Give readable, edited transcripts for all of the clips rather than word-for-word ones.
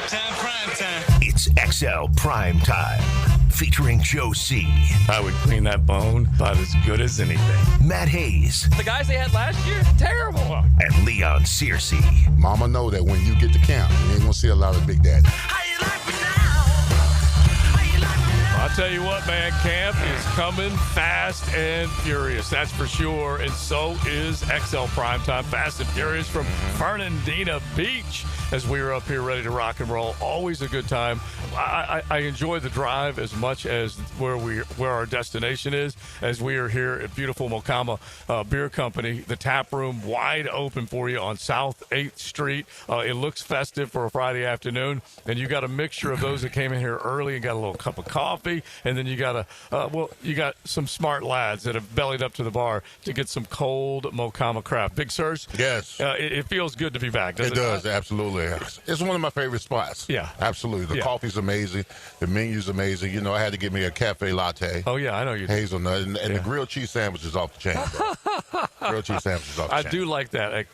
Primetime. It's XL Primetime, featuring Joe C. I would clean that bone about as good as anything. Matt Hayes. The guys they had last year, terrible. And Leon Searcy. Mama know that when you get to camp, you ain't gonna see a lot of Big Daddy. How you like me now? How you like me now? I'll tell you what, man, camp is coming fast and furious. That's for sure. And so is XL Primetime, fast and furious from Fernandina Beach. As we are up here ready to rock and roll, always a good time. I enjoy the drive as much as where our destination is, as we are here at beautiful Mocama Beer Company. The tap room wide open for you on South 8th Street. It looks festive for a Friday afternoon, and you got a mixture of those that came in here early and got a little cup of coffee, and then you got you got some smart lads that have bellied up to the bar to get some cold Mocama craft. Big Sirs? Yes. It feels good to be back, doesn't it? It does, absolutely. It's one of my favorite spots. Yeah. Absolutely. The coffee's amazing. The menu's amazing. You know, I had to get me a cafe latte. Oh, yeah, I know you do. Hazelnut. And the grilled cheese sandwich is off the chain, bro. Grilled cheese sandwich is off the chain. I do like that.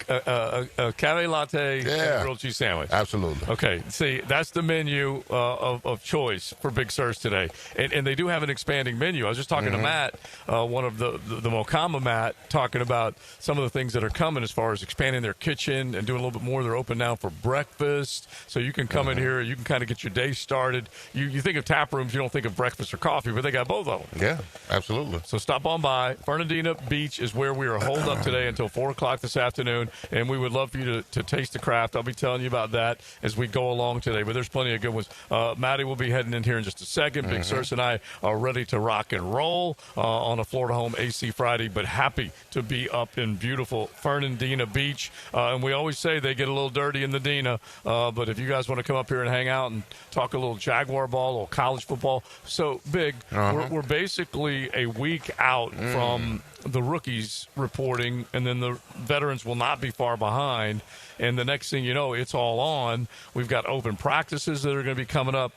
A cafe latte and a grilled cheese sandwich. Absolutely. Okay, see, that's the menu of choice for Big Sirs today. And they do have an expanding menu. I was just talking to Matt, one of the Mocama Matt, talking about some of the things that are coming as far as expanding their kitchen and doing a little bit more. They're open now for breakfast. So you can come in here, you can kind of get your day started. You think of tap rooms, you don't think of breakfast or coffee, but they got both of them. Yeah, absolutely. So stop on by. Fernandina Beach is where we are holed up today until 4 o'clock this afternoon, and we would love for you to taste the craft. I'll be telling you about that as we go along today, but there's plenty of good ones. Maddie will be heading in here in just a second. Big Sirs and I are ready to rock and roll on a Florida Home AC Friday, but happy to be up in beautiful Fernandina Beach. And we always say they get a little dirty in the Dina, but if you guys want to come up here and hang out and talk a little Jaguar ball, a little college football. So, Big, we're basically a week out from the rookies reporting, and then the veterans will not be far behind. And the next thing you know, it's all on. We've got open practices that are going to be coming up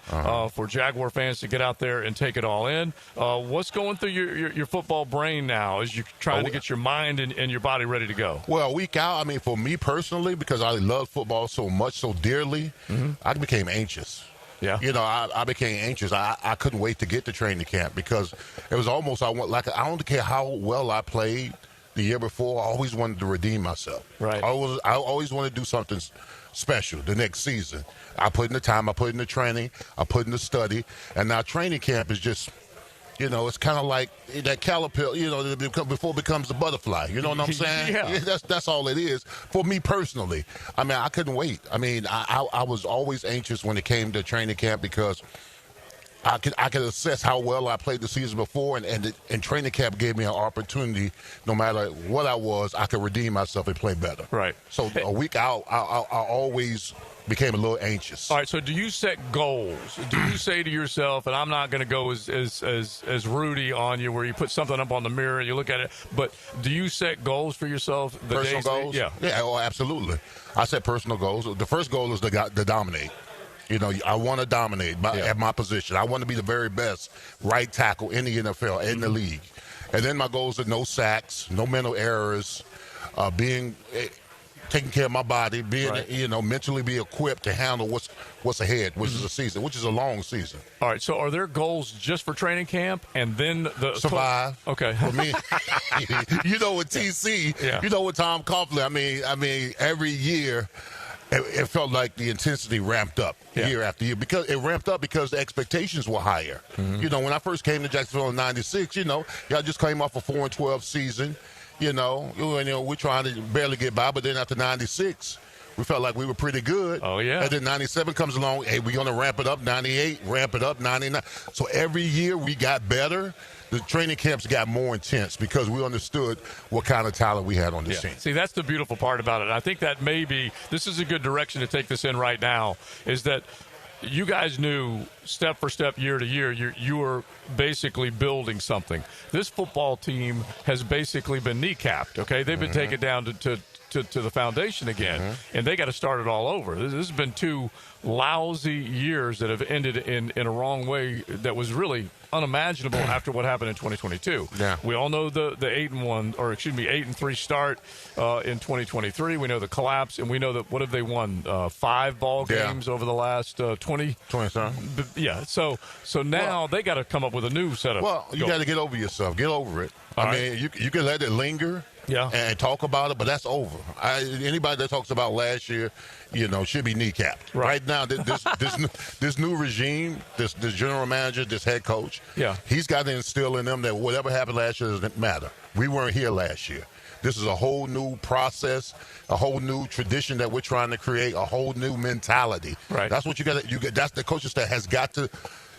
for Jaguar fans to get out there and take it all in. What's going through your football brain now as you're trying to get your mind and your body ready to go? Well, a week out, I mean, for me personally, because I love football so much, so dearly, I became anxious. Yeah. You know, I became anxious. I couldn't wait to get to training camp because it was almost, I don't care how well I played the year before, I always wanted to redeem myself. Right. I always wanted to do something special the next season. I put in the time, I put in the training, I put in the study, and now training camp is just, you know, it's kind of like that caterpillar, you know, before it becomes a butterfly. You know what I'm saying? Yeah. That's all it is. For me personally, I mean, I couldn't wait. I mean, I was always anxious when it came to training camp because I could assess how well I played the season before, and training camp gave me an opportunity. No matter what I was, I could redeem myself and play better. Right. So a week out, I always became a little anxious. All right. So do you set goals? Do you say to yourself, and I'm not going to go as Rudy on you, where you put something up on the mirror and you look at it, but do you set goals for yourself? Personal goals? Yeah. Yeah. Oh, absolutely. I set personal goals. The first goal is to dominate. You know, I want to dominate at my position. I want to be the very best right tackle in the NFL, in the league. And then my goals are no sacks, no mental errors, taking care of my body, mentally be equipped to handle what's ahead, which is a season, which is a long season. All right. So are there goals just for training camp and then the survive? Okay. For me, you know, with TC, you know, with Tom Coughlin, I mean, every year. It felt like the intensity ramped up year after year because it ramped up because the expectations were higher. You know, when I first came to Jacksonville in '96, you know, y'all just came off a 4-12 season. You know, we're trying to barely get by, but then after '96, we felt like we were pretty good. Oh, yeah. And then '97 comes along. Hey, we're going to ramp it up. '98, ramp it up. '99. So every year we got better. The training camps got more intense because we understood what kind of talent we had on this team. See, that's the beautiful part about it. I think that maybe this is a good direction to take this in right now, is that you guys knew step for step, year to year, you were basically building something. This football team has basically been kneecapped, okay? They've been taken down to to the foundation again, and they got to start it all over. This has been 2 lousy years that have ended in a wrong way that was really unimaginable after what happened in 2022. Yeah. We all know the 8-1, or excuse me, 8-3 start in 2023. We know the collapse, and we know that what have they won? 5 ball games over the last 20. 20. Yeah. So now they got to come up with a new setup. Well, you got to get over yourself. Get over it. I mean, you can let it linger. Yeah. And talk about it, but that's over. Anybody that talks about last year, should be kneecapped. Right now, this new regime, this general manager, this head coach, he's got to instill in them that whatever happened last year doesn't matter. We weren't here last year. This is a whole new process, a whole new tradition that we're trying to create, a whole new mentality. Right. That's what you got to. That's the coaching staff has got to.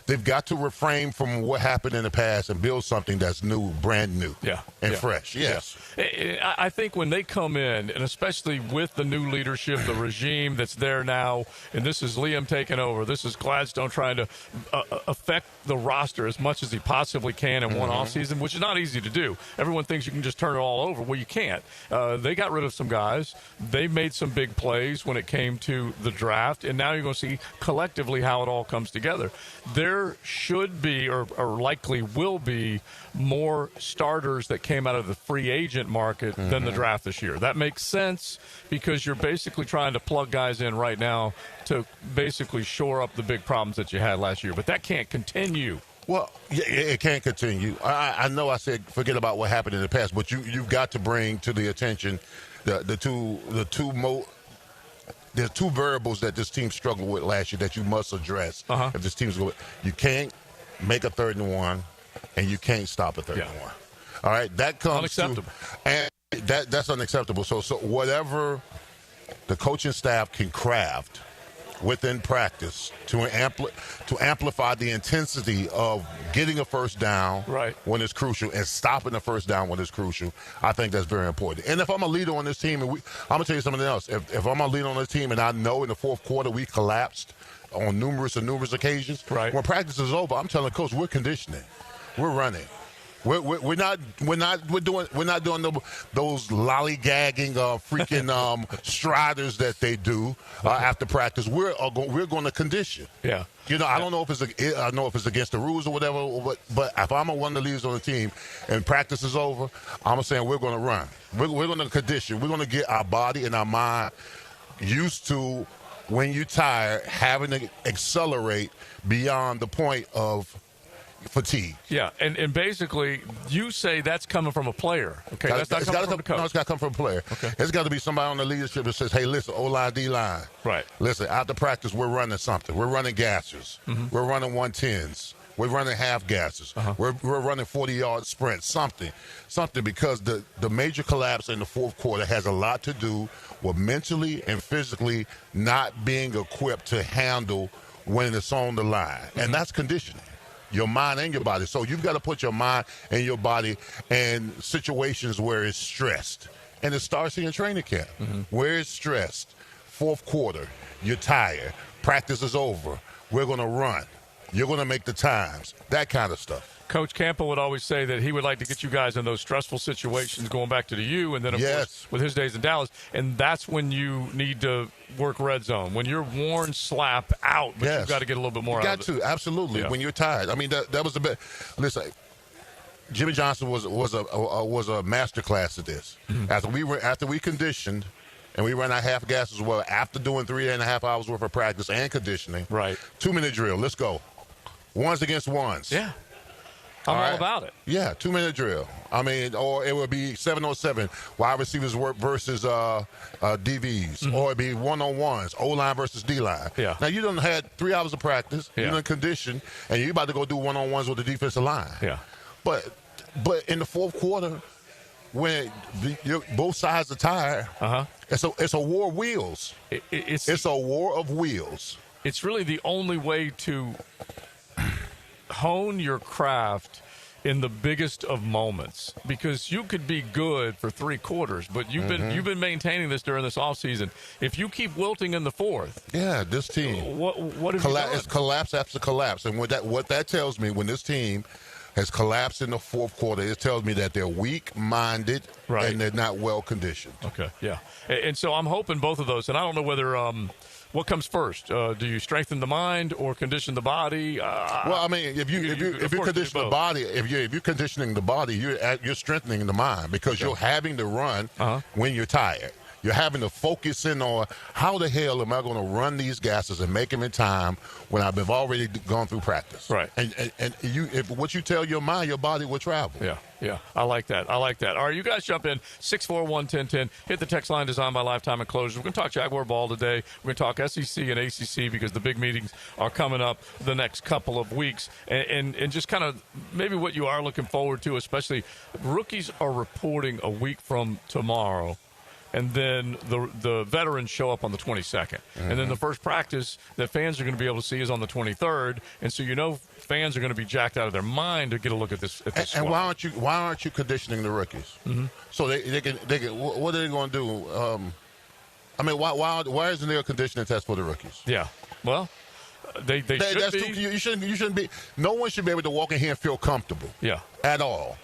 They've got to refrain from what happened in the past and build something that's new, brand new, and fresh. Yes. Yeah. I think when they come in, and especially with the new leadership, the regime that's there now, and this is Liam taking over, this is Gladstone trying to affect the roster as much as he possibly can in one offseason, which is not easy to do. Everyone thinks you can just turn it all over. Well, you can't. They got rid of some guys. They made some big plays when it came to the draft, and now you're going to see collectively how it all comes together. There should be, or likely will be, more starters that came out of the free agent market than the draft this year. That makes sense because you're basically trying to plug guys in right now to basically shore up the big problems that you had last year. But that can't continue. Well, it can't continue. I know I said forget about what happened in the past, but you've got to bring to the attention there's 2 variables that this team struggled with last year that you must address if this team's going. You can't make a 3rd and 1, and you can't stop a 3rd and 1. All right, that comes unacceptable. And that's unacceptable. So whatever the coaching staff can craft within practice to amplify the intensity of getting a first down when it's crucial and stopping the first down when it's crucial, I think that's very important. And if I'm a leader on this team, and I'm going to tell you something else. If I'm a leader on this team and I know in the 4th quarter we collapsed on numerous occasions, when practice is over, I'm telling the coach we're conditioning. We're running. We're not doing those lollygagging freaking striders that they do after practice. We're going to condition. Yeah. I don't know if it's against the rules or whatever, but if I'm one of the leaders on the team and practice is over, I'm saying we're going to run. We're going to condition. We're going to get our body and our mind used to when you're tired having to accelerate beyond the point of fatigue. Yeah, and basically, you say that's coming from a player. Okay, that's not coming from a coach. No, it's got to come from a player. Okay. It's got to be somebody on the leadership that says, hey, listen, O-line, D-line. Right. Listen, after practice, we're running something. We're running gassers. We're running 110s. We're running half gassers. We're running 40-yard sprints, something because the major collapse in the 4th quarter has a lot to do with mentally and physically not being equipped to handle when it's on the line. And that's conditioning. Your mind and your body. So you've got to put your mind and your body in situations where it's stressed. And it starts in training camp, where it's stressed. 4th quarter, you're tired. Practice is over. We're going to run. You're going to make the times. That kind of stuff. Coach Campo would always say that he would like to get you guys in those stressful situations going back to the U, and then, of course, with his days in Dallas. And that's when you need to work red zone. When you're worn slap out, but you've got to get a little bit more out of it. You got to, absolutely, when you're tired. I mean, that was the best. Listen, Jimmy Johnson was a master class at this. After we conditioned, and we ran our half gas as well, after doing 3.5 hours worth of practice and conditioning. 2-minute drill. Let's go. Ones against ones. Yeah. I'm all about it. Yeah, 2-minute drill. I mean, or it would be 7-on-7, wide receivers work versus DVs, or it'd be 1-on-1s, O-line versus D-line. Yeah. Now, you done had 3 hours of practice, you done condition, and you about to go do 1-on-1s with the defensive line. Yeah. But in the 4th quarter, when both sides are tired, it's a war of wheels. It's a war of wheels. It's really the only way to hone your craft in the biggest of moments, because you could be good for 3 quarters, but you've been maintaining this during this offseason. If you keep wilting in the 4th, this team what have you done? It's collapse after collapse, and what that tells me, when this team has collapsed in the fourth quarter. It tells me that they're weak-minded Right. and they're not well-conditioned. Okay, yeah. And so I'm hoping both of those. And I don't know whether what comes first. Do you strengthen the mind or condition the body? Well, I mean, if you condition the body, if you're conditioning the body, you're strengthening the mind because you're having to run when you're tired. You're having to focus in on how the hell am I going to run these gases and make them in time when I've already gone through practice. Right. And if what you tell your mind, your body will travel. Yeah. I like that. All right, you guys jump in 641-1010. Hit the text line designed by Lifetime Enclosures. We're going to talk Jaguar ball today. We're going to talk SEC and ACC because the big meetings are coming up the next couple of weeks. And just kind of maybe what you are looking forward to, especially rookies are reporting a week from tomorrow. And then the veterans show up on the 22nd. And then the first practice that fans are going to be able to see is on the 23rd. And so fans are going to be jacked out of their mind to get a look at this. And why aren't you conditioning the rookies? So they can what are they going to do? I mean, why isn't there a conditioning test for the rookies? Yeah. Well, they should be. You shouldn't be. No one should be able to walk in here and feel comfortable. Yeah. At all.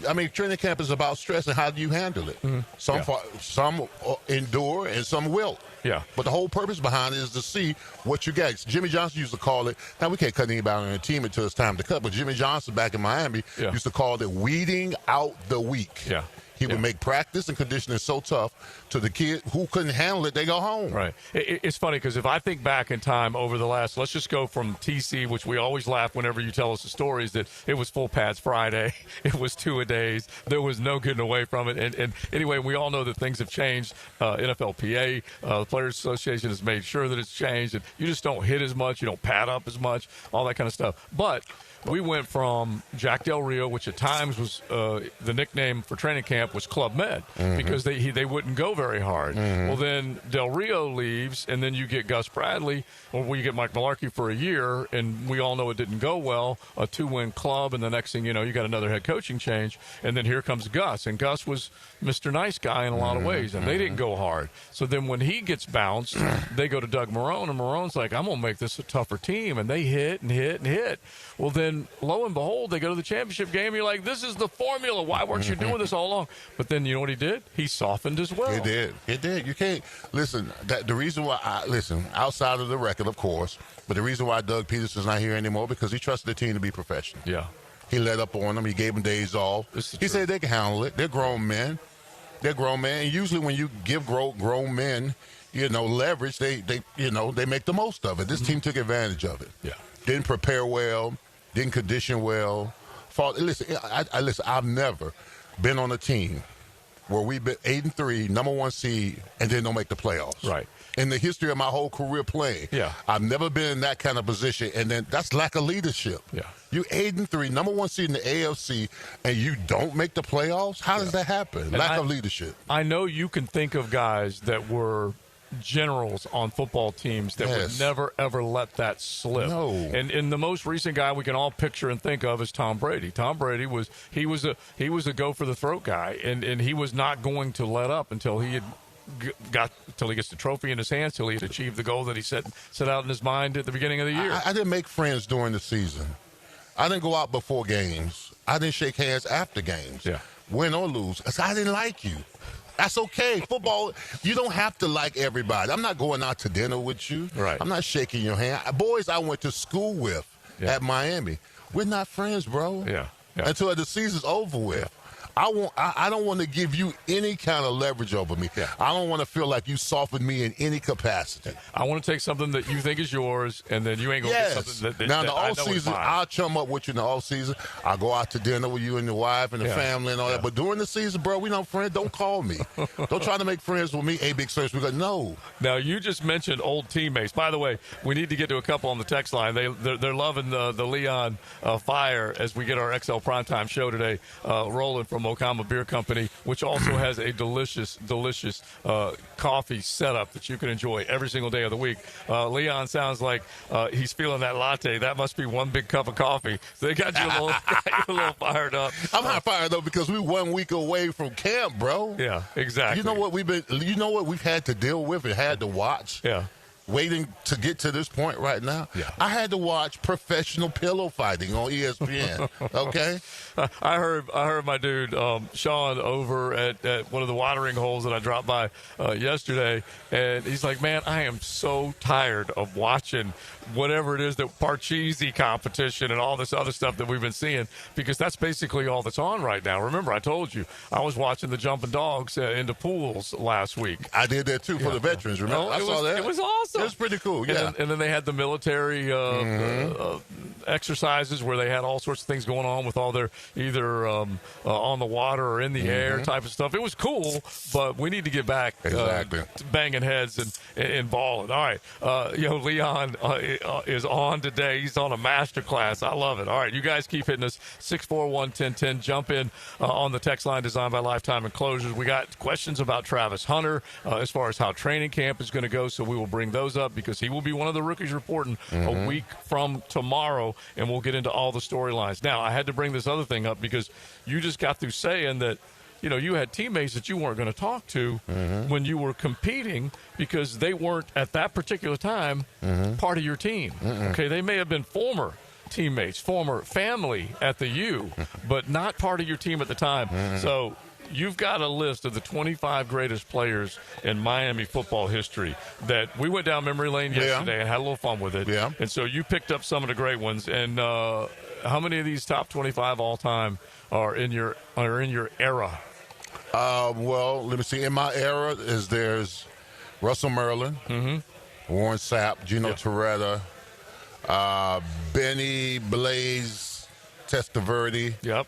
I mean, training camp is about stress and how do you handle it. Some endure and some will. Yeah. But the whole purpose behind it is to see what you get. Jimmy Johnson used to call it, now we can't cut anybody on the team until it's time to cut, but Jimmy Johnson back in Miami used to call it weeding out the weak. Yeah. He would make practice and conditioning so tough to the kid who couldn't handle it, they go home. Right. It's funny because if I think back in time over the last, let's just go from TC, which we always laugh whenever you tell us the stories that it was full pads Friday, it was 2-a-days, there was no getting away from it. And anyway, we all know that things have changed. NFLPA, the Players Association has made sure that it's changed, and you just don't hit as much, you don't pad up as much, all that kind of stuff. But we went from Jack Del Rio, which at times was the nickname for training camp was Club Med because they wouldn't go very hard. Well, then Del Rio leaves, and then you get Gus Bradley, or you get Mike Mularkey for a year, and we all know it didn't go well, a 2-win club, and the next thing you know, you got another head coaching change, and then here comes Gus, and Gus was Mr. Nice Guy in a lot of ways, and they didn't go hard. So then when he gets bounced, they go to Doug Marrone, and Marrone's like, I'm going to make this a tougher team, and they hit and hit and hit. Well, then, lo and behold, they go to the championship game. You're like, this is the formula. Why weren't you doing this all along? But then you know what he did? He softened as well. He did. You can't listen. The reason why outside of the record, of course, but the reason why Doug Peterson's not here anymore because he trusted the team to be professional. Yeah. He let up on them. He gave them days off. He said they can handle it. They're grown men. And usually when you give grown men, leverage, they make the most of it. This team took advantage of it. Yeah. Didn't prepare well. Didn't condition well. Listen, I've never been on a team where we've been 8-3, number 1 seed, and then don't make the playoffs. Right. In the history of my whole career playing, I've never been in that kind of position, and then that's lack of leadership. Yeah. You 8-3, number 1 seed in the AFC, and you don't make the playoffs? How does that happen? Lack of leadership. I know you can think of guys that were generals on football teams that would never, ever let that slip. No. And the most recent guy we can all picture and think of is Tom Brady. Tom Brady was a go for the throat guy, and he was not going to let up until he gets the trophy in his hands, till he had achieved the goal that he set out in his mind at the beginning of the year. I didn't make friends during the season. I didn't go out before games. I didn't shake hands after games. Yeah. Win or lose. I didn't like you. That's okay. Football, you don't have to like everybody. I'm not going out to dinner with you. Right. I'm not shaking your hand. Boys I went to school with at Miami, we're not friends, bro. Yeah. Until the season's over with. I don't want to give you any kind of leverage over me. Yeah. I don't want to feel like you soften me in any capacity. I want to take something that you think is yours, and then you ain't going to get something that now, in the I off know is season, mine. I'll chum up with you in the off season. I'll go out to dinner with you and your wife and the family and all that. But during the season, bro, we not friends. Don't call me. Don't try to make friends with me. Big search. We go, no. Now, you just mentioned old teammates. By the way, we need to get to a couple on the text line. They're loving the Leon fire as we get our XL Primetime show today rolling from Mocama Beer Company, which also has a delicious coffee setup that you can enjoy every single day of the week. Leon sounds like he's feeling that latte. That must be one big cup of coffee. They got you a little fired up. I'm not fired up because we're 1 week away from camp, bro. Yeah, exactly. You know what we've had to deal with and had to watch? Yeah. waiting to get to this point right now. Yeah. I had to watch professional pillow fighting on ESPN. Okay. I heard my dude Sean over at one of the watering holes that I dropped by yesterday, and he's like, "Man, I am so tired of watching whatever it is, that Parcheesi competition and all this other stuff that we've been seeing, because that's basically all that's on right now." Remember, I told you I was watching the jumping dogs into pools last week. I did that too for the veterans. Remember, I saw that. It was awesome. It was pretty cool. Yeah. And then they had the military exercises where they had all sorts of things going on with all their either on the water or in the air type of stuff. It was cool, but we need to get back Exactly. to banging heads and balling. All right, Leon is on today. He's on a master class. I love it. All right, you guys keep hitting us 641-1010. Jump in on the text line designed by Lifetime Enclosures. We got questions about Travis Hunter as far as how training camp is going to go, so we will bring those up because he will be one of the rookies reporting a week from tomorrow, and we'll get into all the storylines. Now, I had to bring this other thing up because you just got through saying that, you know, you had teammates that you weren't going to talk to when you were competing because they weren't at that particular time part of your team. Okay, they may have been former teammates, former family at the U, but not part of your team at the time. So you've got a list of the 25 greatest players in Miami football history that we went down memory lane yesterday and had a little fun with it. Yeah. And so you picked up some of the great ones. And how many of these top 25 all time are in your era? Well, let me see. In my era, there's Russell Merlin, Warren Sapp, Gino Torretta, Benny Blaze Testaverde. Yep.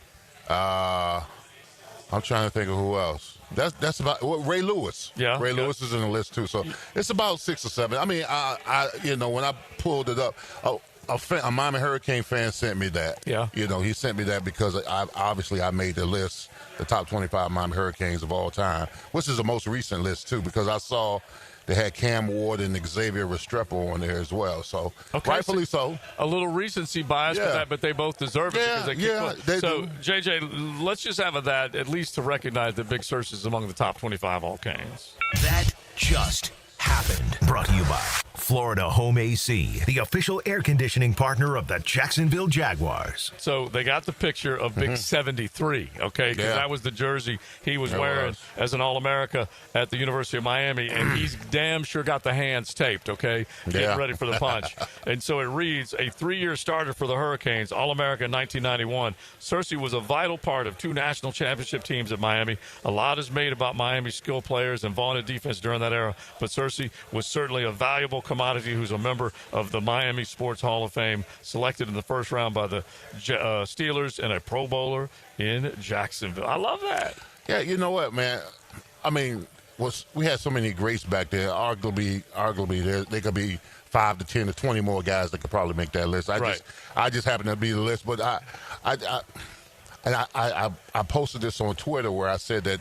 I'm trying to think of who else. That's about Ray Lewis. Yeah, Ray Lewis is in the list too. So it's about 6 or 7. I mean, I when I pulled it up, a Miami Hurricane fan sent me that. Yeah. You know, he sent me that because I made the list, the top 25 Miami Hurricanes of all time, which is the most recent list too, because I saw they had Cam Ward and Xavier Restrepo on there as well. So rightfully so. A little recency bias for that, but they both deserve it because they keep they do. JJ, let's just have that at least to recognize that Big Search is among the top 25 all Canes. That just happened. Brought to you by Florida Home AC, the official air conditioning partner of the Jacksonville Jaguars. So they got the picture of Big 73, okay? Because that was the jersey he was wearing as an All-America at the University of Miami, and he's damn sure got the hands taped, okay? Getting ready for the punch. And so it reads, a 3-year starter for the Hurricanes, All-America in 1991. Cersei was a vital part of 2 national championship teams at Miami. A lot is made about Miami's skilled players and vaunted defense during that era, but Cersei was certainly a valuable commodity who's a member of the Miami Sports Hall of Fame, selected in the first round by the Steelers and a Pro Bowler in Jacksonville. I love that. Yeah, you know what, man? I mean, we had so many greats back there. Arguably, there could be 5 to 10 to 20 more guys that could probably make that list. I just happen to be the list, but I posted this on Twitter where I said that,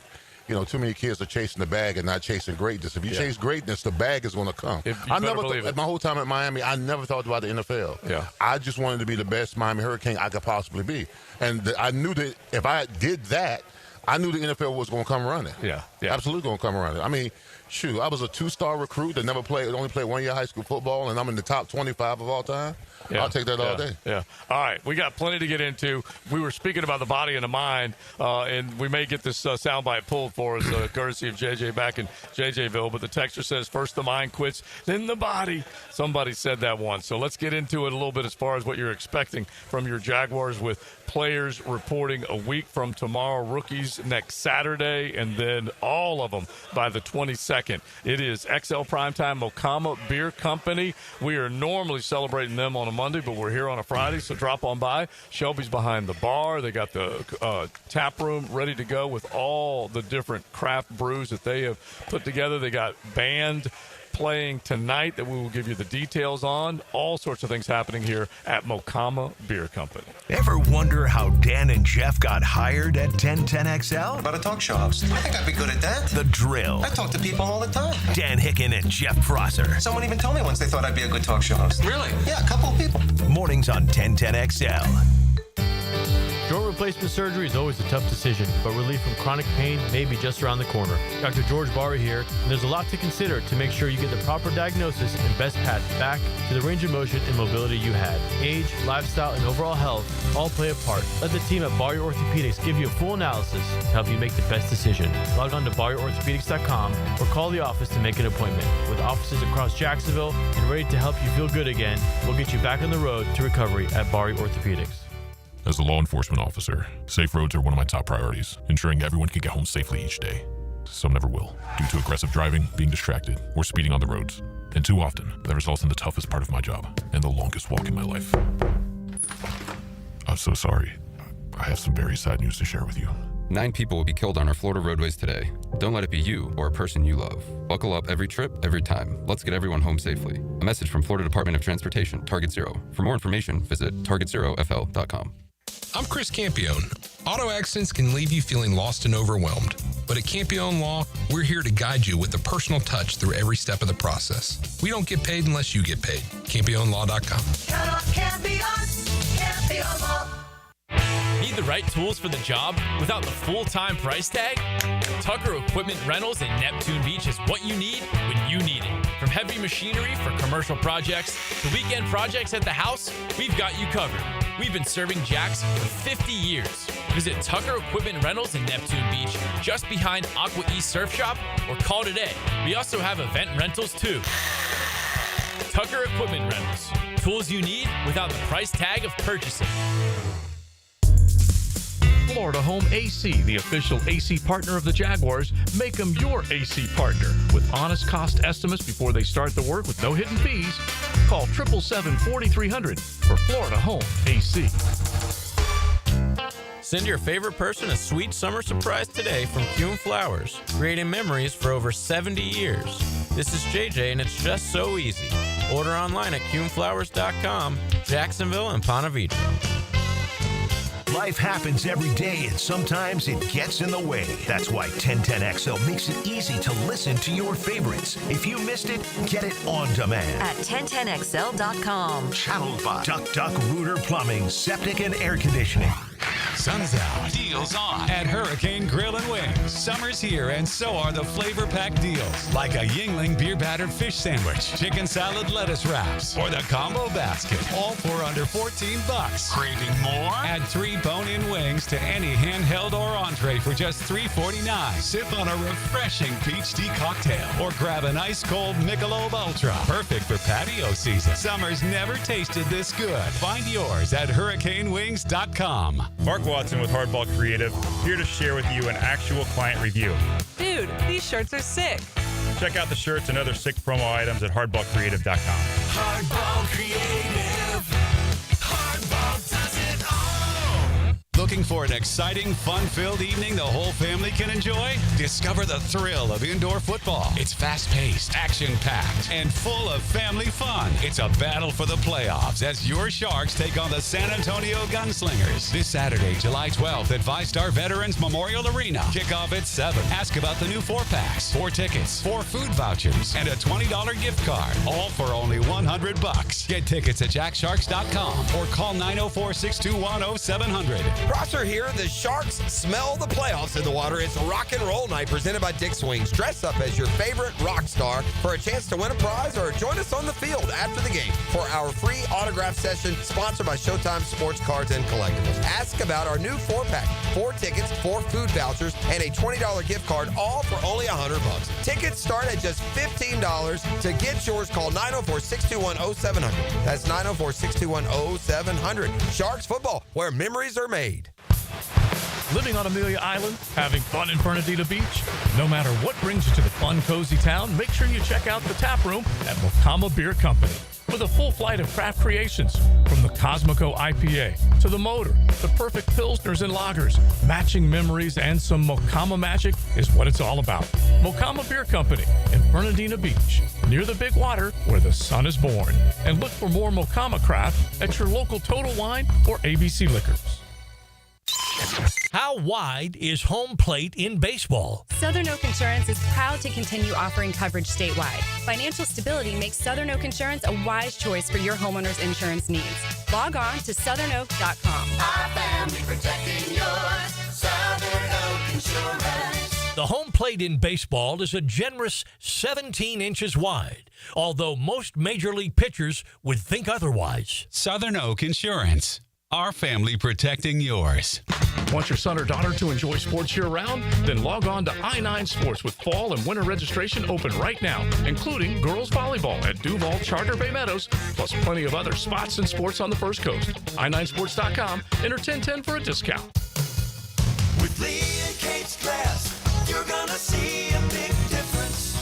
you know, too many kids are chasing the bag and not chasing greatness. If you chase greatness, the bag is going to come. My whole time at Miami, I never thought about the NFL. Yeah. I just wanted to be the best Miami Hurricane I could possibly be. And I knew that if I did that, I knew the NFL was going to come running. Yeah. Absolutely going to come running. I mean, shoot, I was a 2-star recruit that only played 1 year high school football, and I'm in the top 25 of all time. Yeah. I'll take that all day. Yeah. All right. We got plenty to get into. We were speaking about the body and the mind, and we may get this soundbite pulled for us, courtesy of JJ back in JJville. But the texter says, first the mind quits, then the body. Somebody said that once. So let's get into it a little bit as far as what you're expecting from your Jaguars, with players reporting a week from tomorrow, rookies next Saturday, and then all of them by the 22nd. It is XL Primetime Mocama Beer Company. We are normally celebrating them on a Monday, but we're here on a Friday, so drop on by. Shelby's behind the bar. They got the tap room ready to go with all the different craft brews that they have put together. They got band playing tonight that we will give you the details on. All sorts of things happening here at Mocama Beer Company. Ever wonder how Dan and Jeff got hired at 1010XL? About a talk show host. I think I'd be good at that. The Drill. I talk to people all the time. Dan Hicken and Jeff Prosser. Someone even told me once they thought I'd be a good talk show host. Really? Yeah, a couple of people. Mornings on 1010XL. Your replacement surgery is always a tough decision, but relief from chronic pain may be just around the corner. Dr. George Barry here, and there's a lot to consider to make sure you get the proper diagnosis and best path back to the range of motion and mobility you had. Age, lifestyle, and overall health all play a part. Let the team at Barry Orthopedics give you a full analysis to help you make the best decision. Log on to BarryOrthopedics.com or call the office to make an appointment. With offices across Jacksonville and ready to help you feel good again, we'll get you back on the road to recovery at Barry Orthopedics. As a law enforcement officer, safe roads are one of my top priorities, ensuring everyone can get home safely each day. Some never will, due to aggressive driving, being distracted, or speeding on the roads. And too often, that results in the toughest part of my job and the longest walk in my life. I'm so sorry. I have some very sad news to share with you. 9 people will be killed on our Florida roadways today. Don't let it be you or a person you love. Buckle up every trip, every time. Let's get everyone home safely. A message from Florida Department of Transportation, Target Zero. For more information, visit targetzerofl.com. I'm Chris Campione. Auto accidents can leave you feeling lost and overwhelmed. But at Campione Law, we're here to guide you with a personal touch through every step of the process. We don't get paid unless you get paid. CampioneLaw.com. Count on Campion, Campion Law. Need the right tools for the job without the full-time price tag? Tucker Equipment Rentals in Neptune Beach is what you need when you need it. From heavy machinery for commercial projects to weekend projects at the house, we've got you covered. We've been serving Jacks for 50 years. Visit Tucker Equipment Rentals in Neptune Beach, just behind Aqua East Surf Shop, or call today. We also have event rentals too. Tucker Equipment Rentals. Tools you need without the price tag of purchasing. Florida Home AC, the official AC partner of the Jaguars. Make them your AC partner with honest cost estimates before they start the work with no hidden fees. Call 777-4300 for Florida Home AC. Send your favorite person a sweet summer surprise today from Kuhn Flowers, creating memories for over 70 years. This is JJ, and it's just so easy. Order online at kuhnflowers.com, Jacksonville and Ponte Vedra. Life happens every day, and sometimes it gets in the way. That's why 1010XL makes it easy to listen to your favorites. If you missed it, get it on demand at 1010XL.com. Channeled by Duck Rooter Plumbing, Septic and Air Conditioning. Sun's out. Deals on at Hurricane Grill and Wings. Summer's here, and so are the flavor-packed deals, like a Yingling beer-battered fish sandwich, chicken salad lettuce wraps, or the combo basket, all for under $14. Craving more? Add 3 bone-in wings to any handheld or entree for just $3.49. Sip on a refreshing peach tea cocktail, or grab an ice-cold Michelob Ultra. Perfect for patio season. Summer's never tasted this good. Find yours at hurricanewings.com. Mark Watson with Hardball Creative, here to share with you an actual client review. Dude, these shirts are sick. Check out the shirts and other sick promo items at hardballcreative.com. Hardball Creative. Hardball does it all. Looking for an exciting, fun-filled evening the whole family can enjoy? Discover the thrill of indoor football. It's fast-paced, action-packed, and full of family fun. It's a battle for the playoffs as your Sharks take on the San Antonio Gunslingers. This Saturday, July 12th at VyStar Veterans Memorial Arena. Kickoff at 7. Ask about the new 4-packs, 4 tickets, 4 food vouchers, and a $20 gift card. All for only $100. Get tickets at jacksharks.com or call 904-621-0700. Prosser here. The Sharks smell the playoffs in the water. It's Rock and Roll Night presented by Dick's Wings. Dress up as your favorite rock star for a chance to win a prize or join us on the field after the game for our free autograph session sponsored by Showtime Sports Cards and Collectibles. Ask about our new 4-pack, 4 tickets, 4 food vouchers, and a $20 gift card, all for only $100. Tickets start at just $15. To get yours, call 904-621-0700. That's 904-621-0700. Sharks football, where memories are made. Living on Amelia Island, having fun in Fernandina Beach? No matter what brings you to the fun, cozy town, make sure you check out the tap room at Mocama Beer Company. With a full flight of craft creations, from the Cosmico IPA to the Motor, the perfect pilsners and lagers, matching memories and some Mocama magic is what it's all about. Mocama Beer Company in Fernandina Beach, near the big water where the sun is born. And look for more Mocama craft at your local Total Wine or ABC Liquors. How wide is home plate in baseball? Southern Oak Insurance is proud to continue offering coverage statewide. Financial stability makes Southern Oak Insurance a wise choice for your homeowner's insurance needs. Log on to southernoak.com. Our family protecting yours. Southern Oak Insurance. The home plate in baseball is a generous 17 inches wide, although most Major League pitchers would think otherwise. Southern Oak Insurance. Our family protecting yours. Want your son or daughter to enjoy sports year-round? Then log on to I-9 Sports with fall and winter registration open right now, including girls volleyball at Duval Charter Bay Meadows, plus plenty of other spots and sports on the First Coast. I9sports.com. Enter 1010 for a discount. With Lee and Kate's Glass, you're gonna see a big difference.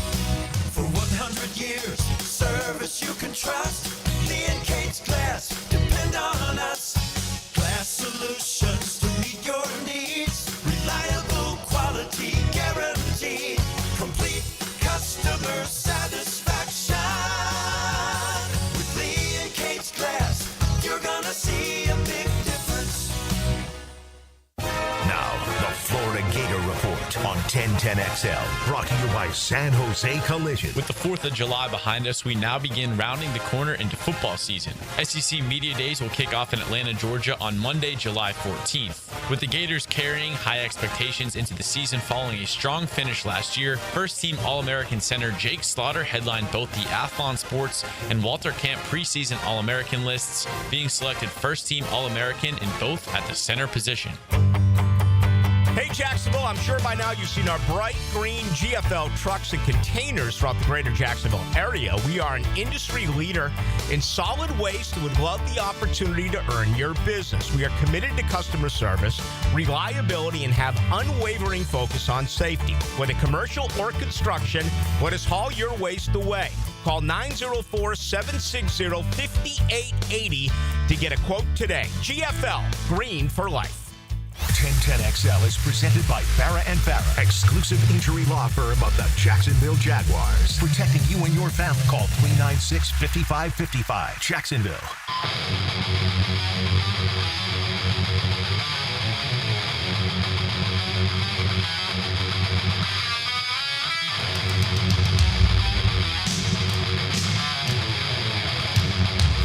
For 100 years, service you can trust. Lee and Kate's Glass, depend on us. Glass solutions to meet your needs. Reliable quality guaranteed. Complete customer satisfaction. With Lee and Kate's Glass, you're gonna see a big difference. Now, the Florida Gator Report on 1010XL, brought to you by San Jose Collision. With the 4th of July behind us, we now begin rounding the corner into football season. SEC Media Days will kick off in Atlanta, Georgia on Monday, July 14th. With the Gators carrying high expectations into the season following a strong finish last year, first-team All-American center Jake Slaughter headlined both the Athlon Sports and Walter Camp preseason All-American lists, being selected first-team All-American in both at the center position. Hey, Jacksonville, I'm sure by now you've seen our bright green GFL trucks and containers throughout the greater Jacksonville area. We are an industry leader in solid waste and would love the opportunity to earn your business. We are committed to customer service, reliability, and have unwavering focus on safety. Whether commercial or construction, let us haul your waste away. Call 904-760-5880 to get a quote today. GFL, green for life. 1010XL is presented by Farah & Farah, exclusive injury law firm of the Jacksonville Jaguars. Protecting you and your family. Call 396-5555. Jacksonville.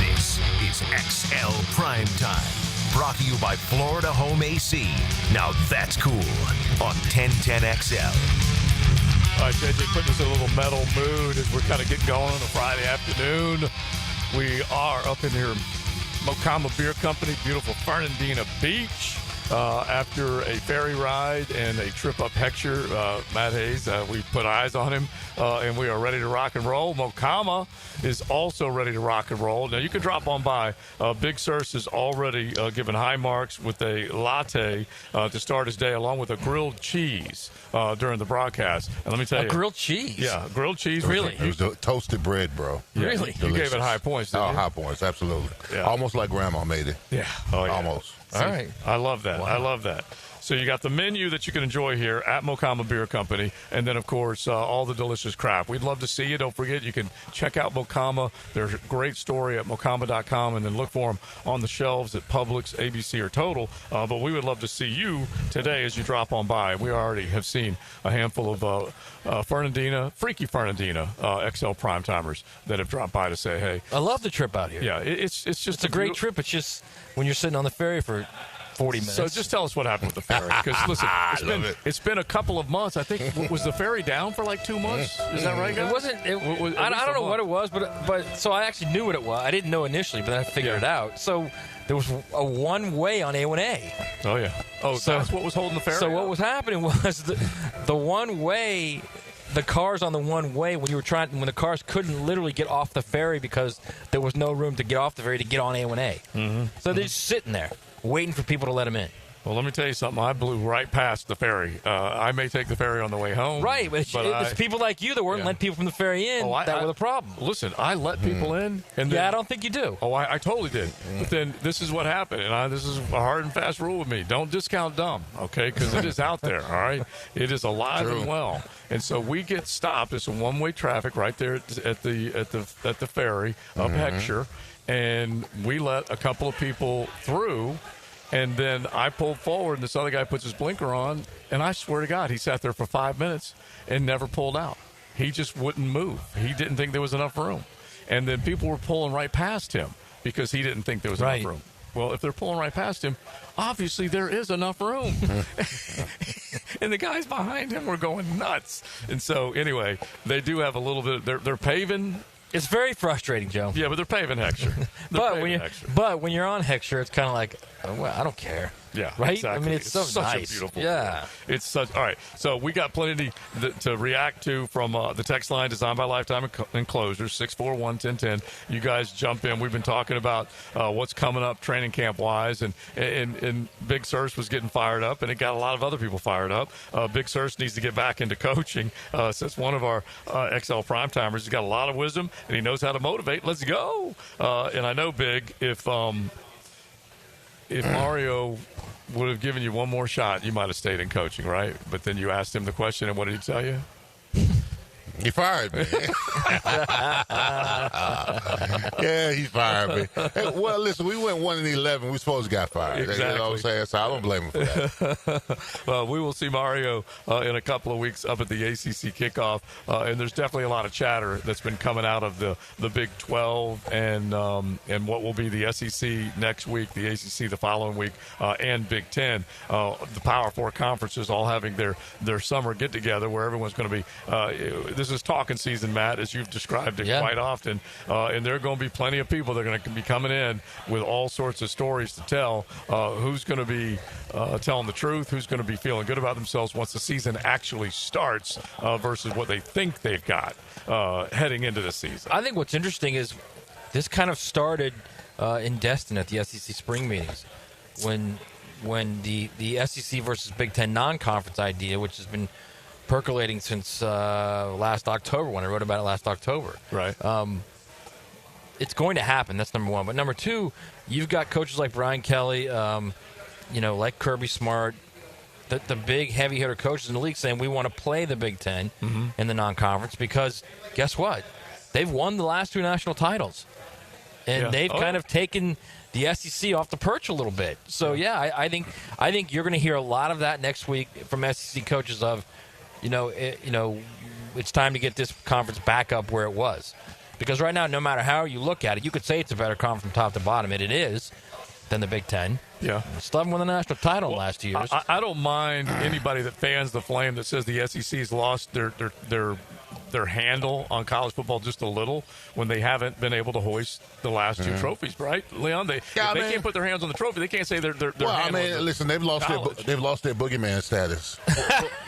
This is XL Primetime. Brought to you by Florida Home AC. Now that's cool on 1010XL. All right, JJ, putting us in a little metal mood as we're kind of getting going on a Friday afternoon. We are up in here, Mocama Beer Company, beautiful Fernandina Beach. After a ferry ride and a trip up Heckscher, Matt Hayes, we put eyes on him, and we are ready to rock and roll. Mocama is also ready to rock and roll. Now, you can drop on by. Big Sirs is already given high marks with a latte to start his day, along with a grilled cheese during the broadcast. And let me tell you. Grilled cheese? Yeah, grilled cheese. Really? It was the toasted bread, bro. Yeah, really? You gave it high points, didn't you? High points, absolutely. Yeah. Almost like Grandma made it. Yeah. Oh, yeah. Almost. All right. I love that. Wow. I love that. So you got the menu that you can enjoy here at Mocama Beer Company, and then, of course, all the delicious craft. We'd love to see you. Don't forget, you can check out Mocama. There's a great story at Mocama.com, and then look for them on the shelves at Publix, ABC, or Total. But we would love to see you today as you drop on by. We already have seen a handful of freaky Fernandina XL Primetimers that have dropped by to say, hey. I love the trip out here. Yeah, it's just a great trip. It's just when you're sitting on the ferry for 40 minutes. So just tell us what happened with the ferry. Because, listen, it's been a couple of months. I think, was the ferry down for like 2 months? Is that right, guys? It wasn't. I don't know what it was, but so I actually knew what it was. I didn't know initially, but then I figured it out. So there was a one-way on A1A. Oh, yeah. Oh, so that's what was holding the ferry So up? what was happening was the one-way, the cars on the one-way, when the cars couldn't literally get off the ferry because there was no room to get off the ferry to get on A1A. Mm-hmm. So they're just sitting there, waiting for people to let them in. Well, let me tell you something. I blew right past the ferry. I may take the ferry on the way home. Right, but it's people like you that weren't letting people from the ferry in that were the problem. Listen, I let people in. And then, I don't think you do. Oh, I totally did. But then this is what happened, and this is a hard and fast rule with me. Don't discount dumb, okay? Because it is out there, all right? It is alive and well. And so we get stopped. It's a one-way traffic right there at the ferry up Heckscher, and we let a couple of people through. And then I pulled forward, and this other guy puts his blinker on, and I swear to God, he sat there for 5 minutes and never pulled out. He just wouldn't move. He didn't think there was enough room. And then people were pulling right past him. because he didn't think there was enough room. Well, if they're pulling right past him, obviously there is enough room. And the guys behind him were going nuts. And so, anyway, they do have a little bit. They're paving. It's very frustrating, Joe. Yeah, but they're paving Heckscher. But when you're on Heckscher, it's kind of like, oh, well, I don't care. Yeah, right. Exactly. I mean, it's so such nice. a beautiful. Yeah, it's such. All right, so we got plenty to react to from the text line designed by Lifetime Enclosures 641-1010. You guys jump in. We've been talking about what's coming up training camp wise, and Big Surse was getting fired up, and it got a lot of other people fired up. Big Surse needs to get back into coaching since one of our XL Primetimers. He's got a lot of wisdom and he knows how to motivate. Let's go. And I know, Big, if Mario would have given you one more shot, you might have stayed in coaching, right? But then you asked him the question, and what did he tell you? He fired me. Yeah, he fired me. Hey, well, listen, we went 1-11. We supposed to got fired. Exactly. You know what I'm saying? So I don't blame him for that. Well, we will see Mario in a couple of weeks up at the ACC kickoff, and there's definitely a lot of chatter that's been coming out of the Big 12 and what will be the SEC next week, the ACC the following week, and Big 10. The Power Four conferences all having their summer get together where everyone's going to be. This is talking season, Matt, as you've described it quite often, and there are going to be plenty of people that are going to be coming in with all sorts of stories to tell. Who's going to be telling the truth? Who's going to be feeling good about themselves once the season actually starts versus what they think they've got heading into the season? I think what's interesting is this kind of started in Destin at the SEC spring meetings when the SEC versus Big Ten non-conference idea, which has been percolating since last October, when I wrote about it last October. Right. It's going to happen. That's number one. But number two, you've got coaches like Brian Kelly, like Kirby Smart, the big heavy hitter coaches in the league saying we want to play the Big Ten in the non-conference because guess what? They've won the last two national titles. And they've kind of taken the SEC off the perch a little bit. So, I think you're going to hear a lot of that next week from SEC coaches of, it's time to get this conference back up where it was. Because right now, no matter how you look at it, you could say it's a better conference from top to bottom, and it is, than the Big Ten. Yeah. Still haven't won the national title in the last 2 years. I don't mind anybody that fans the flame that says the SEC's lost their handle on college football just a little when they haven't been able to hoist the last two trophies, right, Leon? They can't put their hands on the trophy. They can't say they're well, I mean, listen, they've lost their boogeyman status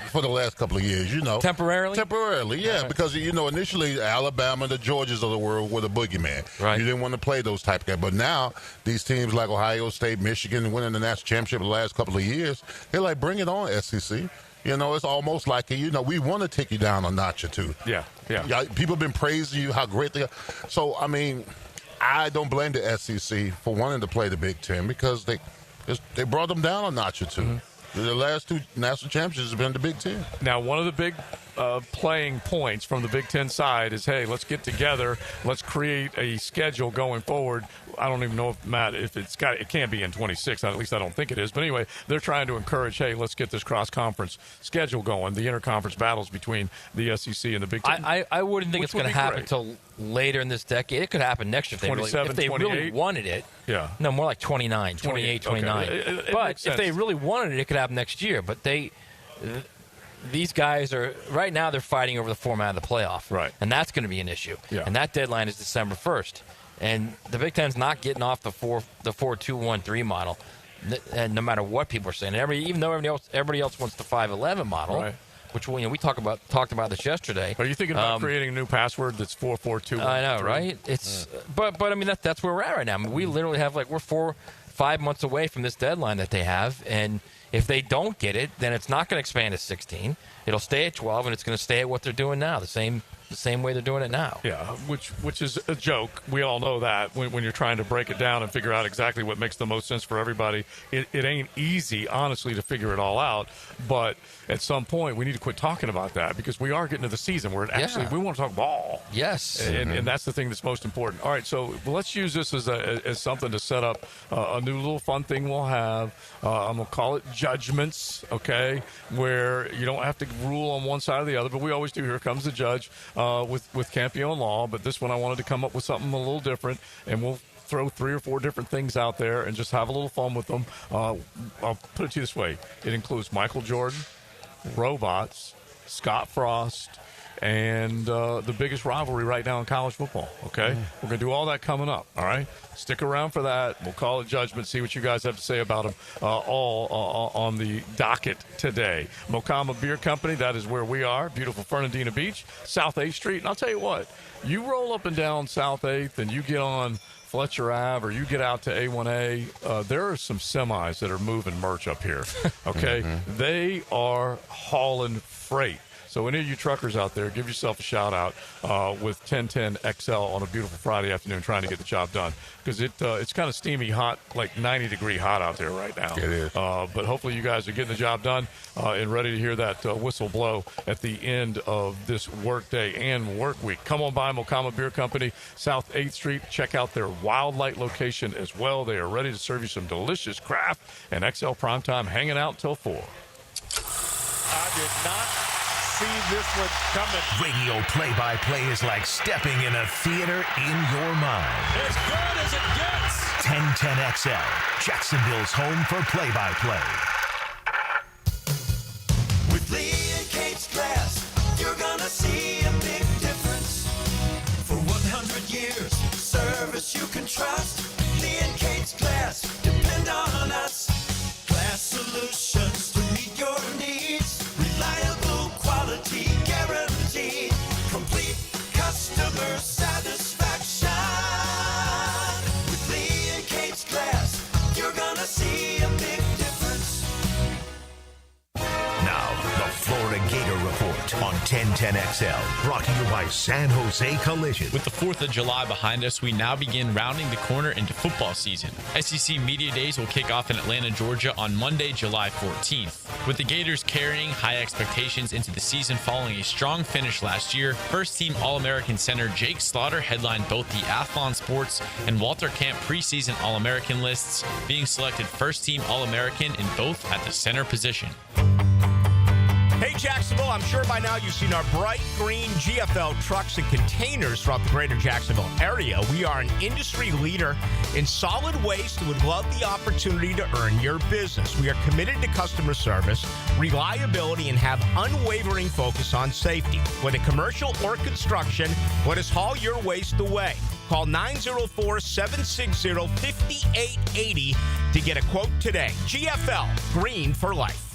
for the last couple of years. Temporarily, yeah, because initially Alabama, the Georgias of the world were the boogeyman. Right. You didn't want to play those type of guys, but now these teams like Ohio State, Michigan, winning the national championship the last couple of years, they're like, bring it on, SEC. It's almost like, we want to take you down a notch or two. Yeah. People have been praising you, how great they are. So, I mean, I don't blame the SEC for wanting to play the Big Ten because they brought them down a notch or two. Mm-hmm. The last two national championships have been the Big Ten. Now, one of the big playing points from the Big Ten side is, hey, let's get together. Let's create a schedule going forward. I don't even know if, Matt, if it can't be in 26. At least I don't think it is. But anyway, they're trying to encourage, hey, let's get this cross-conference schedule going, the interconference battles between the SEC and the Big Ten. I wouldn't think it's going to happen until later in this decade. It could happen next year if they really wanted it. Yeah. No, more like 28, 29. Okay. But if they really wanted it, it could happen next year. But these guys are right now. They're fighting over the format of the playoff, right? And that's going to be an issue. Yeah. And that deadline is December 1st. And the Big Ten's not getting off the 4-2-1-3 model, and no matter what people are saying. Even though everybody else wants the 5-11 model, right. Which we talked about this yesterday. Are you thinking about creating a new password that's 4-4-2-1-3? I know, right? It's but I mean that's where we're at right now. I mean, we literally have we're 4-5 months away from this deadline that they have, and if they don't get it, then it's not going to expand to 16. It'll stay at 12, and it's going to stay at what they're doing now, the same way they're doing it now. Yeah, which is a joke. We all know that when you're trying to break it down and figure out exactly what makes the most sense for everybody. It ain't easy, honestly, to figure it all out. But at some point, we need to quit talking about that because we are getting to the season where we want to talk ball. Yes. And that's the thing that's most important. All right, so let's use this as something to set up a new little fun thing we'll have. I'm going to call it judgments, okay, where you don't have to rule on one side or the other, but we always do. Here comes the judge with Campione Law, but this one I wanted to come up with something a little different, and we'll throw 3 or 4 different things out there and just have a little fun with them. I'll put it to you this way. It includes Michael Jordan, robots, Scott Frost, and the biggest rivalry right now in college football, okay? We're going to do all that coming up, all right? Stick around for that. We'll call it judgment, see what you guys have to say about them all on the docket today. Mocama Beer Company, that is where we are. Beautiful Fernandina Beach, South 8th Street. And I'll tell you what, you roll up and down South 8th and you get on Fletcher Ave, or you get out to A1A, there are some semis that are moving merch up here, okay? They are hauling freight. So any of you truckers out there, give yourself a shout-out with 1010 XL on a beautiful Friday afternoon trying to get the job done. Because it's kind of steamy hot, like 90-degree hot out there right now. It is. But hopefully you guys are getting the job done and ready to hear that whistle blow at the end of this work day and work week. Come on by Mocama Beer Company, South 8th Street. Check out their Wildlight location as well. They are ready to serve you some delicious craft, and XL Primetime hanging out until 4. I did not see this one coming. Radio play-by-play is like stepping in a theater in your mind. As good as it gets. 1010XL, Jacksonville's home for play-by-play. With Lee and Kate's glass, you're gonna see a big difference. For 100 years, service you can trust. Lee and Kate's glass, depend on us. Glass solutions to meet your needs. Reliable quality guaranteed. Complete customer satisfaction. With Lee and Kate's glass, you're gonna see a big difference. Now, the Florida Gator Report on 1010XL, brought to you by San Jose Collision. With the 4th of July behind us, we now begin rounding the corner into football season. SEC Media Days will kick off in Atlanta, Georgia on Monday, July 14th. With the Gators carrying high expectations into the season following a strong finish last year, first-team All-American center Jake Slaughter headlined both the Athlon Sports and Walter Camp preseason All-American lists, being selected first-team All-American in both at the center position. Hey, Jacksonville, I'm sure by now you've seen our bright green GFL trucks and containers throughout the greater Jacksonville area. We are an industry leader in solid waste and would love the opportunity to earn your business. We are committed to customer service, reliability, and have unwavering focus on safety. Whether commercial or construction, let us haul your waste away. Call 904-760-5880 to get a quote today. GFL, green for life.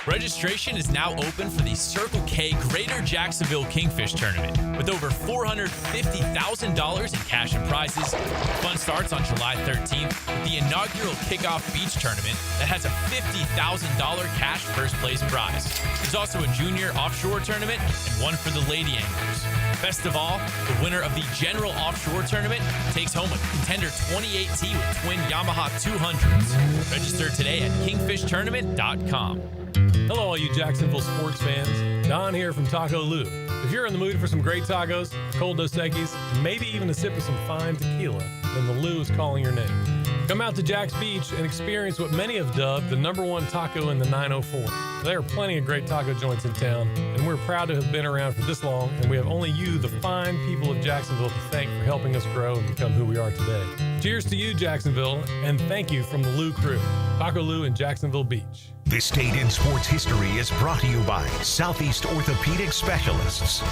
Registration is now open for the Circle K Greater Jacksonville Kingfish Tournament. With over $450,000 in cash and prizes, fun starts on July 13th with the inaugural Kickoff Beach Tournament that has a $50,000 cash first place prize. There's also a junior offshore tournament and one for the lady anglers. Best of all, the winner of the General Offshore Tournament takes home a Contender 28T with twin Yamaha 200s. Register today at kingfishtournament.com. Hello, all you Jacksonville sports fans. Don here from Taco Lou. If you're in the mood for some great tacos, cold Dos Equis, and maybe even a sip of some fine tequila, then the Lou is calling your name. Come out to Jack's Beach and experience what many have dubbed the #1 taco in the 904. There are plenty of great taco joints in town, and we're proud to have been around for this long, and we have only you, the fine people of Jacksonville, to thank for helping us grow and become who we are today. Cheers to you, Jacksonville, and thank you from the Lou crew. Taco Lou in Jacksonville Beach. This date in sports history is brought to you by Southeast Orthopedic Specialists.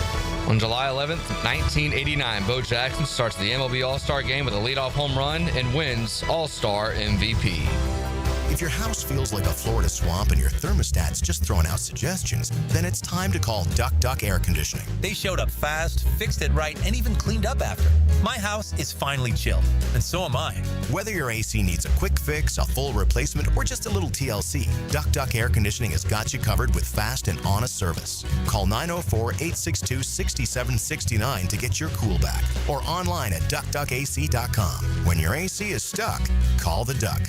On July 11th, 1989, Bo Jackson starts the MLB All-Star Game with a leadoff home run and wins All-Star MVP. If your house feels like a Florida swamp and your thermostat's just throwing out suggestions, then it's time to call Duck Duck Air Conditioning. They showed up fast, fixed it right, and even cleaned up after. My house is finally chilled, and so am I. Whether your AC needs a quick fix, a full replacement, or just a little TLC, Duck Duck Air Conditioning has got you covered with fast and honest service. Call 904-862-6769 to get your cool back, or online at duckduckac.com. When your AC is stuck, call the Duck.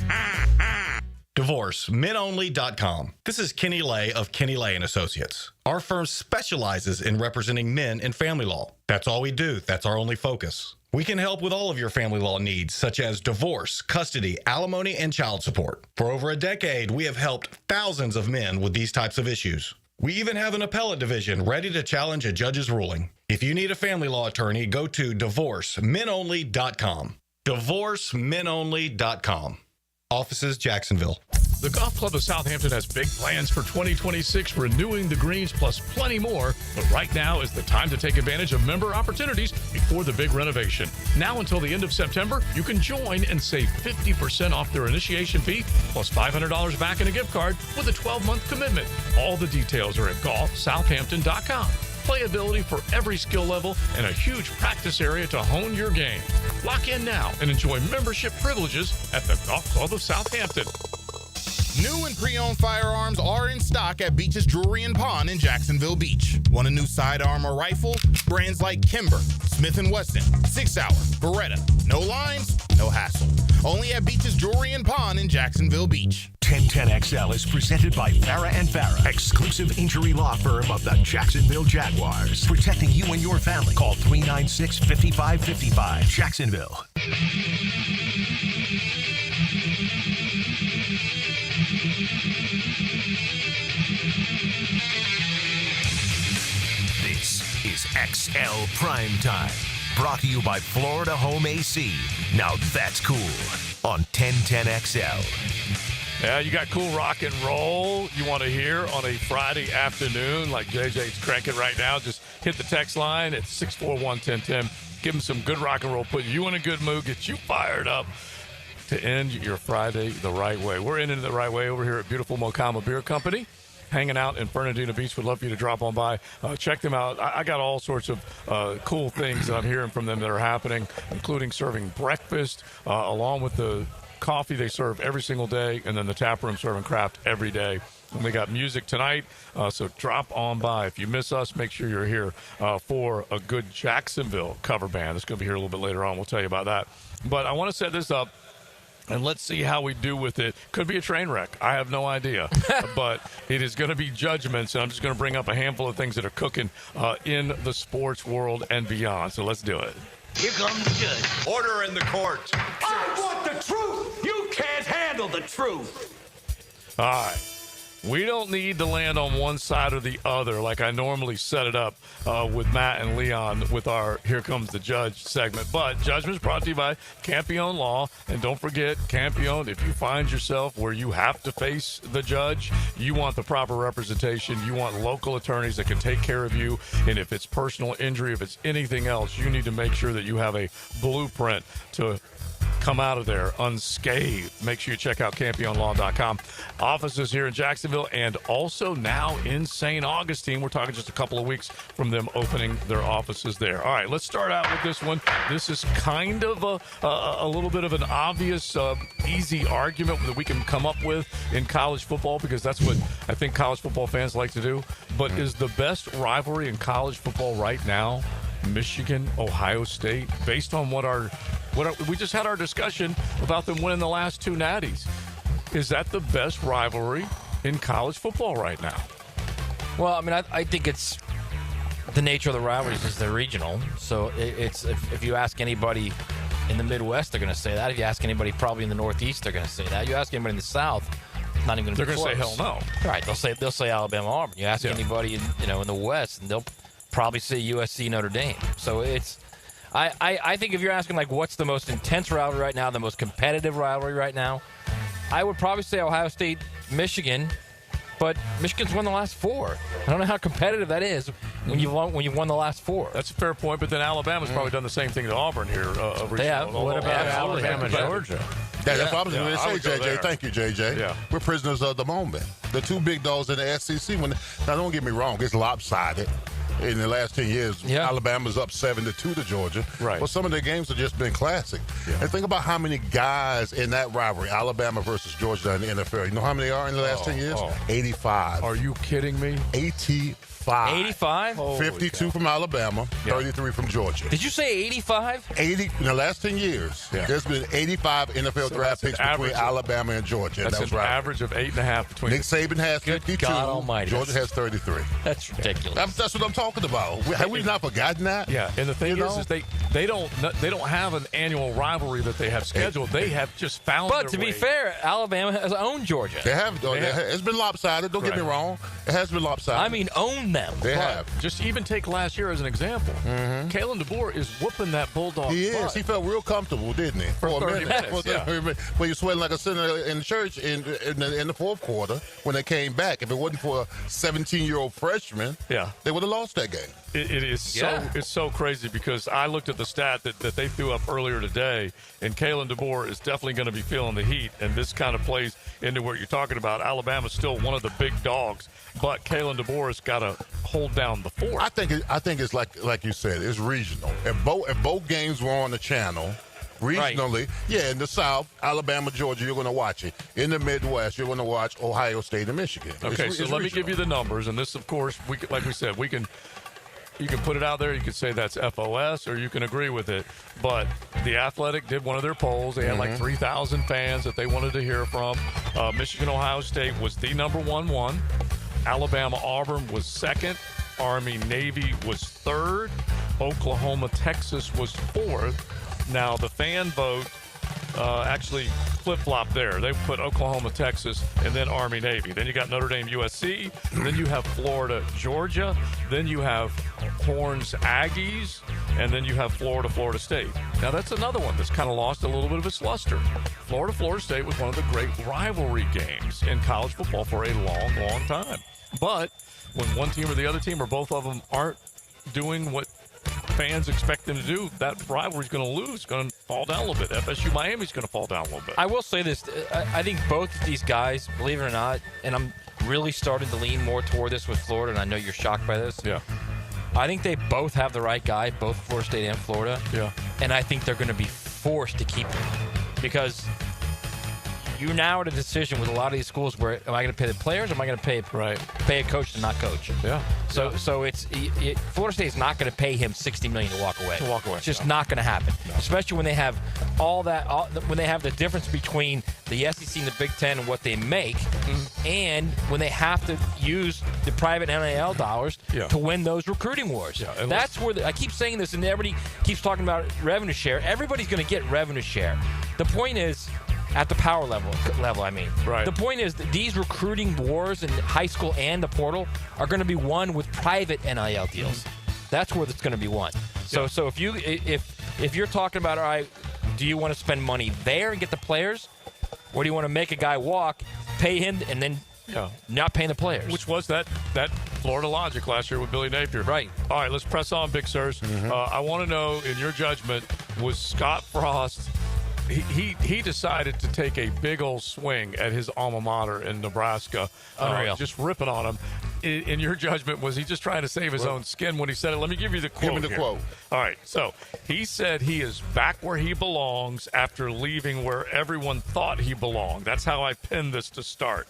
DivorceMenOnly.com. This is Kenny Lay of Kenny Lay & Associates. Our firm specializes in representing men in family law. That's all we do. That's our only focus. We can help with all of your family law needs, such as divorce, custody, alimony, and child support. For over a decade, we have helped thousands of men with these types of issues. We even have an appellate division ready to challenge a judge's ruling. If you need a family law attorney, go to DivorceMenOnly.com. DivorceMenOnly.com. Offices, Jacksonville. The Golf Club of Southampton has big plans for 2026, renewing the greens plus plenty more. But right now is the time to take advantage of member opportunities before the big renovation. Now until the end of September, you can join and save 50% off their initiation fee plus $500 back in a gift card with a 12-month commitment. All the details are at golfsouthampton.com. Playability for every skill level and a huge practice area to hone your game. Lock in now and enjoy membership privileges at the Golf Club of Southampton. New and pre-owned firearms are in stock at Beach's Jewelry and Pawn in Jacksonville Beach. Want a new sidearm or rifle? Brands like Kimber, Smith & Wesson, 6 Hour, Beretta. No lines, no hassle. Only at Beach's Jewelry and Pawn in Jacksonville Beach. 1010XL is presented by Farah & Farah, exclusive injury law firm of the Jacksonville Jaguars. Protecting you and your family. Call 396-5555. Jacksonville. This is XL Primetime. Brought to you by Florida Home AC. Now that's cool on 1010XL. Yeah, you got cool rock and roll you want to hear on a Friday afternoon like JJ's cranking right now. Just hit the text line at 641-1010. Give him some good rock and roll, put you in a good mood, get you fired up to end your Friday the right way. We're ending it the right way over here at beautiful Mocama Beer Company. Hanging out in Fernandina Beach. Would love for you to drop on by. Check them out. I got all sorts of cool things that I'm hearing from them that are happening, including serving breakfast along with the coffee they serve every single day, and then the tap room serving craft every day. And we got music tonight, so drop on by. If you miss us, make sure you're here for a good Jacksonville cover band. It's going to be here a little bit later on. We'll tell you about that. But I want to set this up, and let's see how we do with it. Could be a train wreck. I have no idea. But it is going to be judgments, and I'm just going to bring up a handful of things that are cooking in the sports world and beyond. So let's do it. Here comes the judge. Order in the court. I want the truth. You can't handle the truth. All right. We don't need to land on one side or the other like I normally set it up with Matt and Leon with our Here Comes the Judge segment. But judgment is brought to you by Campione Law. And don't forget, Campione, if you find yourself where you have to face the judge, you want the proper representation. You want local attorneys that can take care of you. And if it's personal injury, if it's anything else, you need to make sure that you have a blueprint to come out of there unscathed. Make sure you check out CampioneLaw.com. Offices here in Jacksonville and also now in St. Augustine. We're talking just a couple of weeks from them opening their offices there. All right, let's start out with this one. This is kind of a little bit of an obvious, easy argument that we can come up with in college football because that's what I think college football fans like to do. But is the best rivalry in college football right now Michigan, Ohio State, based on we just had our discussion about them winning the last two natties. Is that the best rivalry in college football right now? Well, I mean, I think it's the nature of the rivalries is they're regional. So it's if you ask anybody in the Midwest, they're going to say that. If you ask anybody probably in the Northeast, they're going to say that. You ask anybody in the South, not even going to be close. They're going to say hell no. Right? They'll say Alabama, Auburn. You ask anybody in the West, and they'll probably say USC, Notre Dame. So I think if you're asking like what's the most intense rivalry right now, the most competitive rivalry right now, I would probably say Ohio State, Michigan, but Michigan's won the last four. I don't know how competitive that is when you've won the last four. That's a fair point, but then Alabama's probably done the same thing to Auburn here. Yeah. What about Alabama, Georgia? That's what I was going to say, JJ. There. Thank you, JJ. Yeah. We're prisoners of the moment. The two big dogs in the SEC. Now, don't get me wrong. It's lopsided. In the last 10 years, Alabama's up 7-2 to Georgia. Right. Well, some of their games have just been classic. Yeah. And think about how many guys in that rivalry, Alabama versus Georgia in the NFL. You know how many are in the last 10 years? 85. Are you kidding me? 85. 85? 52 from Alabama, 33 from Georgia. Did you say 85? 80 in the last 10 years. Yeah. There's been 85 NFL draft picks between Alabama and Georgia. That's an average of 8.5 between. Nick Saban has 52. God almighty. Georgia has 33. That's ridiculous. That's what I'm talking talking about? Have we not forgotten that? Yeah, and the thing is they don't have an annual rivalry that they have scheduled. They have just found. But to be fair, Alabama has owned Georgia. They have. It's been lopsided. Don't get me wrong. It has been lopsided. I mean, own them. They have. Just even take last year as an example. Kalen DeBoer is whooping that Bulldog. He is. butt. He felt real comfortable, didn't he? For 30 minutes, But he was sweating like a sinner in church in the fourth quarter when they came back. If it wasn't for a 17-year-old freshman, they would have lost that game. It is it's so crazy because I looked at the stat that they threw up earlier today, and Kalen DeBoer is definitely going to be feeling the heat, and this kind of plays into what you're talking about. Alabama's still one of the big dogs, but Kalen DeBoer has got to hold down the fort. I think it's like you said, it's regional. If both games were on the channel, regionally, in the South, Alabama, Georgia, you're going to watch it. In the Midwest, you're going to watch Ohio State and Michigan. Okay, so let me give you the numbers, and this, of course, like we said, you can put it out there. You can say that's FOS, or you can agree with it. But The Athletic did one of their polls. They had like 3,000 fans that they wanted to hear from. Michigan, Ohio State was the number one. Alabama, Auburn was second. Army, Navy was third. Oklahoma, Texas was fourth. Now, the fan vote actually flip-flopped there. They put Oklahoma, Texas, and then Army, Navy. Then you got Notre Dame, USC. Then you have Florida, Georgia. Then you have Horns, Aggies. And then you have Florida, Florida State. Now, that's another one that's kind of lost a little bit of its luster. Florida, Florida State was one of the great rivalry games in college football for a long, long time. But when one team or the other team or both of them aren't doing what fans expect them to do, that rivalry's going to lose, going to fall down a little bit. FSU Miami's going to fall down a little bit. I will say this. I think both of these guys, believe it or not, and I'm really starting to lean more toward this with Florida, and I know you're shocked by this. Yeah. I think they both have the right guy, both Florida State and Florida. Yeah. And I think they're going to be forced to keep him because you now at a decision with a lot of these schools where am I going to pay the players or am I going to pay a coach to not coach? Yeah. So it's Florida State is not going to pay him $60 million to walk away. It's just not going to happen. No. Especially when they have when they have the difference between the SEC and the Big Ten and what they make, and when they have to use the private NIL dollars to win those recruiting wars. Yeah, that's where I keep saying this, and everybody keeps talking about revenue share. Everybody's going to get revenue share. The point is, at the power level, I mean. Right. The point is that these recruiting wars in high school and the portal are going to be won with private NIL deals. That's where it's going to be won. So if you're talking about, all right, do you want to spend money there and get the players, or do you want to make a guy walk, pay him, and then not paying the players? Which was that Florida logic last year with Billy Napier. Right. All right, let's press on, Big Sirs. I want to know, in your judgment, was Scott Frost... He decided to take a big old swing at his alma mater in Nebraska, just ripping on him. In your judgment, was he just trying to save his own skin when he said it? Let me give you the quote. Give me the quote. All right. So he said he is back where he belongs after leaving where everyone thought he belonged. That's how I pinned this to start.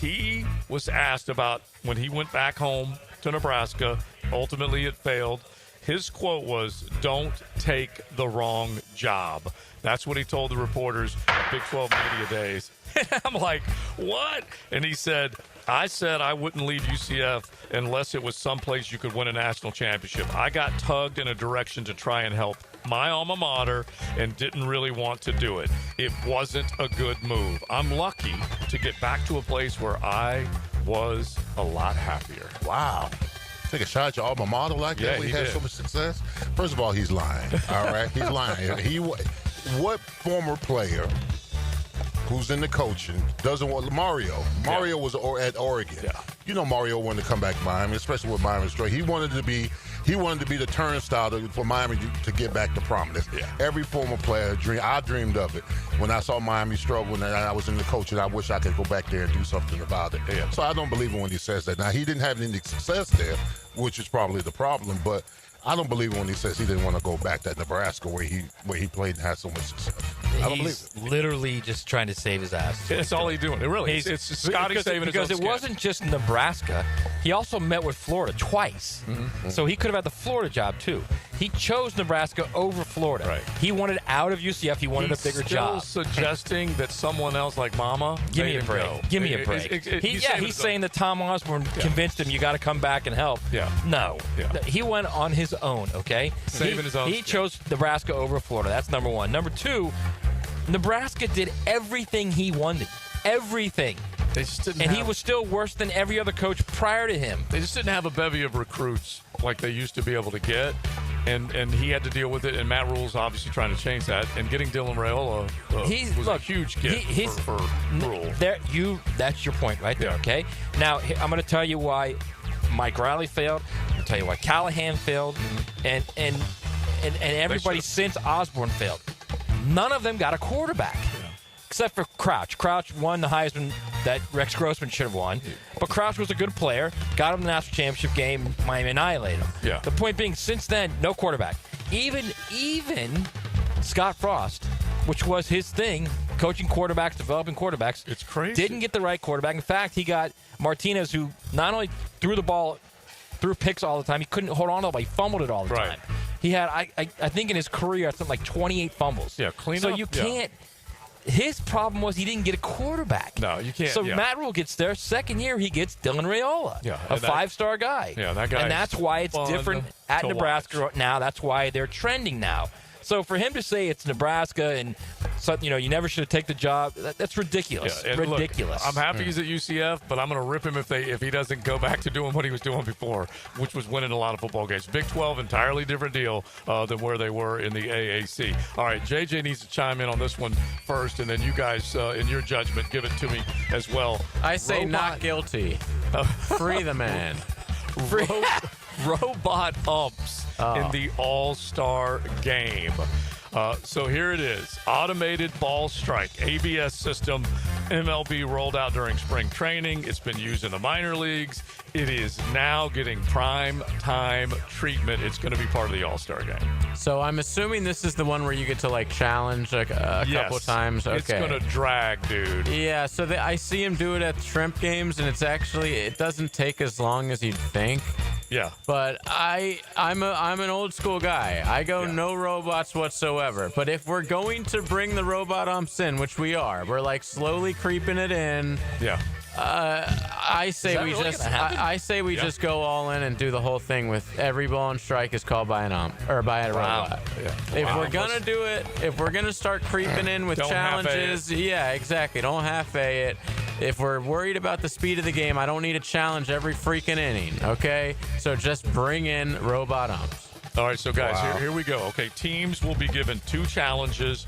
He was asked about when he went back home to Nebraska. Ultimately, it failed. His quote was, "Don't take the wrong job." That's what he told the reporters at Big 12 Media Days. And I'm like, what? And he said, I said I wouldn't leave UCF unless it was someplace you could win a national championship. I got tugged in a direction to try and help my alma mater and didn't really want to do it. It wasn't a good move. I'm lucky to get back to a place where I was a lot happier. Wow. Take a shot at your alma mater like that when he had so much success? First of all, he's lying. All right? He's lying. What former player who's in the coaching doesn't want Mario? Mario was at Oregon. Yeah. You know Mario wanted to come back to Miami, especially with Miami straight. He wanted to be the turnstile for Miami to get back to prominence. Yeah. Every former player I dreamed of it. When I saw Miami struggle and I was in the coaching, I wish I could go back there and do something about it. Yeah. So I don't believe him when he says that. Now, he didn't have any success there, which is probably the problem, but I don't believe him when he says he didn't want to go back to Nebraska where he played and had so much success. I don't believe it. He's literally just trying to save his ass. That's all he's doing. It really is. It's Scotty saving his own skin. Because it wasn't just Nebraska. He also met with Florida twice. So he could have had the Florida job, too. He chose Nebraska over Florida. Right. He wanted out of UCF. He wanted a bigger job. He's still suggesting that someone else like Mama Give me made a him break. go. Give me a break. He's saying that Tom Osborne convinced him you got to come back and help. Yeah. No. Yeah. He went on his own, okay? Saving his own He chose Nebraska over Florida. That's number one. Number two, Nebraska did everything he wanted. Everything. They just didn't and he was still worse than every other coach prior to him. They just didn't have a bevy of recruits like they used to be able to get. And he had to deal with it, and Matt Rule's obviously trying to change that. And getting Dylan Raiola was a huge gift for Rule. That's your point right there, okay? Now, I'm going to tell you why Mike Riley failed. I'm going to tell you why Callahan failed. And everybody since Osborne failed. None of them got a quarterback. Except for Crouch. Crouch won the Heisman that Rex Grossman should have won. But Crouch was a good player, got him the national championship game, Miami annihilated him. Yeah. The point being, since then, no quarterback. Even Scott Frost, which was his thing, coaching quarterbacks, developing quarterbacks. It's crazy. Didn't get the right quarterback. In fact, he got Martinez, who not only threw the ball, threw picks all the time, he couldn't hold on to the ball. He fumbled it all the time. He had, I think in his career, something like 28 fumbles. Yeah, clean so up. you can't. His problem was he didn't get a quarterback. No, you can't. So Matt Rule gets there. Second year, he gets Dylan Raiola, a five-star guy. Yeah, that guy. And that's why it's different at Nebraska now. That's why they're trending now. So for him to say it's Nebraska and you never should have taken the job, that's ridiculous. Yeah, ridiculous. Look, I'm happy he's at UCF, but I'm going to rip him if he doesn't go back to doing what he was doing before, which was winning a lot of football games. Big 12, entirely different deal than where they were in the AAC. All right, JJ needs to chime in on this one first, and then you guys, in your judgment, give it to me as well. I say not guilty. Free the man. Robot umps in the All-Star game. So here it is. Automated ball strike, ABS system. MLB rolled out during spring training. It's been used in the minor leagues. It is now getting prime time treatment. It's going to be part of the All-Star game. So I'm assuming this is the one where you get to challenge a couple times. Okay. It's going to drag, dude. Yeah, so I see him do it at shrimp games, and it doesn't take as long as you'd think. Yeah. But I'm an old school guy. I go no robots whatsoever. But if we're going to bring the robot umps in, which we are, we're slowly creeping it in. Yeah. I say we just go all in and do the whole thing with every ball and strike is called by an ump or by a robot. Yeah. If we're gonna do it, if we're gonna start creeping in with challenges, yeah, exactly. Don't half-a it. If we're worried about the speed of the game, I don't need a challenge every freaking inning. Okay, so just bring in robot umps. All right, so guys, here we go. Okay, teams will be given 2 challenges.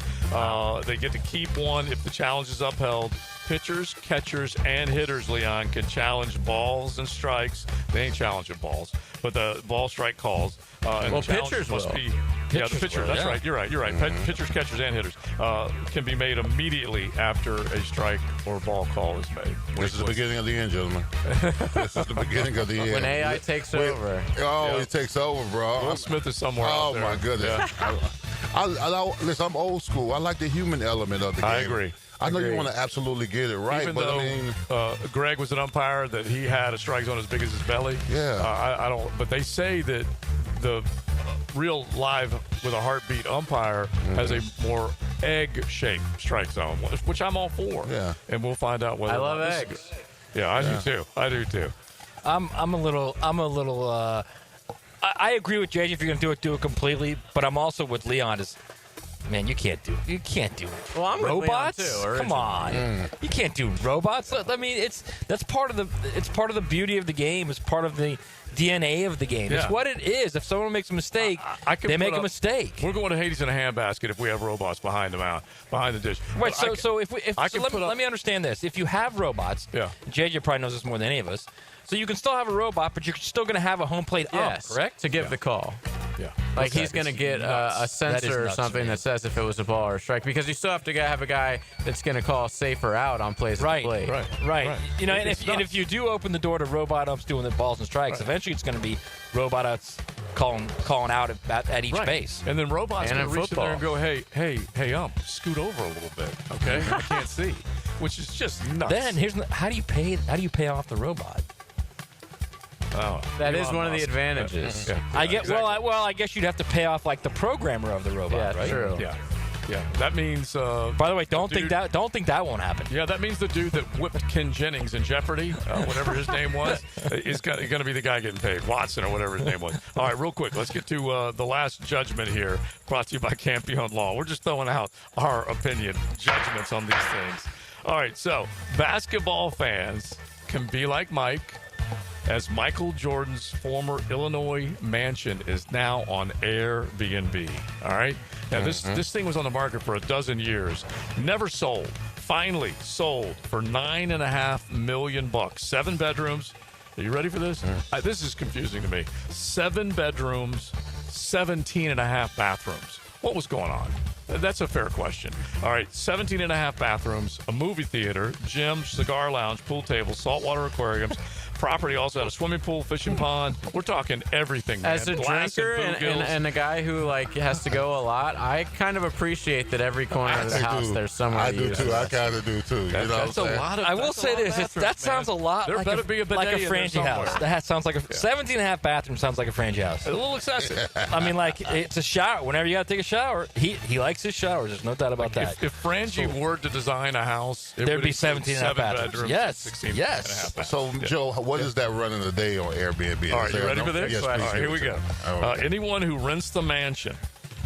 They get to keep one if the challenge is upheld. Pitchers, catchers, and hitters, Leon, can challenge balls and strikes. They ain't challenging balls, but the ball strike calls. And the pitchers must will. be. Yeah, the pitchers. That's right. You're right. Pitchers, catchers, and hitters can be made immediately after a strike or ball call is made. This is the beginning of the end, gentlemen. This is the beginning of the end. When AI takes over. It takes over, bro. Will Smith is somewhere out there. Oh, my goodness. Yeah. Listen, I'm old school. I like the human element of the game. I agree. I know you want to absolutely get it right, Even but though Greg was an umpire that he had a strike zone as big as his belly. Yeah. I don't. But they say that the real live with a heartbeat umpire has a more egg-shaped strike zone, which I'm all for. Yeah. And we'll find out whether. I love eggs. Yeah, I do too. I do too. I'm a little. I agree with JJ. If you're going to do it completely. But I'm also with Leon. Man, you can't do well, I'm robots. Too, come on, you can't do robots. I mean, that's part of the beauty of the game. It's part of the DNA of the game. Yeah. It's what it is. If someone makes a mistake, they make a mistake. We're going to Hades in a handbasket if we have robots behind the dish. Right. Let me understand this. If you have robots, JJ probably knows this more than any of us. So you can still have a robot, but you're still going to have a home plate ump, correct? To give the call. Yeah. He's going to get a sensor or something that says if it was a ball or a strike, because you still have to have a guy that's going to call safe or out on plays at the plate. Right. You know, and if you do open the door to robot umps doing the balls and strikes, eventually it's going to be robot umps calling out at each base. And then robots going to reach in there and go, hey, ump, scoot over a little bit, okay? I can't see, which is just nuts. Then how do you pay off the robot? Oh, That is Elon one of the Musk. advantages. Yeah. I get exactly. I guess you'd have to pay off like the programmer of the robot, Yeah, right? true. Yeah. That means. By the way, don't think that won't happen. Yeah, that means the dude that whipped Ken Jennings in Jeopardy, whatever his name was, is going to be the guy getting paid. Watson or whatever his name was. All right, real quick, let's get to the last judgment here, brought to you by Campione Law. We're just throwing out our opinion, judgments on these things. All right, so basketball fans can be like Mike, as Michael Jordan's former Illinois mansion is now on Airbnb. All right? Now, this thing was on the market for a dozen years. Never sold. Finally sold for $9.5 million. 7 bedrooms. Are you ready for this? This is confusing to me. 7 bedrooms, 17.5 bathrooms. What was going on? That's a fair question. All right, 17.5 bathrooms, a movie theater, gym, cigar lounge, pool table, saltwater aquariums. Property also had a swimming pool, fishing pond. We're talking everything, man. As a Glass drinker and bluegills. and a guy who has to go a lot, I kind of appreciate that every corner of the house there's somewhere I to do use too. the I kind of do too. That's a lot of. I will say this: that sounds a lot There like better be a bidet like a in franchise there house. somewhere. That sounds like a 17.5 bathroom. Sounds like a franchise house. A little excessive. I mean, like it's a shower. Whenever you got to take a shower, he likes his showers. There's no doubt about that. If Frangie were to design a house, it There'd would be include 17.5 7 bathrooms. bedrooms, Yes, 16 yes. and a half bathrooms. So, Yeah. Joe, what is that running a day on Airbnb? All right, Is you there ready no- for this? Yes, All please right, here give we it to go. me. Okay. Anyone who rents the mansion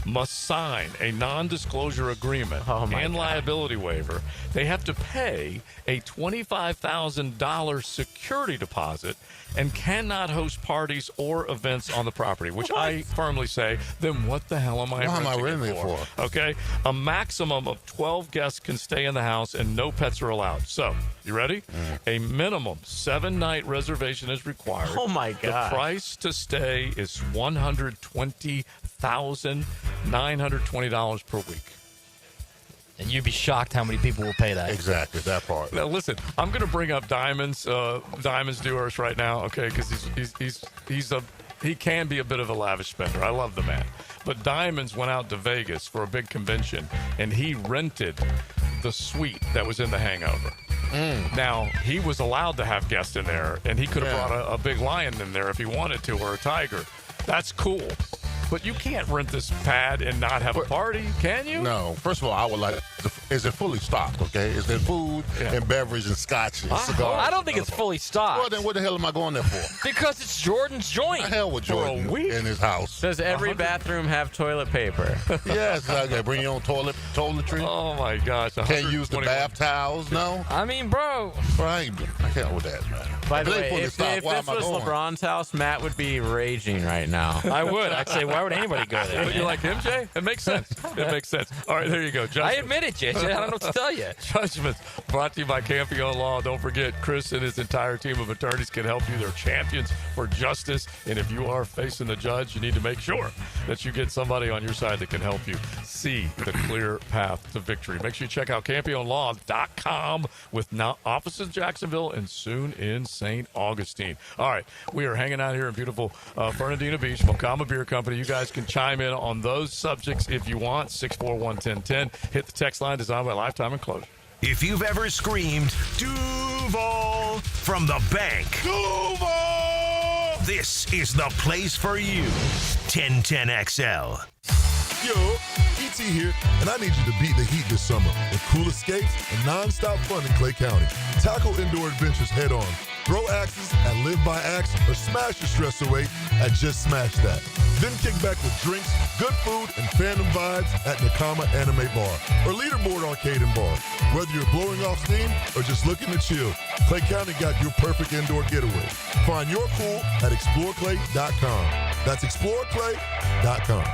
must sign a non-disclosure agreement and liability waiver. They have to pay a $25,000 security deposit and cannot host parties or events on the property, which I firmly say, then what the hell am I Why am I renting renting it it for? Okay? A maximum of 12 guests can stay in the house and no pets are allowed. So, you ready? A minimum 7-night reservation is required. Oh, my God. The price to stay is $120,920 per week. And you'd be shocked how many people will pay that. Exactly, that part. Now, listen, I'm going to bring up Diamonds Dewhurst right now, okay? Because he can be a bit of a lavish spender. I love the man, but Diamonds went out to Vegas for a big convention, and he rented the suite that was in the Hangover. Now, he was allowed to have guests in there, and he could have brought a big lion in there if he wanted to, or a tiger. That's cool. But you can't rent this pad and not have a party, can you? No. First of all, I would like. Is it fully stocked? Okay. Is there food and beverage and scotch and cigars? I don't think it's fully stocked. Well, then what the hell am I going there for? Because it's Jordan's joint. The hell with Jordan in his house. Does every bathroom have toilet paper? Yes. Okay. Bring your own toiletry. Oh my gosh. Can't use the bath towels. No. I mean, bro. I can't with that, man. By the If it ain't way, fully if stocked, why this am I was going? LeBron's house, Matt would be raging right now. I would. I'd say, why would anybody go there? But you like him, Jay? It makes sense. It makes sense. All right, there you go. I admit it, JJ. I don't know what to tell you. Judgments brought to you by Campione Law. Don't forget, Chris and his entire team of attorneys can help you. They're champions for justice. And if you are facing the judge, you need to make sure that you get somebody on your side that can help you see the clear path to victory. Make sure you check out CampioneLaw.com with now offices in Jacksonville and soon in St. Augustine. All right, we are hanging out here in beautiful Fernandina Beach, Mocama Beer Company. You guys can chime in on those subjects if you want. 641-1010. Hit the text line designed by Lifetime Enclosure. If you've ever screamed, Duval, from the bank, Duval, this is the place for you. 1010XL. Yo, E.T. here, and I need you to beat the heat this summer with cool escapes and nonstop fun in Clay County. Tackle indoor adventures head on. Throw axes at Live by Axe or smash your stress away at Just Smash That. Then kick back with drinks, good food, and fandom vibes at Mocama Anime Bar or Leaderboard Arcade and Bar. Whether you're blowing off steam or just looking to chill, Clay County got your perfect indoor getaway. Find your cool at exploreclay.com. That's exploreclay.com.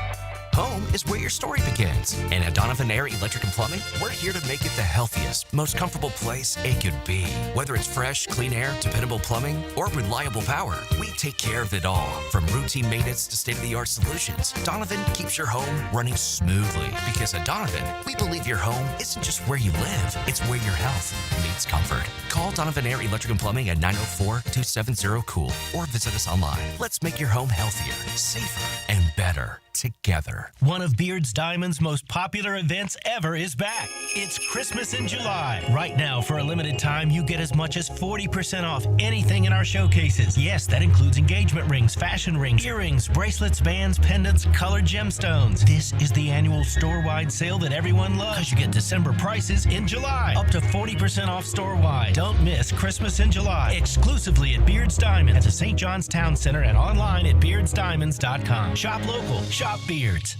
Home is where your story begins. And at Donovan Air Electric and Plumbing, we're here to make it the healthiest, most comfortable place it could be. Whether it's fresh, clean air, dependable plumbing, or reliable power, we take care of it all. From routine maintenance to state-of-the-art solutions, Donovan keeps your home running smoothly. Because at Donovan, we believe your home isn't just where you live, it's where your health meets comfort. Call Donovan Air Electric and Plumbing at 904-270-COOL or visit us online. Let's make your home healthier, safer, and better together. year. One of Beard's Diamond's most popular events ever is back. It's Christmas in July. Right now, for a limited time, you get as much as 40% off anything in our showcases. Yes, that includes engagement rings, fashion rings, earrings, bracelets, bands, pendants, colored gemstones. This is the annual store-wide sale that everyone loves, because you get December prices in July. Up to 40% off store-wide. Don't miss Christmas in July. Exclusively at Beard's Diamond at the St. John's Town Center and online at beardsdiamonds.com. Shop local. Shop Beards.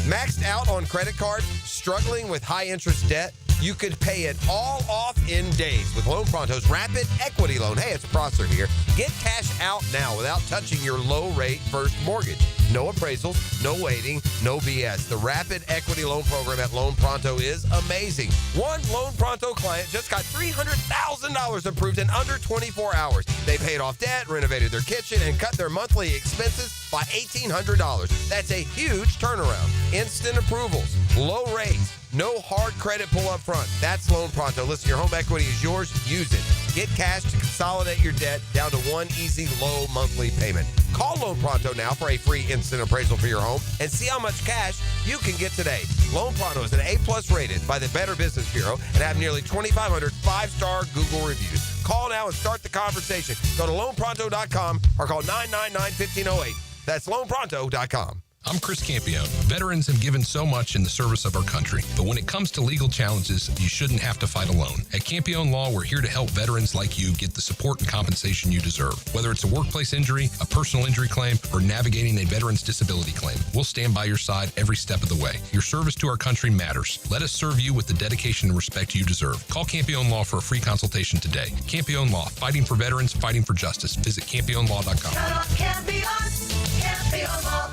Maxed out on credit cards? Struggling with high interest debt? You could pay it all off in days with Loan Pronto's Rapid Equity Loan. Hey, it's Prosser here. Get cash out now without touching your low-rate first mortgage. No appraisals, no waiting, no BS. The Rapid Equity Loan Program at Loan Pronto is amazing. One Loan Pronto client just got $300,000 approved in under 24 hours. They paid off debt, renovated their kitchen, and cut their monthly expenses by $1,800. That's a huge turnaround. Instant approvals, low rates, no hard credit pull up front. That's Loan Pronto. Listen, your home equity is yours. Use it. Get cash to consolidate your debt down to one easy, low monthly payment. Call Loan Pronto now for a free instant appraisal for your home and see how much cash you can get today. Loan Pronto is an A+ rated by the Better Business Bureau and have nearly 2,500 5-star Google reviews. Call now and start the conversation. Go to loanpronto.com or call 999-1508. That's loanpronto.com. I'm Chris Campione. Veterans have given so much in the service of our country, but when it comes to legal challenges, you shouldn't have to fight alone. At Campione Law, we're here to help veterans like you get the support and compensation you deserve. Whether it's a workplace injury, a personal injury claim, or navigating a veteran's disability claim, we'll stand by your side every step of the way. Your service to our country matters. Let us serve you with the dedication and respect you deserve. Call Campione Law for a free consultation today. Campione Law, fighting for veterans, fighting for justice. Visit CampioneLaw.com. Campione Law.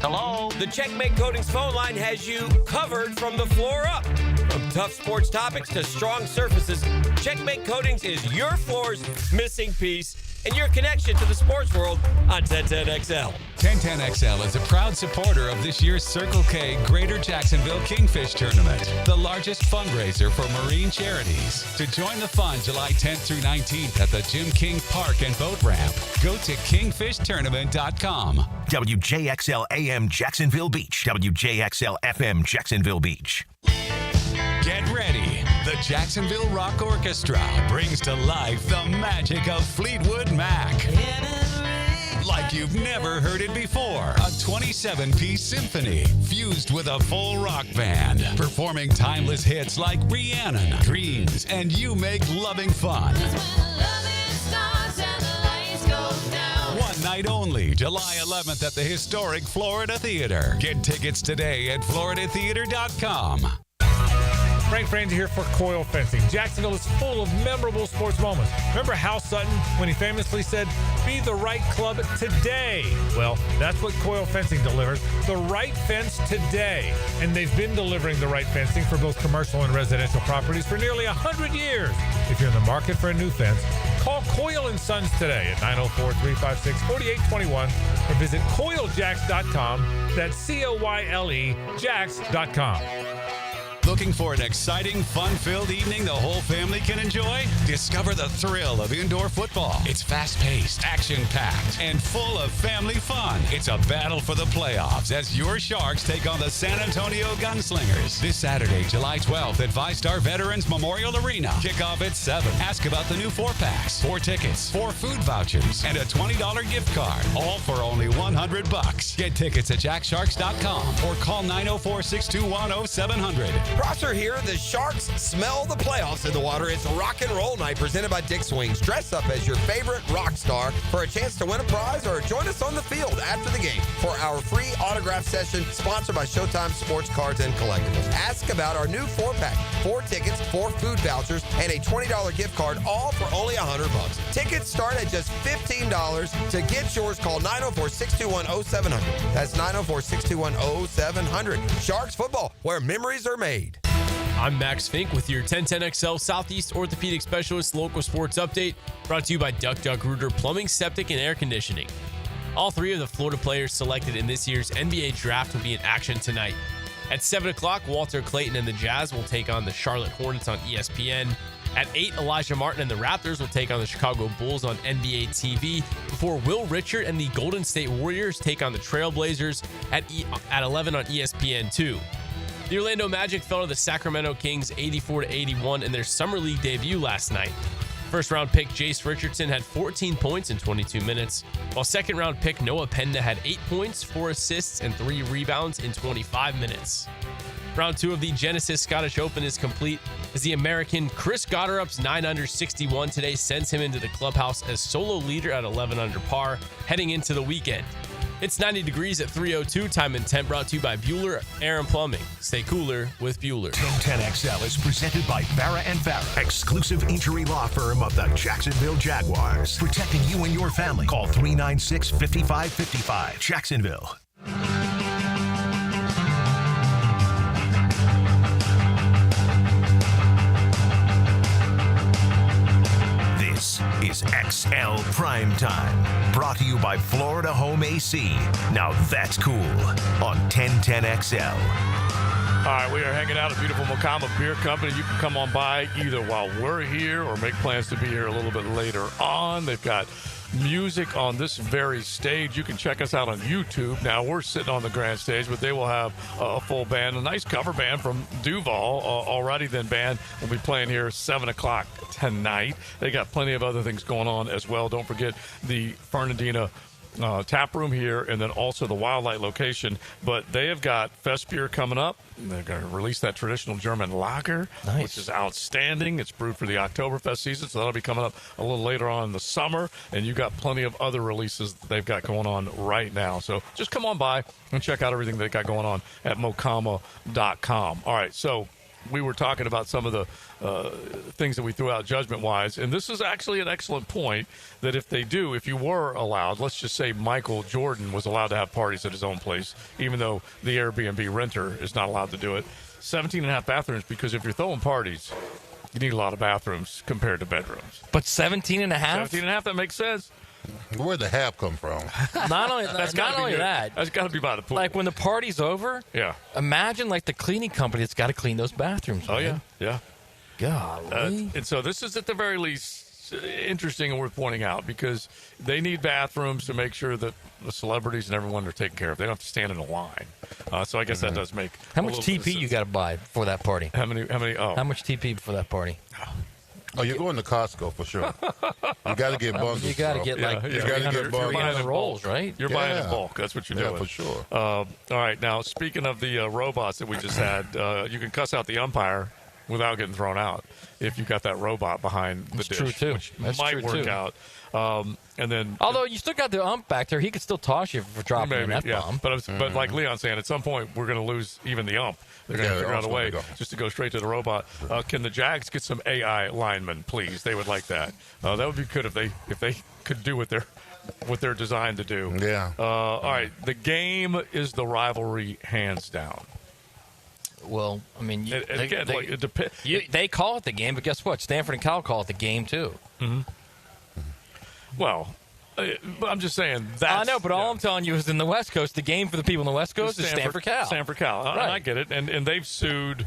Hello. The Checkmate Coatings phone line has you covered from the floor up. From tough sports topics to strong surfaces, Checkmate Coatings is your floor's missing piece and your connection to the sports world on 1010XL. 1010XL is a proud supporter of this year's Circle K Greater Jacksonville Kingfish Tournament, the largest fundraiser for marine charities. To join the fun July 10th through 19th at the Jim King Park and Boat Ramp, go to kingfishtournament.com. WJXL AM Jacksonville Beach. WJXL FM Jacksonville Beach. Get ready. The Jacksonville Rock Orchestra brings to life the magic of Fleetwood Mac. Like you've never heard it before. A 27-piece symphony fused with a full rock band, performing timeless hits like Rhiannon, Dreams, and You Make Loving Fun. One night only, July 11th at the historic Florida Theater. Get tickets today at floridatheater.com. Frank Frangie here for Coil Fencing. Jacksonville is full of memorable sports moments. Remember Hal Sutton when he famously said, "Be the right club today"? Well, that's what Coil Fencing delivers. The right fence today. And they've been delivering the right fencing for both commercial and residential properties for nearly 100 years. If you're in the market for a new fence, call Coil & Sons today at 904-356-4821 or visit coiljacks.com. That's COYLE Jacks.com. Looking for an exciting, fun-filled evening the whole family can enjoy? Discover the thrill of indoor football. It's fast-paced, action-packed, and full of family fun. It's a battle for the playoffs as your Sharks take on the San Antonio Gunslingers. This Saturday, July 12th at VyStar Veterans Memorial Arena. Kickoff at 7. Ask about the new 4-packs, 4 tickets, 4 food vouchers, and a $20 gift card. All for only $100. Get tickets at jacksharks.com or call 904-621-0700. Prosser here. The Sharks smell the playoffs in the water. It's Rock and Roll Night presented by Dick's Wings. Dress up as your favorite rock star for a chance to win a prize or join us on the field after the game for our free autograph session sponsored by Showtime Sports Cards and Collectibles. Ask about our new 4-pack, 4 tickets, 4 food vouchers, and a $20 gift card, all for only $100. Tickets start at just $15. To get yours, call 904-621-0700. That's 904-621-0700. Sharks football, where memories are made. I'm Max Fink with your 1010XL Southeast Orthopedic Specialist local sports update, brought to you by Duck Duck Rooter Plumbing, Septic, and Air Conditioning. All 3 of the Florida players selected in this year's NBA draft will be in action tonight. At 7 o'clock, Walter Clayton and the Jazz will take on the Charlotte Hornets on ESPN. At 8, Elijah Martin and the Raptors will take on the Chicago Bulls on NBA TV before Will Richard and the Golden State Warriors take on the Trailblazers at 11 on ESPN2. The Orlando Magic fell to the Sacramento Kings 84-81 in their Summer League debut last night. First-round pick Jace Richardson had 14 points in 22 minutes, while second-round pick Noah Penda had 8 points, 4 assists, and 3 rebounds in 25 minutes. Round 2 of the Genesis Scottish Open is complete as the American Chris Gotterup's 9-under 61 today sends him into the clubhouse as solo leader at 11 under par, heading into the weekend. It's 90 degrees at 3:02. Time and temp brought to you by Bueller Air & Plumbing. Stay cooler with Bueller. 1010XL is presented by Farrah & Farrah, exclusive injury law firm of the Jacksonville Jaguars. Protecting you and your family. Call 396-5555. Jacksonville. This is XL Primetime, brought to you by Florida Home AC. Now that's cool on 1010XL. All right, we are hanging out at beautiful Mocama Beer Company. You can come on by either while we're here or make plans to be here a little bit later on. They've got music on this very stage. You can check us out on YouTube. Now, we're sitting on the grand stage, but they will have a full band, a nice cover band from Duval. Alrighty Then Band will be playing here 7 o'clock tonight. They got plenty of other things going on as well. Don't forget the Fernandina tap room here, and then also the Wildlight location. But they have got Fest beer coming up. They're going to release that traditional German lager, which is outstanding. It's brewed for the Oktoberfest season, so that'll be coming up a little later on in the summer. And you got plenty of other releases that they've got going on right now. So just come on by and check out everything they've got going on at Mocama.com. All right, so we were talking about some of the things that we threw out judgment-wise, and this is actually an excellent point that if you were allowed, let's just say Michael Jordan was allowed to have parties at his own place, even though the Airbnb renter is not allowed to do it, 17 and a half bathrooms, because if you're throwing parties, you need a lot of bathrooms compared to bedrooms. But 17 and a half? 17 and a half, that makes sense. Where'd the half come from? Not only That's got to be by the pool. Like when the party's over, imagine like the cleaning company that's got to clean those bathrooms. Oh, man. yeah. Golly. And so this is at the very least interesting and worth pointing out because they need bathrooms to make sure that the celebrities and everyone are taken care of. They don't have to stand in a line. So I guess that does make How much TP you got to buy for that party? How many? How much TP for that party? Oh, you're going to Costco for sure. You got to get bundles. You got to get like you got to get bundles. You're buying rolls, right? You're buying in bulk. That's what you're doing. for sure. All right. Now, speaking of the robots that we just had, you can cuss out the umpire without getting thrown out if you got that robot behind the dish. True, too. Which That's might true, work too. out. And then, although you still got the ump back there, he could still toss you for dropping an F-bomb. But like Leon's saying, at some point we're going to lose even the ump. They're going to figure out a way just to go straight to the robot. Can the Jags get some AI linemen, please? They would like that. That would be good if they could do what they're designed to do. Yeah. All right. The game is the rivalry, hands down. Well, I mean, it depends. They call it the game, but guess what? Stanford and Cal call it the game too. Mm-hmm. Well, but I'm just saying that. I know, but all I'm telling you is in the West Coast, the game for the people in the West Coast is Stanford Cal. Stanford Cal. Right. I get it. And they've sued.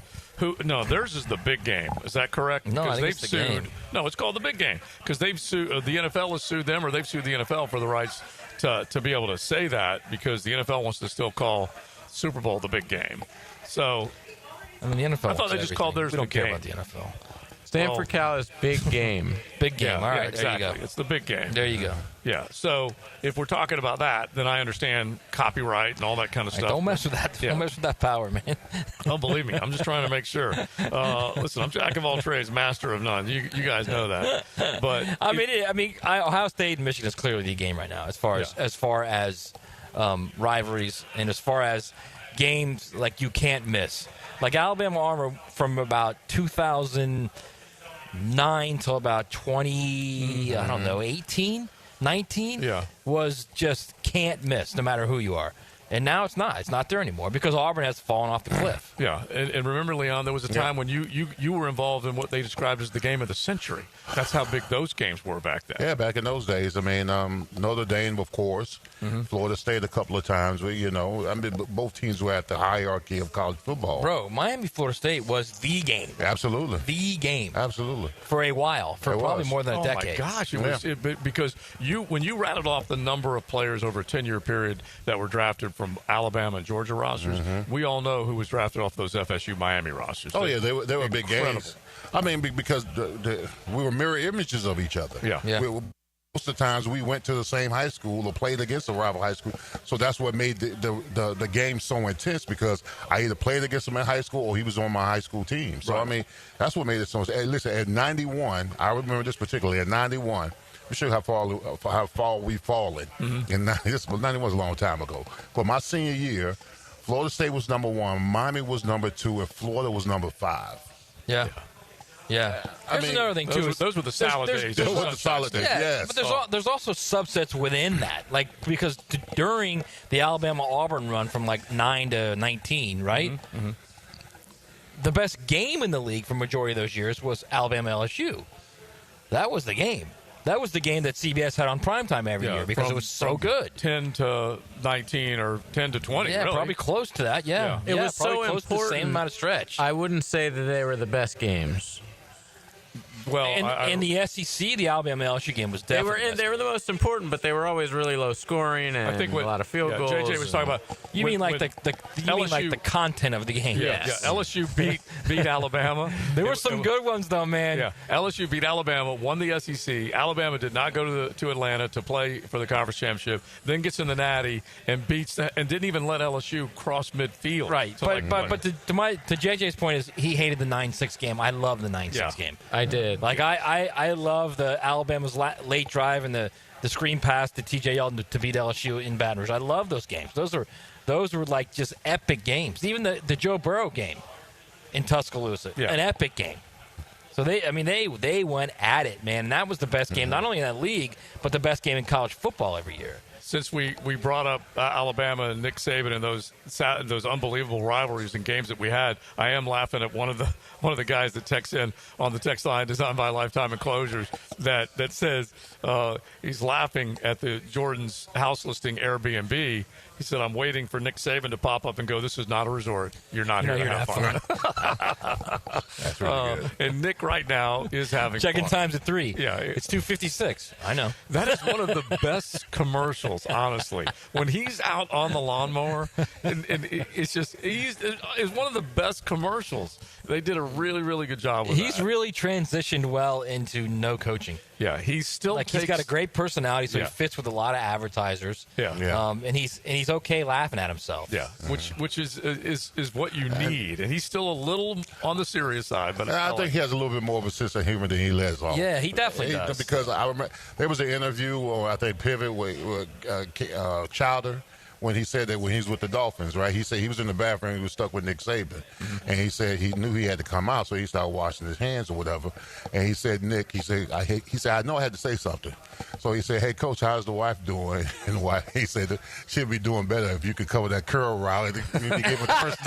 No, theirs is the big game. Is that correct? No, I think they've it's the sued. game. No, it's called the big game because they've sued. The NFL has sued them, or they've sued the NFL for the rights to be able to say that because the NFL wants to still call Super Bowl the big game. So, I mean, the NFL. I thought they just called theirs we don't the care game. about the NFL. Stanford Cal is big game. Big game. Yeah, All right, exactly. there you go. It's the big game. There you go. Yeah. So if we're talking about that, then I understand copyright and all that kind of stuff. Don't mess with that. Yeah. Don't mess with that power, man. Oh, believe me, I'm just trying to make sure. Listen, I'm jack of all trades, master of none. You guys know that. But Ohio State and Michigan is clearly the game right now, as far as rivalries and as far as games like you can't miss. Like Alabama Auburn from about 2009 till about 20, I don't know, 18, 19 was just can't miss no matter who you are. And now it's not. It's not there anymore because Auburn has fallen off the cliff. Yeah, and remember, Leon, there was a time when you were involved in what they described as the game of the century. That's how big those games were back then. Yeah, back in those days. I mean, Notre Dame, of course, Florida State a couple of times. Both teams were at the hierarchy of college football. Bro, Miami, Florida State was the game. Absolutely. The game. Absolutely. For a while, for probably more than a decade. Oh, my gosh. It was, because when you rattled off the number of players over a 10-year period that were drafted from Alabama and Georgia rosters, we all know who was drafted off those FSU Miami rosters. Oh, yeah, they were big games. I mean, because we were mirror images of each other. Yeah. Most of the times we went to the same high school or played against a rival high school. So that's what made the game so intense, because I either played against him in high school or he was on my high school team. So, I mean, that's what made it so. Hey, listen, at 91, I remember this particularly, at 91, we show how far we've fallen. And 91 was a long time ago. But my senior year, Florida State was number 1, Miami was number 2, and Florida was number 5. Yeah. There's another thing too. Those were the solid days. Those were the solid days. Yes. But there's also subsets within that, because during the Alabama-Auburn run from 9 to 19, right? The best game in the league for majority of those years was Alabama-LSU. That was the game. That was the game that CBS had on primetime every year because it was so good. 10 to 19 or 10 to 20. Yeah, really. probably close to that. Yeah. It was so close important. to the same amount of stretch. I wouldn't say that they were the best games. Well, and the SEC, the Alabama LSU game was definitely they were the most important, but they were always really low scoring and a lot of field goals. JJ was talking about. You mean like the content of the game? Yes. Yeah. LSU beat Alabama. There were some good ones though, man. Yeah. LSU beat Alabama, won the SEC. Alabama did not go to Atlanta to play for the conference championship. Then gets in the Natty and and didn't even let LSU cross midfield. Right. So but to JJ's point is he hated the 9-6 game. I love the 9-6 game. I did. I love the Alabama's late drive and the screen pass to TJ Yeldon to beat LSU in Baton Rouge. I love those games. Those were like just epic games. Even the Joe Burrow game in Tuscaloosa, an epic game. So they went at it, man. And that was the best game, not only in that league, but the best game in college football every year. Since we brought up Alabama and Nick Saban and those unbelievable rivalries and games that we had, I am laughing at one of the guys that texts in on the text line designed by Lifetime Enclosures that says he's laughing at the Jordan's house listing Airbnb. He said, "I'm waiting for Nick Saban to pop up and go, 'This is not a resort. You're not here to have fun.'" That's really good. And Nick right now is having checking fun. Times at 3. Yeah, it's 2:56. I know. That is one of the best commercials, honestly. When he's out on the lawnmower, and it's just it's one of the best commercials. They did a really, really good job with He's really transitioned well into no coaching. Yeah, he's still he's got a great personality, so he fits with a lot of advertisers. And he's okay laughing at himself. Yeah, which is what you need. And he's still a little on the serious side, but I think he has a little bit more of a sense of humor than he lets off. Yeah, he definitely does. Because I remember there was an interview, or I think Pivot with Chowder, when he said that when he was with the Dolphins, right? He said he was in the bathroom, he was stuck with Nick Saban, and he said he knew he had to come out, so he started washing his hands or whatever. And he said, Nick, I know I had to say something. So he said, "Hey, Coach, how's the wife doing?" And he said, "She'll be doing better if you could cover that curl route." And he gave her the first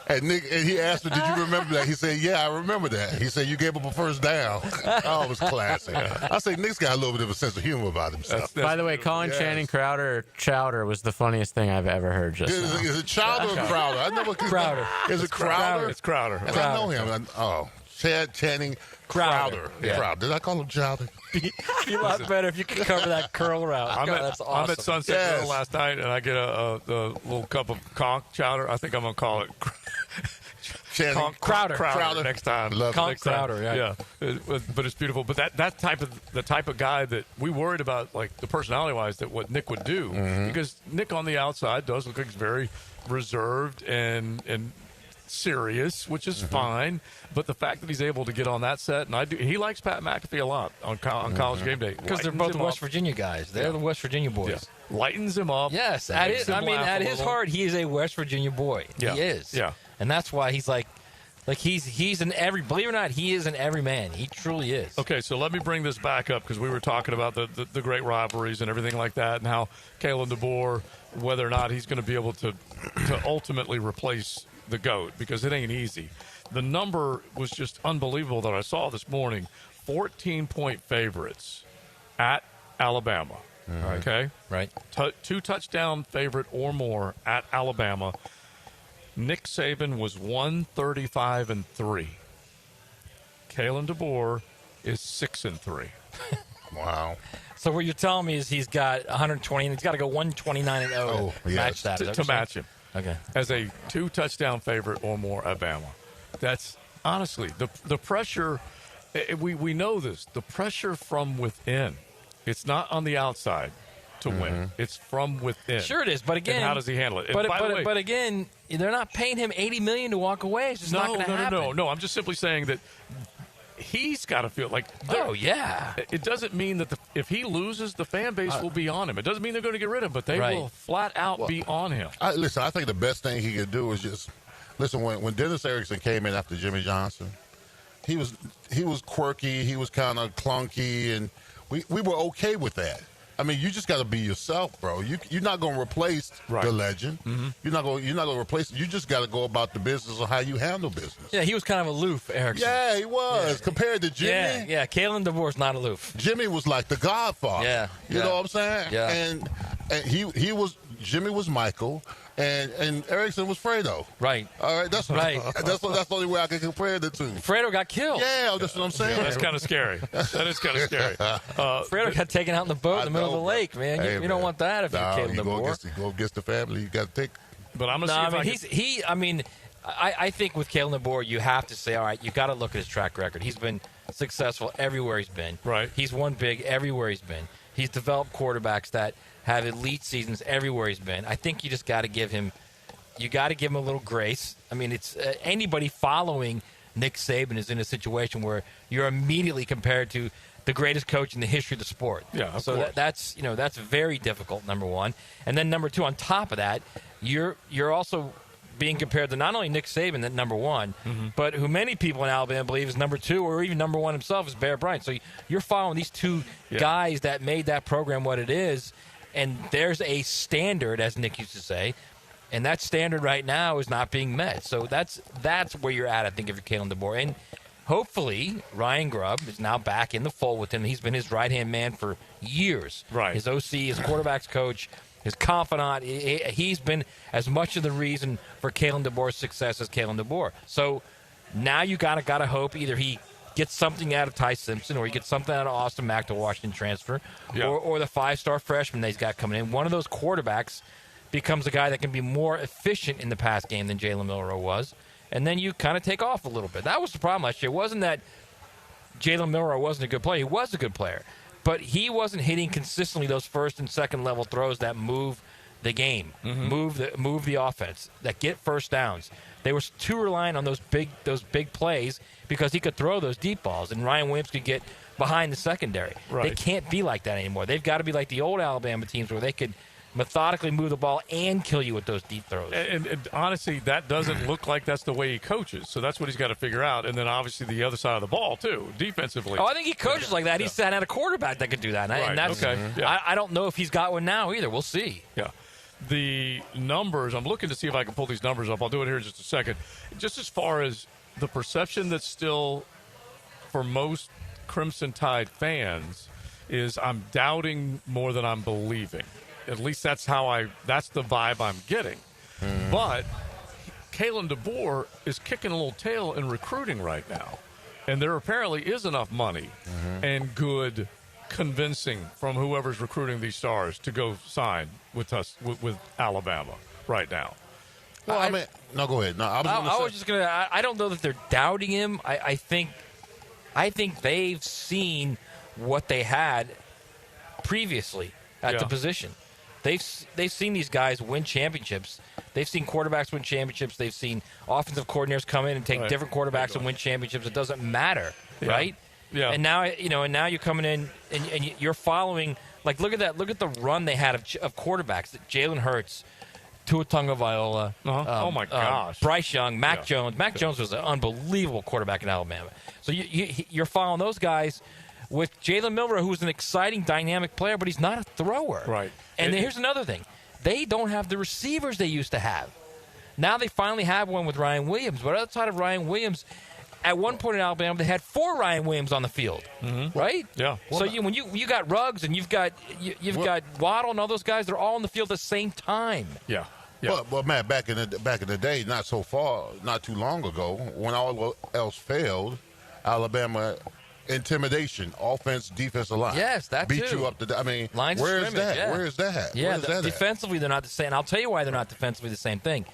And he asked her, "Did you remember that?" He said, "Yeah, I remember that." He said, "You gave up a first down." Oh, it was classic. I say Nick's got a little bit of a sense of humor about himself. By the way, calling Channing Chowder was the funniest thing I've ever heard just now. Is it Chowder or Crowder? I never Crowder. Is it Crowder? It's Crowder. And I know him. Channing Crowder. Yeah. Crowder. Did I call him Chowder? Be a lot better if you could cover that curl route. That's awesome. I'm at Sunset Grill last night, and I get a little cup of conch chowder. I think I'm going to call it Crowder next time. Conch Crowder, yeah. But it's beautiful. But that the type of guy that we worried about, like the personality-wise, that what Nick would do, because Nick on the outside does look like he's very reserved and serious, which is fine. But the fact that he's able to get on that set, and he likes Pat McAfee a lot on College Game Day because they're both West Virginia guys. They're the West Virginia boys. Yeah. Lightens him up. Yes, at his heart, he is a West Virginia boy. Yeah. He is. Yeah, and that's why he's like Like he's an every. Believe it or not, he is an everyman. He truly is. Okay, so let me bring this back up because we were talking about the great rivalries and everything like that, and how Kalen DeBoer, whether or not he's going to be able to ultimately replace the GOAT, because it ain't easy. The number was just unbelievable that I saw this morning. 14-point favorites at Alabama. Okay? Right. 2 touchdown favorite or more at Alabama. Nick Saban was 135-3. Kalen DeBoer is 6-3. Wow. So what you're telling me is he's got 120, and he's got to go 129-0 to match that. To match him. Okay. As a 2 touchdown favorite or more at Bama. That's honestly the pressure. We know this. The pressure from within. It's not on the outside to win. It's from within. Sure it is, but again, and how does he handle it? But again, they're not paying him $80 million to walk away. It's just not going to happen. No. I'm just simply saying that he's got to feel like. Oh yeah. It doesn't mean that if he loses, the fan base will be on him. It doesn't mean they're going to get rid of him, but they will flat out be on him. Listen, I think the best thing he could do is just listen. When Dennis Erickson came in after Jimmy Johnson, he was quirky. He was kind of clunky, and we were okay with that. I mean, you just got to be yourself, bro. You're not going to replace the legend. You're not going to replace it. You just got to go about the business of how you handle business. Yeah, he was kind of aloof, Erickson. Yeah, he was compared to Jimmy. Yeah. Kalen DeBoer's not aloof. Jimmy was like the Godfather. Yeah, you know what I'm saying? Yeah. And Jimmy was Michael. And Erickson was Fredo. Right. All right. That's right. That's the only way I can compare the two. Fredo got killed. Yeah, that's what I'm saying. That's kind of scary. That is kind of scary. Fredo got taken out in the boat in the middle of the lake, man. Hey, you don't want that if you're Kalen DeBoer. You go against the family. You got to take. But I'm gonna see I think with Kalen DeBoer, you have to say, all right, you got to look at his track record. He's been successful everywhere he's been. Right. He's won big everywhere he's been. He's developed quarterbacks that have elite seasons everywhere he's been. I think you just got to give him. You got to give him a little grace. I mean, it's anybody following Nick Saban is in a situation where you're immediately compared to the greatest coach in the history of the sport. Yeah, so that's very difficult. Number one, and then number two, on top of that, you're also being compared to not only Nick Saban, that number one, but who many people in Alabama believe is number two or even number one himself is Bear Bryant. So you're following these two guys that made that program what it is, and there's a standard, as Nick used to say. And that standard right now is not being met. So that's where you're at, I think, if you're Kalen DeBoer. And hopefully Ryan Grubb is now back in the fold with him. He's been his right-hand man for years. Right. His OC, his quarterback's coach, his confidant. He's been as much of the reason for Kalen DeBoer's success as Kalen DeBoer. So now you gotta hope either he gets something out of Ty Simpson or he gets something out of Austin Mack to Washington transfer or the 5-star freshman that he's got coming in. One of those quarterbacks becomes a guy that can be more efficient in the pass game than Jalen Milroe was, and then you kind of take off a little bit. That was the problem last year. It wasn't that Jalen Milroe wasn't a good player. He was a good player, but he wasn't hitting consistently those first and second level throws that move the game, move the offense, that get first downs. They were too reliant on those big plays because he could throw those deep balls, and Ryan Williams could get behind the secondary. Right. They can't be like that anymore. They've got to be like the old Alabama teams where they could methodically move the ball and kill you with those deep throws. And honestly, that doesn't look like that's the way he coaches. So that's what he's got to figure out. And then obviously the other side of the ball, too, defensively. Oh, I think he coaches like that. He's had a quarterback that could do that. Right. And that's, okay. Yeah. I don't know if he's got one now either. We'll see. Yeah. The numbers, I'm looking to see if I can pull these numbers up. I'll do it here in just a second. Just as far as the perception that's still, for most Crimson Tide fans, is I'm doubting more than I'm believing. At least that's the vibe I'm getting. But Kalen DeBoer is kicking a little tail in recruiting right now. And there apparently is enough money and good convincing from whoever's recruiting these stars to go sign with us, with Alabama right now. Well, I mean, no, go ahead. No, I don't know that they're doubting him. I think they've seen what they had previously at the position. They've seen these guys win championships. They've seen quarterbacks win championships. They've seen offensive coordinators come in and take different quarterbacks and win championships. It doesn't matter, right? Yeah. And now you're coming in and you're following. Like, look at that. Look at the run they had of quarterbacks. Jalen Hurts, Tua Tagovailoa. Oh, my gosh. Bryce Young, Mac Jones. Mac Jones was an unbelievable quarterback in Alabama. So you're following those guys with Jalen Milroe, who's an exciting, dynamic player, but he's not a thrower. Right. And then here's another thing. They don't have the receivers they used to have. Now they finally have one with Ryan Williams. But outside of Ryan Williams, at one point in Alabama, they had 4 Ryan Williams on the field, right? Yeah. So when you got Ruggs and you've got Waddle and all those guys, they're all on the field at the same time. Yeah. Well, Matt, back in the day, not too long ago, when all else failed, Alabama intimidation, offense, defensive line. Yes, that beat too. you up to. I mean, Lines where of is scrimmage, that? yeah. Where is that? Yeah, Where is that at? defensively they're not the same. I'll tell you why they're not defensively the same thing.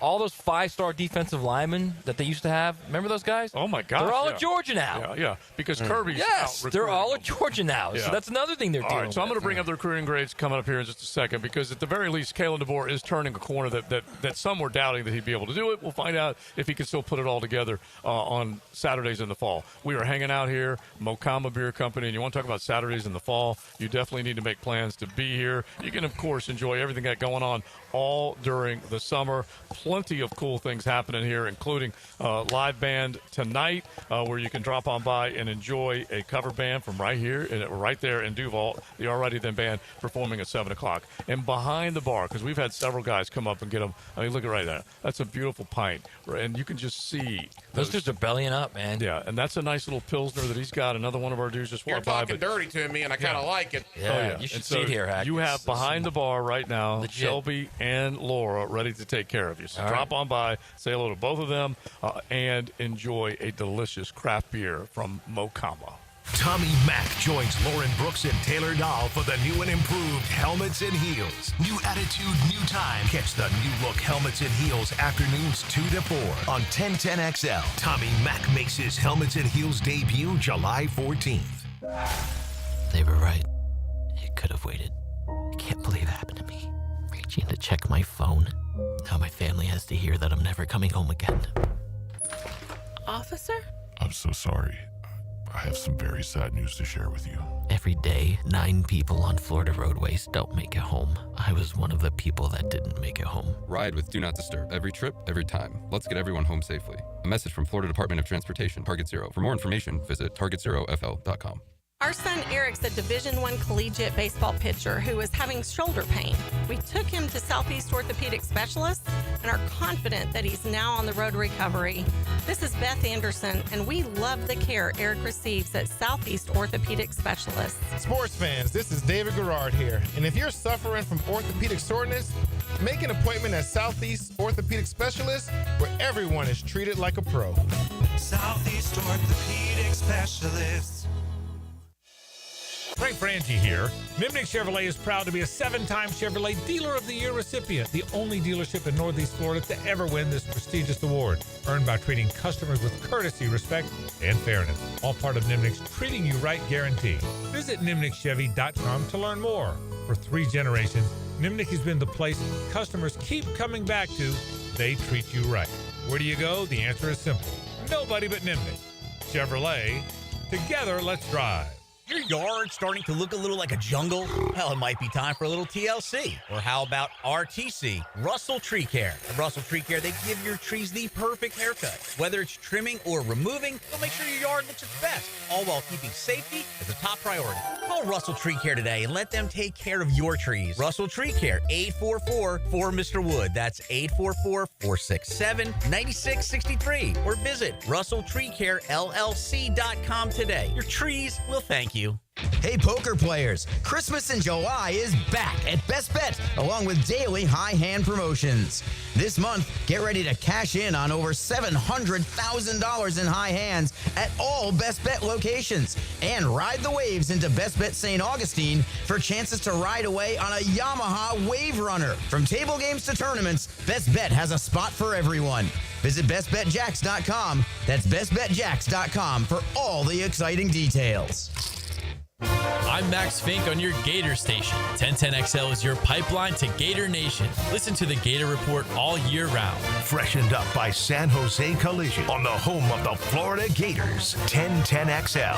All those 5-star defensive linemen that they used to have, remember those guys? Oh, my gosh. They're all at Georgia now. Yeah, because Kirby's Yes, out they're all recruiting at Georgia now. Yeah. So that's another thing they're All dealing right, so I'm with. going to bring up the recruiting grades coming up here in just a second because at the very least, Kalen DeBoer is turning a corner that some were doubting that he'd be able to do it. We'll find out if he can still put it all together on Saturdays in the fall. We are hanging out here, Mocama Beer Company, and you want to talk about Saturdays in the fall, you definitely need to make plans to be here. You can, of course, enjoy everything that's going on all during the summer. Plenty of cool things happening here, including live band tonight where you can drop on by and enjoy a cover band from right here, right there in Duval, the Alrighty Then band performing at 7 o'clock. And behind the bar, because we've had several guys come up and get them. I mean, look at right there. That's a beautiful pint. And you can just see. Those dudes are bellying up, man. Yeah, and that's a nice little Pilsner that he's got. Another one of our dudes just You're walked by. talking dirty to me, and I kind of like it. Yeah, you should see it here, Hack. You have behind the bar right now Legit. Shelby and Laura ready to take care of you. So drop on by, say hello to both of them, and enjoy a delicious craft beer from Mocama. Tommy Mack joins Lauren Brooks and Taylor Dahl for the new and improved Helmets and Heels. New attitude, new time. Catch the new look Helmets and Heels afternoons 2 to 4 on 1010XL. Tommy Mack makes his Helmets and Heels debut July 14th. They were right. It could have waited. I can't believe it happened to me. Reaching to check my phone. Now my family has to hear that I'm never coming home again. Officer? I'm so sorry. I have some very sad news to share with you. Every day, 9 people on Florida roadways don't make it home. I was one of the people that didn't make it home. Ride with Do Not Disturb. Every trip, every time. Let's get everyone home safely. A message from Florida Department of Transportation, Target Zero. For more information, visit targetzerofl.com. Our son Eric's a Division I collegiate baseball pitcher who is having shoulder pain. We took him to Southeast Orthopedic Specialists and are confident that he's now on the road to recovery. This is Beth Anderson, and we love the care Eric receives at Southeast Orthopedic Specialists. Sports fans, this is David Garrard here. And if you're suffering from orthopedic soreness, make an appointment at Southeast Orthopedic Specialists where everyone is treated like a pro. Southeast Orthopedic Specialists. Frank Frangie here. Nimnik Chevrolet is proud to be a 7-time Chevrolet Dealer of the Year recipient, the only dealership in Northeast Florida to ever win this prestigious award, earned by treating customers with courtesy, respect, and fairness. All part of Nimnik's Treating You Right guarantee. Visit NimnikChevy.com to learn more. For 3 generations, Nimnik has been the place customers keep coming back to. They treat you right. Where do you go? The answer is simple. Nobody but Nimnik. Chevrolet. Together, let's drive. Your yard starting to look a little like a jungle? Well, it might be time for a little TLC. Or how about RTC, Russell Tree Care? At Russell Tree Care, they give your trees the perfect haircut. Whether it's trimming or removing, they'll make sure your yard looks its best, all while keeping safety as a top priority. Call Russell Tree Care today and let them take care of your trees. Russell Tree Care, 844-4Mr. Wood. That's 844-467-9663. Or visit RussellTreeCareLLC.com today. Your trees will thank you. Hey, poker players, Christmas in July is back at Best Bet, along with daily high hand promotions. This month, get ready to cash in on over $700,000 in high hands at all Best Bet locations. And ride the waves into Best Bet St. Augustine for chances to ride away on a Yamaha Wave Runner. From table games to tournaments, Best Bet has a spot for everyone. Visit BestBetJax.com. That's BestBetJax.com for all the exciting details. I'm Max Fink on your Gator station. 1010XL is your pipeline to Gator Nation. Listen to the Gator Report all year round. Freshened up by San Jose Collision on the home of the Florida Gators. 1010XL.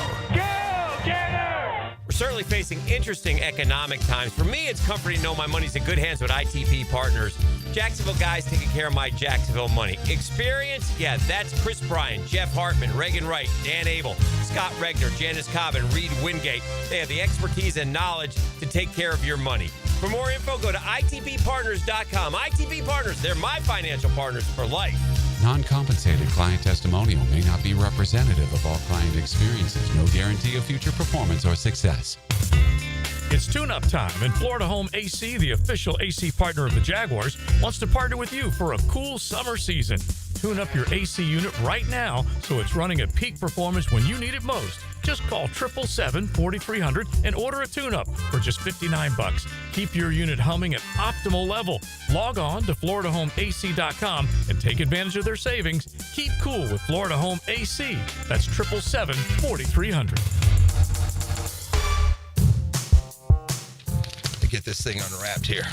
We're certainly facing interesting economic times. For me, it's comforting to know my money's in good hands with ITP Partners. Jacksonville guys taking care of my Jacksonville money. Experience? Yeah, that's Chris Bryan, Jeff Hartman, Reagan Wright, Dan Abel, Scott Regner, Janice Cobb, and Reed Wingate. They have the expertise and knowledge to take care of your money. For more info, go to itbpartners.com. ITB Partners, they're my financial partners for life. Non-compensated client testimonial may not be representative of all client experiences. No guarantee of future performance or success. It's tune-up time, and Florida Home AC, the official AC partner of the Jaguars, wants to partner with you for a cool summer season. Tune up your AC unit right now so it's running at peak performance when you need it most. Just call 777-4300 and order a tune-up for just $59. Keep your unit humming at optimal level. Log on to FloridaHomeAC.com and take advantage of their savings. Keep cool with Florida Home AC. That's 777-4300. Get this thing unwrapped here.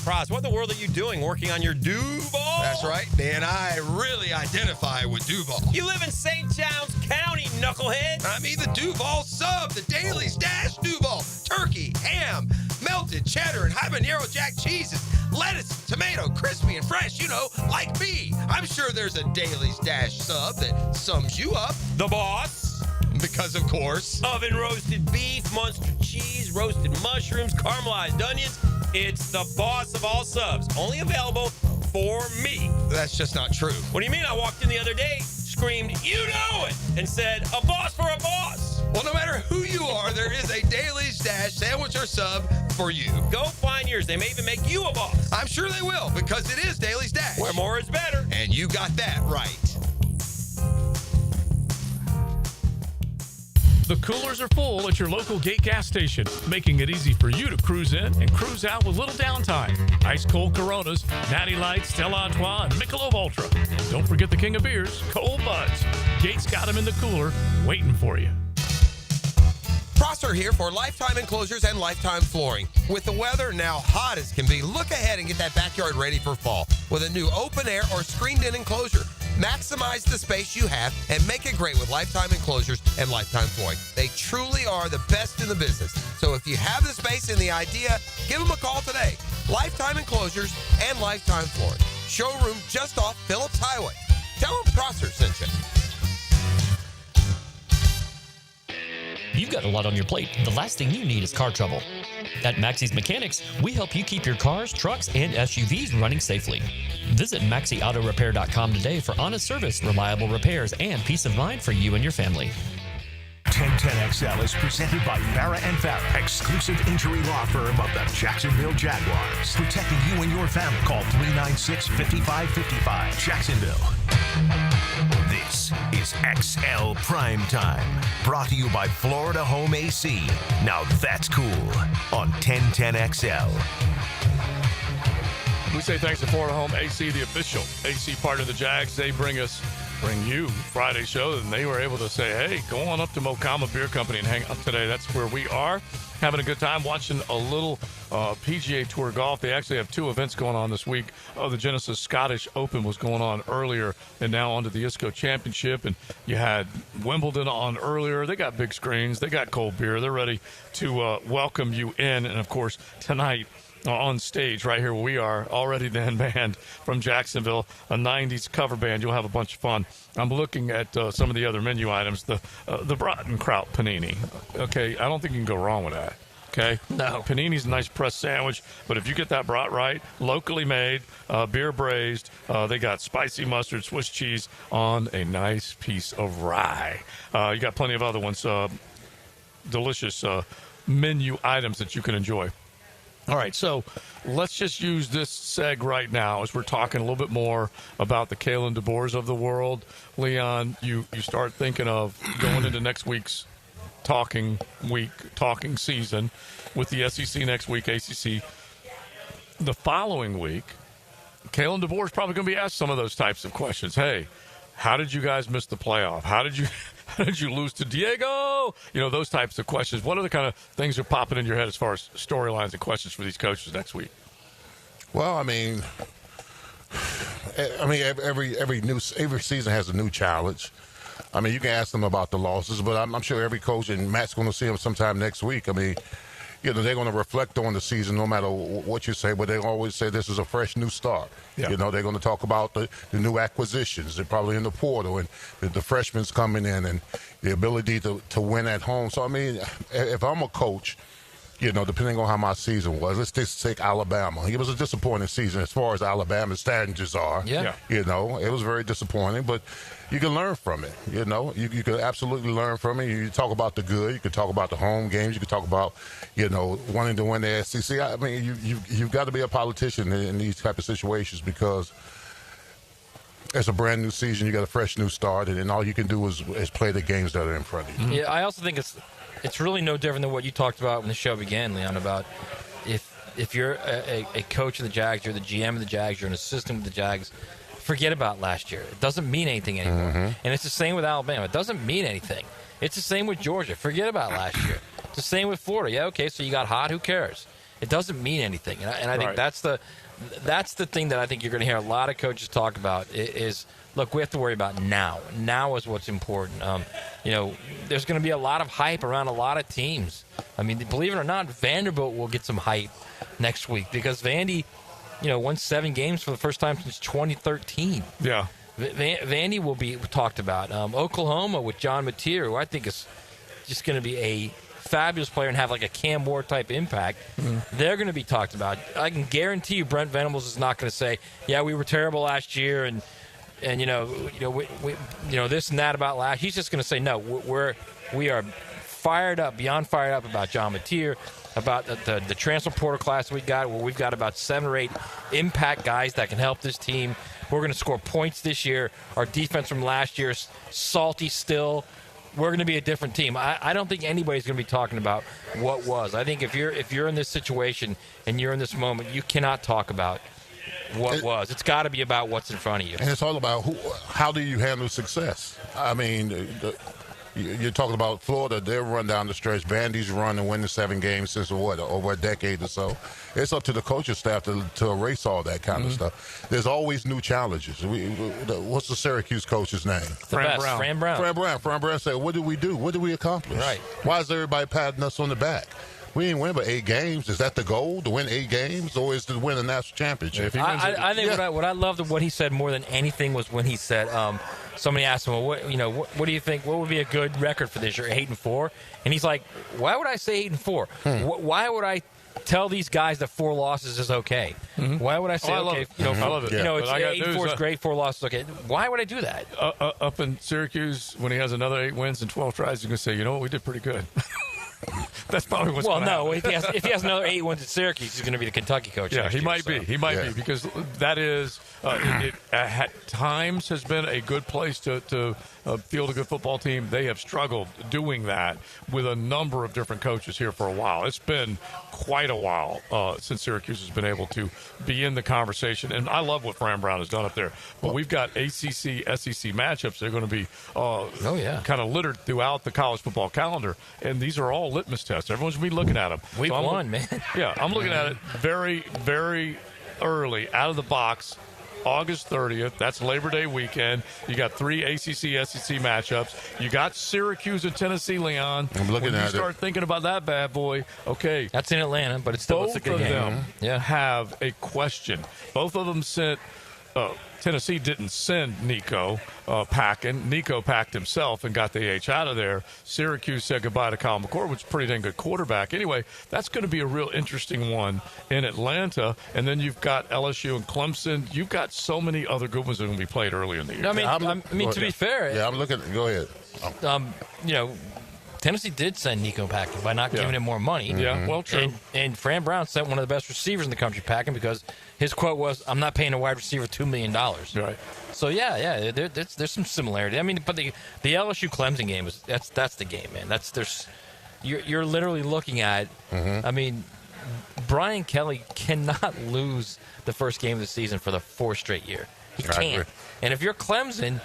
Praz, what in the world are you doing working on your Duval? That's right, man. I really identify with Duval. You live in St. John's County, knucklehead. I mean the Duval sub, the Daily Stash Duval. Turkey, ham, melted cheddar, and habanero jack cheeses. Lettuce, tomato, crispy and fresh, like me. I'm sure there's a Daily Stash sub that sums you up. The boss. Because, of course, oven roasted beef, Munster cheese, roasted mushrooms, caramelized onions. It's the boss of all subs. Only available for me. That's just not true. What do you mean? I walked in the other day, screamed, "You know it," and said, "A boss for a boss." Well, no matter who you are, there is a Daily Stash sandwich or sub for you. Go find yours. They may even make you a boss. I'm sure they will, because it is Daily Stash. Where more is better. And you got that right. The coolers are full at your local Gate gas station, making it easy for you to cruise in and cruise out with little downtime. Ice-cold Coronas, Natty Light, Stella Artois, and Michelob Ultra. Don't forget the king of beers, Cold Buds. Gate's got them in the cooler, waiting for you. Prosser here for Lifetime Enclosures and Lifetime Flooring. With the weather now hot as can be, look ahead and get that backyard ready for fall with a new open-air or screened-in enclosure. Maximize the space you have and make it great with Lifetime Enclosures and Lifetime Flooring. They truly are the best in the business. So if you have the space and the idea, give them a call today. Lifetime Enclosures and Lifetime Flooring. Showroom just off Phillips Highway. Tell them Prosser sent you. You've got a lot on your plate. The last thing you need is car trouble. At Maxie's Mechanics, we help you keep your cars, trucks, and SUVs running safely. Visit MaxieAutoRepair.com today for honest service, reliable repairs, and peace of mind for you and your family. 1010XL is presented by Farah & Farah, exclusive injury law firm of the Jacksonville Jaguars. Protecting you and your family. Call 396-5555. Jacksonville. This is XL Primetime, brought to you by Florida Home AC. Now that's cool on 1010XL. We say thanks to Florida Home AC, the official AC partner of the Jags. They bring you Friday show, and they were able to say, hey, go on up to Mocama Beer Company and hang out today. That's where we are, having a good time watching a little PGA Tour golf. They actually have two events going on this week. The Genesis Scottish Open was going on earlier, and now onto the ISCO Championship, and you had Wimbledon on earlier. They got big screens. They got cold beer. They're ready to welcome you in, and, of course, tonight, on stage right here where we are, Already Then band from Jacksonville, a 90s cover band. You'll have a bunch of fun. I'm looking at some of the other menu items. The Bratenkraut panini. Okay, I don't think you can go wrong with that. Okay? No. Panini's a nice pressed sandwich, but if you get that brat right, locally made, beer braised, they got spicy mustard, Swiss cheese on a nice piece of rye. You got plenty of other ones, delicious menu items that you can enjoy. All right, so let's just use this seg right now as we're talking a little bit more about the Kalen DeBoers of the world. Leon, you start thinking of going into next week's talking season with the SEC next week, ACC. The following week, Kalen DeBoer is probably going to be asked some of those types of questions. Hey, how did you guys miss the playoff? How did you lose to Diego? You know, those types of questions. What are the kind of things that are popping in your head as far as storylines and questions for these coaches next week? Well, I mean, every season has a new challenge. I mean, you can ask them about the losses, but I'm sure every coach, and Matt's going to see them sometime next week. I mean, they're going to reflect on the season no matter what you say, but they always say this is a fresh new start. Yeah. They're going to talk about the new acquisitions. They're probably in the portal and the freshmen coming in and the ability to win at home. So, I mean, if I'm a coach, depending on how my season was, let's just take Alabama. It was a disappointing season as far as Alabama's standards are. Yeah. It was very disappointing, but you can learn from it. You can absolutely learn from it. You talk about the good. You can talk about the home games. You can talk about, wanting to win the SEC. I mean, you've got to be a politician in these type of situations because it's a brand new season. You got a fresh new start, and all you can do is play the games that are in front of you. Yeah, I also think it's really no different than what you talked about when the show began, Leon, about if you're a coach of the Jags, you're the GM of the Jags, you're an assistant with the Jags, forget about last year. It doesn't mean anything anymore. Mm-hmm. And it's the same with Alabama. It doesn't mean anything. It's the same with Georgia. Forget about last year. It's the same with Florida. Yeah, okay, so you got hot. Who cares? It doesn't mean anything. And I think that's the thing that I think you're going to hear a lot of coaches talk about is, look, we have to worry about now. Now is what's important. There's going to be a lot of hype around a lot of teams. I mean, believe it or not, Vanderbilt will get some hype next week because Vandy, won 7 games for the first time since 2013. Yeah. Vandy will be talked about. Oklahoma with John Mateer, who I think is just going to be a fabulous player and have like a Cam Ward type impact. They're going to be talked about. I can guarantee you Brent Venables is not going to say, yeah, we were terrible last year and we this and that about last. He's just going to say, no, we are fired up, beyond fired up about John Mateer, about the transfer portal class we got, where we've got about 7 or 8 impact guys that can help this team. We're going to score points this year. Our defense from last year is salty still. We're going to be a different team. I don't think anybody's going to be talking about what was. I think if you're in this situation and you're in this moment, you cannot talk about what was. It's got to be about what's in front of you. And it's all about how do you handle success. I mean, you're talking about Florida. Their run down the stretch. Vandy's run and win the 7 games since over a decade or so. It's up to the coaching staff to erase all that kind of stuff. There's always new challenges. What's the Syracuse coach's name? Fran Brown. Fran Brown said, "What did we do? What did we accomplish? Right. Why is everybody patting us on the back? We didn't win but 8 games. Is that the goal, to win 8 games, or is to win a national championship?" I think what I loved of what he said more than anything was when he said, somebody asked him, well, what do you think? What would be a good record for this year? 8-4, and he's like, why would I say 8-4? Why would I tell these guys that 4 losses is okay? Why would I say, I love it. I love it. It's 8-4 is great, 4 losses okay? Why would I do that? Up in Syracuse, when he has another 8 wins and 12 tries, he's going to say, you know what, we did pretty good. That's probably what's going to happen. If he has another 8 wins at Syracuse, he's going to be the Kentucky coach. Yeah, he might be. He might be, because that is, it at times has been a good place to field a good football team. They have struggled doing that with a number of different coaches here for a while. It's been quite a while since Syracuse has been able to be in the conversation, and I love what Fran Brown has done up there. But we've got ACC, SEC matchups. They're going to be kind of littered throughout the college football calendar, and these are all litmus tests. Everyone's going to be looking at them. Week 1, man. Yeah, I'm looking at it very, very early, out of the box. August 30th. That's Labor Day weekend. You got 3 ACC, SEC matchups. You got Syracuse and Tennessee, Leon. I'm looking at it. You start thinking about that bad boy, okay. That's in Atlanta, but it's still a good game. Both of them have a question. Both of them sent Tennessee didn't send Nico packing. Nico packed himself and got the H out of there. Syracuse said goodbye to Kyle McCord, which is a pretty dang good quarterback. Anyway, that's going to be a real interesting one in Atlanta. And then you've got LSU and Clemson. You've got so many other good ones that are going to be played early in the year. I mean, to be fair. Yeah, I'm looking. Go ahead. Tennessee did send Nico packing by not giving him more money. Yeah, well, true. And Fran Brown sent one of the best receivers in the country packing because his quote was, "I'm not paying a wide receiver $2 million." Right. So there's some similarity. I mean, but the LSU Clemson game that's the game, man. You're literally looking at. I mean, Brian Kelly cannot lose the first game of the season for the 4th straight year. He can't. And if you're Clemson,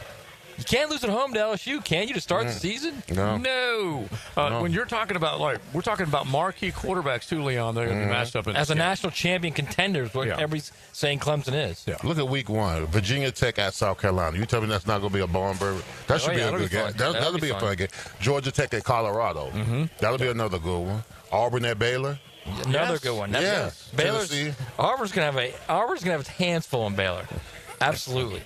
you can't lose at home to LSU, can you, to start the season? No. When you're talking about, we're talking about marquee quarterbacks too, Leon. They're going to be matched up in as a national champion contender is what everybody's saying Clemson is. Yeah. Look at week 1. Virginia Tech at South Carolina. You tell me that's not going to be a barn burner? That should be a good game. That'll be a fun game. Georgia Tech at Colorado. That'll be another good one. Auburn at Baylor. Another good one. Baylor's Auburn's gonna have its hands full on Baylor. Absolutely.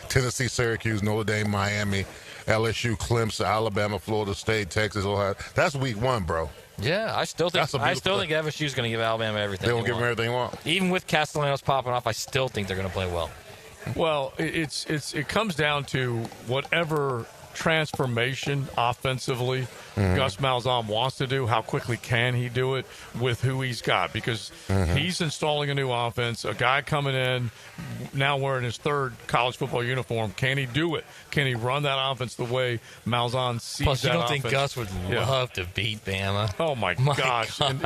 Tennessee, Syracuse, Notre Dame, Miami, LSU, Clemson, Alabama, Florida State, Texas, Ohio. That's week 1, bro. Yeah, I still think FSU's going to give Alabama everything. They won't give them everything they want. Even with Castellanos popping off, I still think they're going to play well. Well, it comes down to whatever transformation offensively Gus Malzahn wants to do. How quickly can he do it with who he's got? Because he's installing a new offense. A guy coming in now wearing his 3rd college football uniform. Can he do it? Can he run that offense the way Malzahn sees Plus, that you don't offense? think Gus would love to beat Bama? Oh, my gosh. And,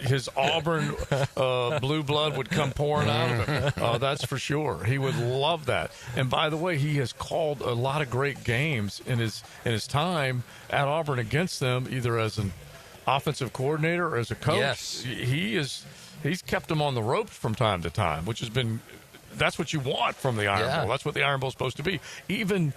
his Auburn blue blood would come pouring out of him. That's for sure. He would love that. And by the way, he has called a lot of great games in his time at Auburn against them, either as an offensive coordinator or as a coach. Yes. He's kept them on the ropes from time to time, which has been that's what you want from the Iron Bowl. That's what the Iron Bowl is supposed to be. Even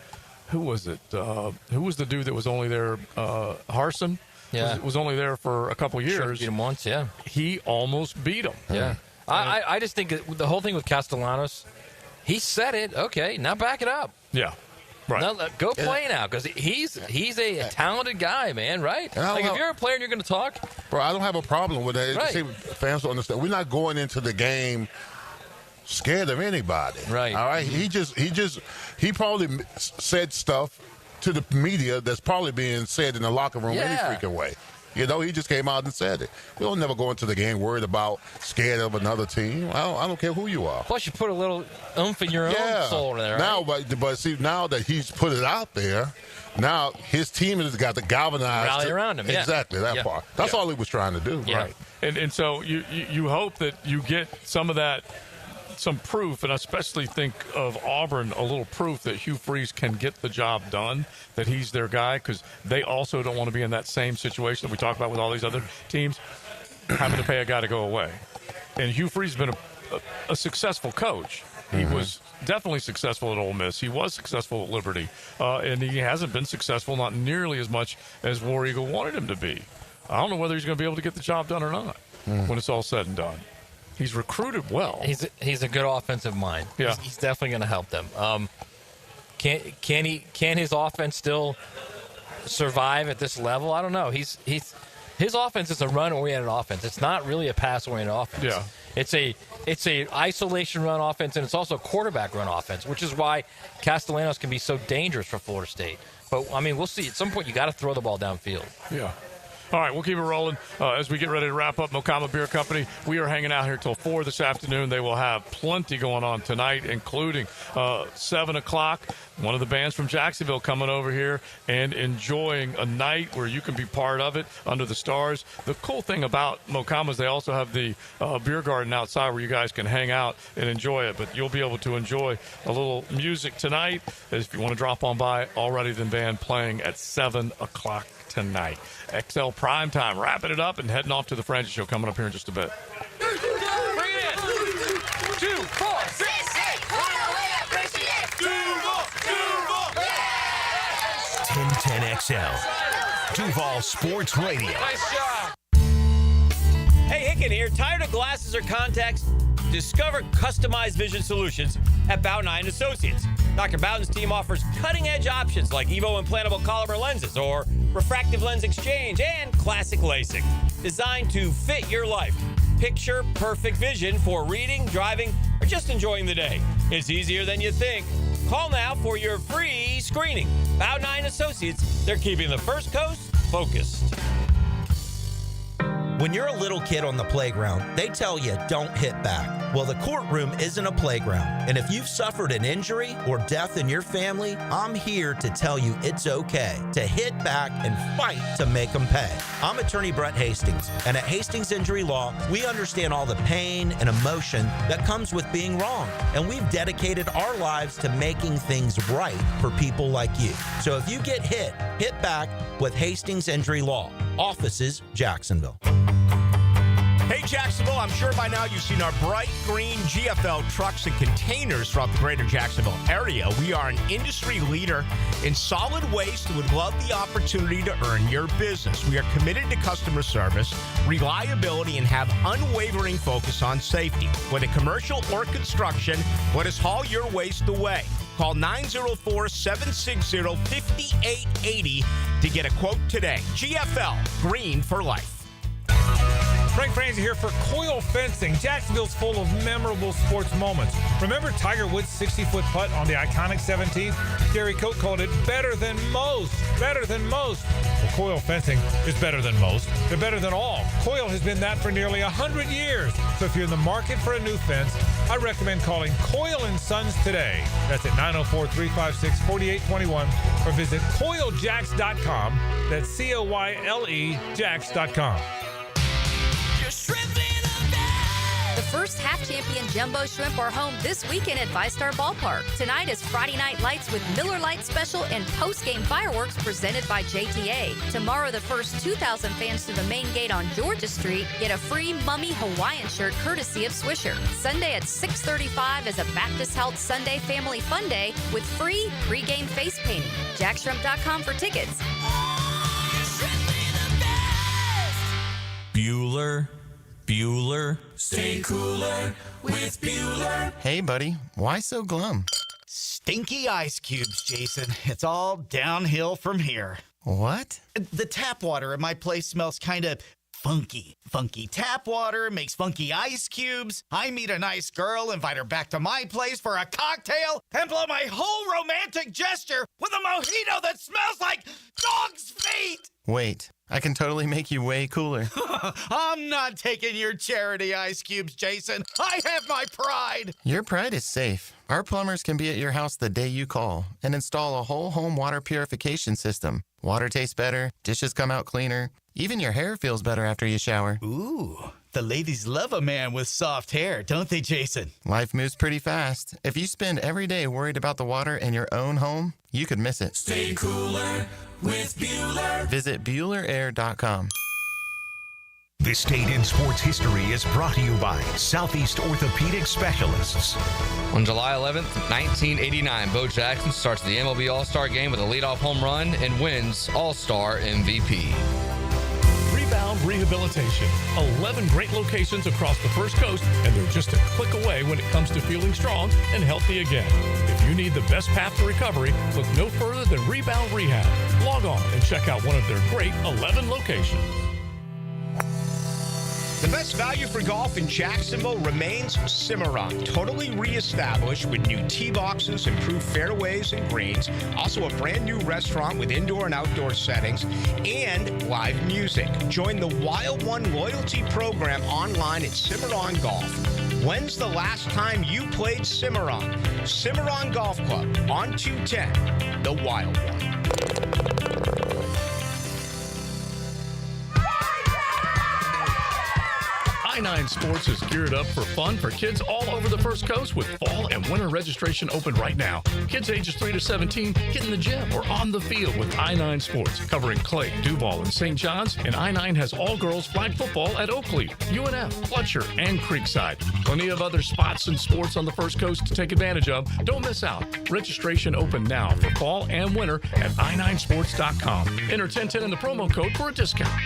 who was it? Who was the dude that was only there? Harsin. Yeah, was only there for a couple years. Beat him once. Yeah, he almost beat him. Yeah, I just think the whole thing with Castellanos, he said it. Okay, now back it up. Yeah. Right. Now, go play now, because he's a talented guy, man, right? Like, if you're a player and you're going to talk. Bro, I don't have a problem with that. Right. See, fans don't understand. We're not going into the game scared of anybody. Right. All right? He probably said stuff to the media that's probably being said in the locker room any freaking way. You know, he just came out and said it. We don't never go into the game worried about scared of another team. I don't care who you are. Plus, you put a little oomph in your own soul in there. Right? Now, but see, now that he's put it out there, now his team has got to galvanize. Rally around him. Yeah. Exactly, that part. That's all he was trying to do. Yeah. Right. And so you hope that you get some of that, some proof, and I especially think of Auburn, a little proof that Hugh Freeze can get the job done, that he's their guy, because they also don't want to be in that same situation that we talk about with all these other teams, having to pay a guy to go away. And Hugh Freeze has been a successful coach. He was definitely successful at Ole Miss. He was successful at Liberty. And he hasn't been successful, not nearly as much as War Eagle wanted him to be. I don't know whether he's going to be able to get the job done or not when it's all said and done. He's recruited well. He's a good offensive mind. Yeah. He's definitely going to help them. Can his offense still survive at this level? I don't know. His offense is a run-oriented offense. It's not really a pass-oriented offense. Yeah. It's a isolation run offense, and it's also a quarterback run offense, which is why Castellanos can be so dangerous for Florida State. But I mean, we'll see. At some point, you got to throw the ball downfield. Yeah. All right, we'll keep it rolling as we get ready to wrap up Mocama Beer Company. We are hanging out here till 4 this afternoon. They will have plenty going on tonight, including 7 o'clock. One of the bands from Jacksonville coming over here and enjoying a night where you can be part of it under the stars. The cool thing about Mocama is they also have the beer garden outside where you guys can hang out and enjoy it. But you'll be able to enjoy a little music tonight. If you want to drop on by, Already Then Band playing at 7 o'clock tonight. XL Primetime, wrapping it up and heading off to the Francis Show coming up here in just a bit. Bring it in. 2, 4, 6, 8. XL. Duval Sports Radio. Nice job. Hey, Hicken here. Tired of glasses or contacts? Discover customized vision solutions at Bowden Eye & Associates. Dr. Bowden's team offers cutting-edge options like Evo implantable Collamer lenses or refractive lens exchange and classic LASIK, designed to fit your life. Picture perfect vision for reading, driving, or just enjoying the day. It's easier than you think. Call now for your free screening. Bowden Eye & Associates, they're keeping the First Coast focused. When you're a little kid on the playground, they tell you don't hit back. Well, the courtroom isn't a playground. And if you've suffered an injury or death in your family, I'm here to tell you it's okay to hit back and fight to make them pay. I'm attorney Brett Hastings, and at Hastings Injury Law, we understand all the pain and emotion that comes with being wrong. And we've dedicated our lives to making things right for people like you. So if you get hit back with Hastings Injury Law. Offices, Jacksonville. Hey, Jacksonville, I'm sure by now you've seen our bright green GFL trucks and containers throughout the greater Jacksonville area. We are an industry leader in solid waste and would love the opportunity to earn your business. We are committed to customer service, reliability, and have unwavering focus on safety. Whether commercial or construction, let us haul your waste away. Call 904-760-5880 to get a quote today. GFL, green for life. Frank Franzi here for Coil Fencing. Jacksonville's full of memorable sports moments. Remember Tiger Woods' 60-foot putt on the iconic 17th? Gary Coate called it better than most. Better than most. Well, Coil Fencing is better than most. They're better than all. Coil has been that for nearly 100 years. So if you're in the market for a new fence, I recommend calling Coyle & Sons today. That's at 904-356-4821 or visit coiljacks.com. That's C-O-Y-L-E Jacks.com. The first half-champion Jumbo Shrimp are home this weekend at ViStar Ballpark. Tonight is Friday Night Lights with Miller Lite Special and post-game fireworks presented by JTA. Tomorrow, the first 2,000 fans to the main gate on Georgia Street get a free Mummy Hawaiian shirt courtesy of Swisher. Sunday at 6:35 is a Baptist Health Sunday Family Fun Day with free pre-game face painting. JackShrimp.com for tickets. Bueller. Stay cooler with Bueller. Hey, buddy. Why so glum? Stinky ice cubes, Jason. It's all downhill from here. What? The tap water at my place smells kind of funky. Funky tap water makes funky ice cubes. I meet a nice girl, invite her back to my place for a cocktail, and blow my whole romantic gesture with a mojito that smells like dog's feet. Wait, I can totally make you way cooler. I'm not taking your charity ice cubes, Jason. I have my pride. Your pride is safe. Our plumbers can be at your house the day you call and install a whole home water purification system. Water tastes better, dishes come out cleaner, even your hair feels better after you shower. Ooh, the ladies love a man with soft hair, don't they, Jason? Life moves pretty fast. If you spend every day worried about the water in your own home, you could miss it. Stay cooler with Bueller. Visit BuellerAir.com. This Date in Sports History is brought to you by Southeast Orthopedic Specialists. On July 11th, 1989, Bo Jackson starts the MLB All-Star Game with a leadoff home run and wins All-Star MVP. Rebound Rehabilitation. 11 great locations across the First Coast, and they're just a click away when it comes to feeling strong and healthy again. If you need the best path to recovery, look no further than Rebound Rehab. Log on and check out one of their great 11 locations. The best value for golf in Jacksonville remains Cimarron. Totally reestablished with new tee boxes, improved fairways and greens. Also a brand new restaurant with indoor and outdoor settings and live music. Join the Wild One loyalty program online at Cimarron Golf. When's the last time you played Cimarron? Cimarron Golf Club on 210, the Wild One. I-9 Sports is geared up for fun for kids all over the First Coast with fall and winter registration open right now. Kids ages 3 to 17 get in the gym or on the field with I-9 Sports, covering Clay, Duval, and St. John's. And I-9 has all-girls flag football at Oakley, UNF, Fletcher, and Creekside. Plenty of other spots and sports on the First Coast to take advantage of. Don't miss out. Registration open now for fall and winter at i9sports.com. Enter 1010 in the promo code for a discount.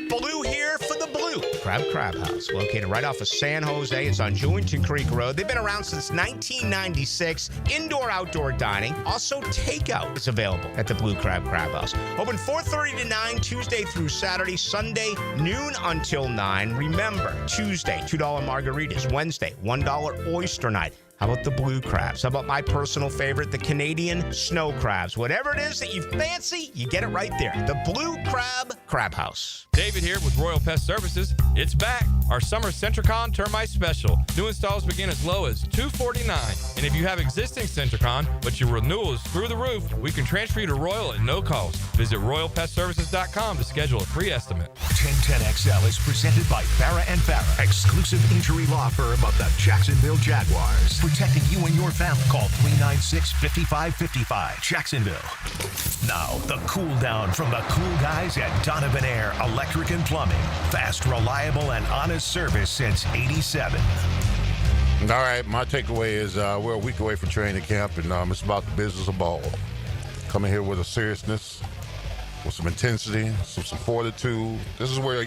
Blue here for the Blue Crab House, located right off of San Jose. It's on Jewington Creek Road. They've been around since 1996. Indoor-outdoor dining. Also, takeout is available at the Blue Crab House. Open 4:30 to 9, Tuesday through Saturday. Sunday, noon until 9. Remember, Tuesday, $2 margaritas. Wednesday, $1 oyster night. How about the blue crabs? How about my personal favorite, the Canadian snow crabs? Whatever it is that you fancy, you get it right there. The Blue Crab House. David here with Royal Pest Services. It's back. Our summer Centricon Termite Special. New installs begin as low as $249. And if you have existing Centricon, but your renewal is through the roof, we can transfer you to Royal at no cost. Visit RoyalPestServices.com to schedule a free estimate. 1010XL is presented by Farah & Farah, exclusive injury law firm of the Jacksonville Jaguars. Protecting you and your family. Call 396-5555. Jacksonville. Now, the cool down from the cool guys at Donovan Air Electric and Plumbing. Fast, reliable, and honest service since '87. All right, my takeaway is we're a week away from training camp, and it's about the business of ball. Coming here with a seriousness, with some intensity, some fortitude. This is where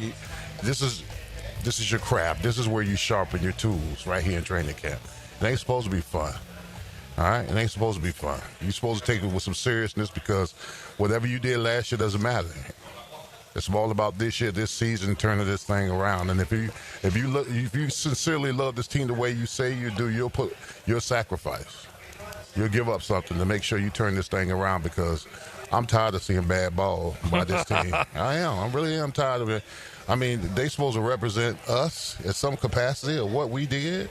this is your craft. This is where you sharpen your tools right here in training camp. It ain't supposed to be fun. All right? It ain't supposed to be fun. You're supposed to take it with some seriousness because whatever you did last year doesn't matter. It's all about this year, this season, turning this thing around. And if you sincerely love this team the way you say you do, you'll sacrifice. You'll give up something to make sure you turn this thing around because I'm tired of seeing bad ball by this team. I am. I really am tired of it. I mean, they supposed to represent us in some capacity of what we did.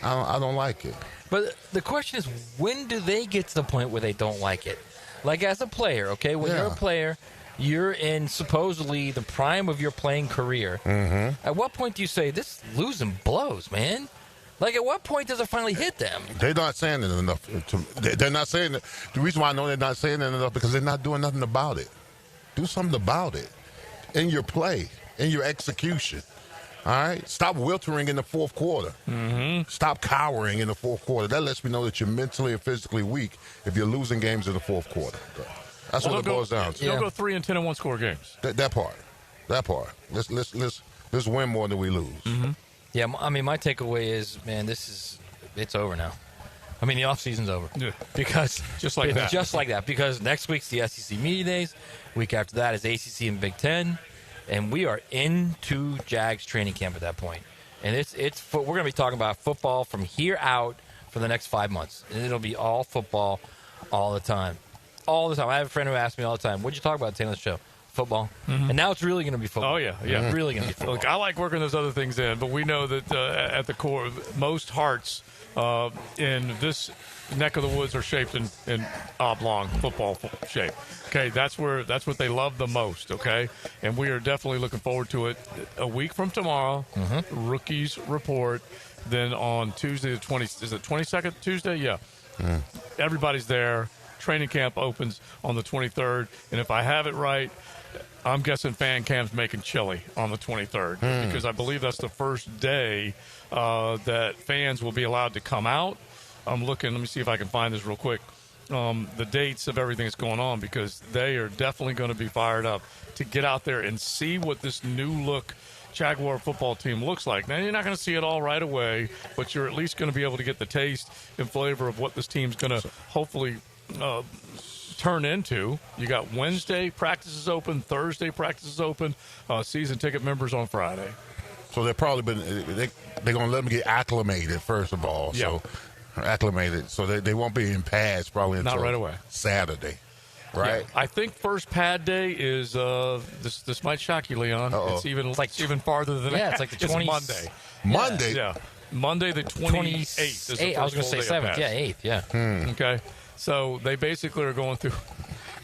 I don't like it. But the question is, when do they get to the point where they don't like it? Like as a player, okay? When you're a player, you're in supposedly the prime of your playing career. Mm-hmm. At what point do you say, this losing blows, man? Like, at what point does it finally hit them? They're not saying it enough. They're not saying it. The reason why I know they're not saying it enough because they're not doing nothing about it. Do something about it in your play, in your execution. All right? Stop wiltering in the fourth quarter. Mm-hmm. Stop cowering in the fourth quarter. That lets me know that you're mentally and physically weak if you're losing games in the fourth quarter. That's what it boils down to. They'll go 3-10 in one-score games. That part. Let's win more than we lose. Mm-hmm. Yeah, I mean, my takeaway is, man, it's over now. I mean, the offseason's over. Yeah. Because just like that. Just like that. Because next week's the SEC Media Days. Week after that is ACC and Big Ten. And we are into Jags training camp at that point. And we're going to be talking about football from here out for the next 5 months. And it'll be all football all the time. All the time. I have a friend who asks me all the time, what'd you talk about today on the show? Football. Mm-hmm. And now it's really going to be football. Oh, yeah. It's really going to be football. Look, I like working those other things in, but we know that at the core, most hearts in this neck of the woods are shaped in oblong football shape. Okay, that's what they love the most, okay? And we are definitely looking forward to it. A week from tomorrow, Rookies Report. Then on Tuesday, is it 22nd Tuesday? Yeah. Everybody's there. Training camp opens on the 23rd. And if I have it right, I'm guessing fan camp's making chili on the 23rd because I believe that's the first day that fans will be allowed to come out. I'm looking. Let me see if I can find this real quick. The dates of everything that's going on because they are definitely going to be fired up to get out there and see what this new look Jaguar football team looks like. Now, you're not going to see it all right away, but you're at least going to be able to get the taste and flavor of what this team's going to hopefully turn into. You got Wednesday practices open, Thursday practices open, season ticket members on Friday. So they're probably they're going to let them get acclimated first of all. Yeah. So acclimated, so they won't be in pads probably until not right away. Saturday, right? Yeah. I think first pad day is this might shock you, Leon. Uh-oh. It's even farther than that. It's like the 20th. Monday. Monday. Yeah. Monday the 28th is the first I was going to say 7th. Yeah, 8th. Yeah. Okay. So they basically are going through.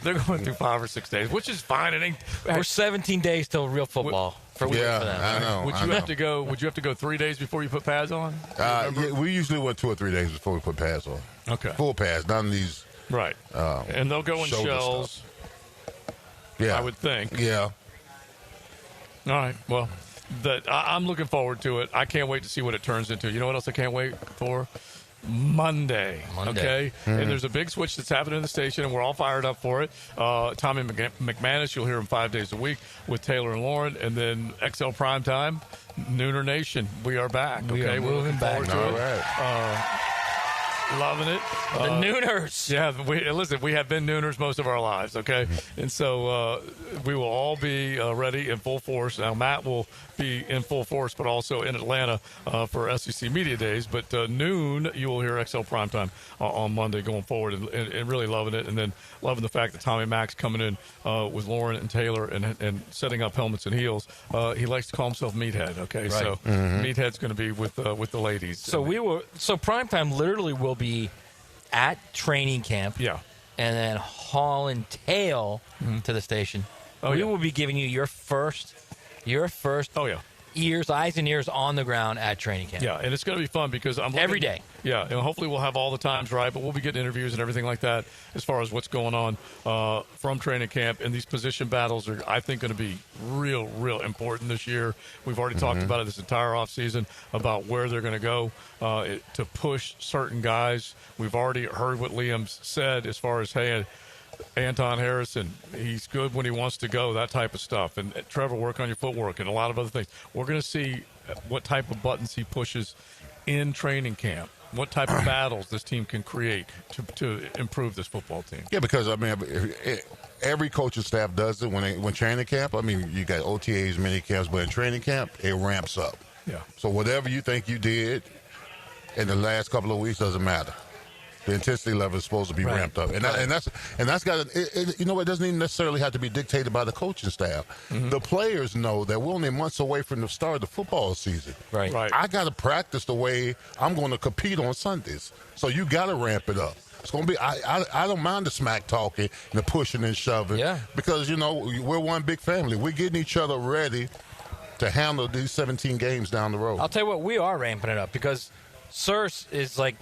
They're going through 5 or 6 days, which is fine. It ain't. We're 17 days till real football. For them. I know. Would you have to go? Would you have to go 3 days before you put pads on? Yeah, we usually went 2 or 3 days before we put pads on. Okay. Full pads, none of these. Right. And they'll go in shells. Stuff. Yeah. I would think. Yeah. All right. Well, I'm looking forward to it. I can't wait to see what it turns into. You know what else I can't wait for? Monday. Okay? And there's a big switch that's happening in the station, and we're all fired up for it. Tommy McManus, you'll hear him 5 days a week with Taylor and Lauren, and then XL Primetime, Nooner Nation. We are back. Okay? We're looking forward to it. Right. Loving it. The Nooners. Yeah, listen, we have been Nooners most of our lives, okay? And so we will all be ready in full force. Now, Matt will be in full force, but also in Atlanta for SEC Media Days. But noon, you will hear XL Primetime on Monday going forward and really loving it. And then loving the fact that Tommy Mack's coming in with Lauren and Taylor and setting up helmets and heels. He likes to call himself Meathead, okay? Right. So Meathead's going to be with the ladies. So Primetime literally will be at training camp. Yeah. And then haul and tail to the station. We will be giving you your first eyes and ears on the ground at training camp. Yeah, and it's going to be fun because every day. Yeah, and hopefully we'll have all the times right, but we'll be getting interviews and everything like that as far as what's going on from training camp. And these position battles are, I think, going to be real important this year. We've already talked about it this entire offseason about where they're going to go to push certain guys. We've already heard what Liam's said as far as, hey, Anton Harrison, he's good when he wants to go, that type of stuff. And Trevor, work on your footwork and a lot of other things. We're going to see what type of buttons he pushes in training camp, what type of battles this team can create to improve this football team. Yeah, because, I mean, every coaching staff does it when training camp. I mean, you got OTAs, mini camps, but in training camp, it ramps up. Yeah. So whatever you think you did in the last couple of weeks doesn't matter. The intensity level is supposed to be ramped up, and that's got you know, it doesn't even necessarily have to be dictated by the coaching staff. The players know that we're only months away from the start of the football season. Right. I got to practice the way I'm going to compete on Sundays, so you got to ramp it up. It's going to be. I don't mind the smack talking and the pushing and shoving. Yeah. Because you know we're one big family. We're getting each other ready to handle these 17 games down the road. I'll tell you what, we are ramping it up because Sirs is like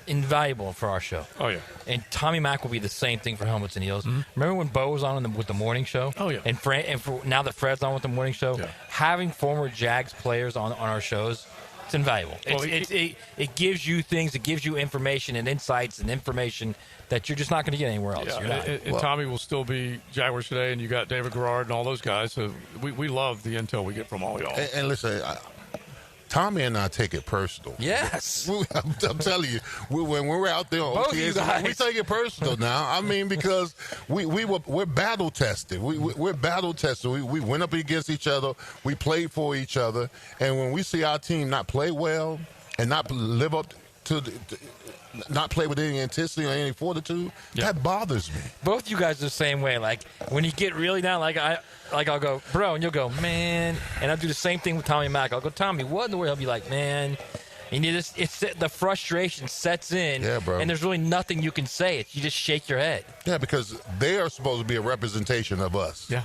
invaluable for our show. Oh, yeah. And Tommy Mack will be the same thing for Helmets and Heels. Remember when Bo was on with the morning show? Oh, yeah. And now that Fred's on with the morning show, having former Jags players on our shows, it's invaluable. It gives you things, it gives you information and insights and information that you're just not going to get anywhere else. Yeah, and Tommy will still be Jaguars Today, and you got David Garrard and all those guys. So we love the intel we get from all y'all. And listen, Tommy and I take it personal. Yes. I'm telling you, when we're out there on Both you OTAs, guys. we take it personal now. I mean, because we're battle tested. We're battle tested. We went up against each other. We played for each other. And when we see our team not play well and not live up to not play with any intensity or any fortitude, that bothers me. Both you guys are the same way. Like, when you get really down, I'll go, bro, and you'll go, man. And I'll do the same thing with Tommy Mack. I'll go, Tommy, what in the world? He'll be like, man. And the frustration sets in, bro. And there's really nothing you can say. You just shake your head. Yeah, because they are supposed to be a representation of us. Yeah.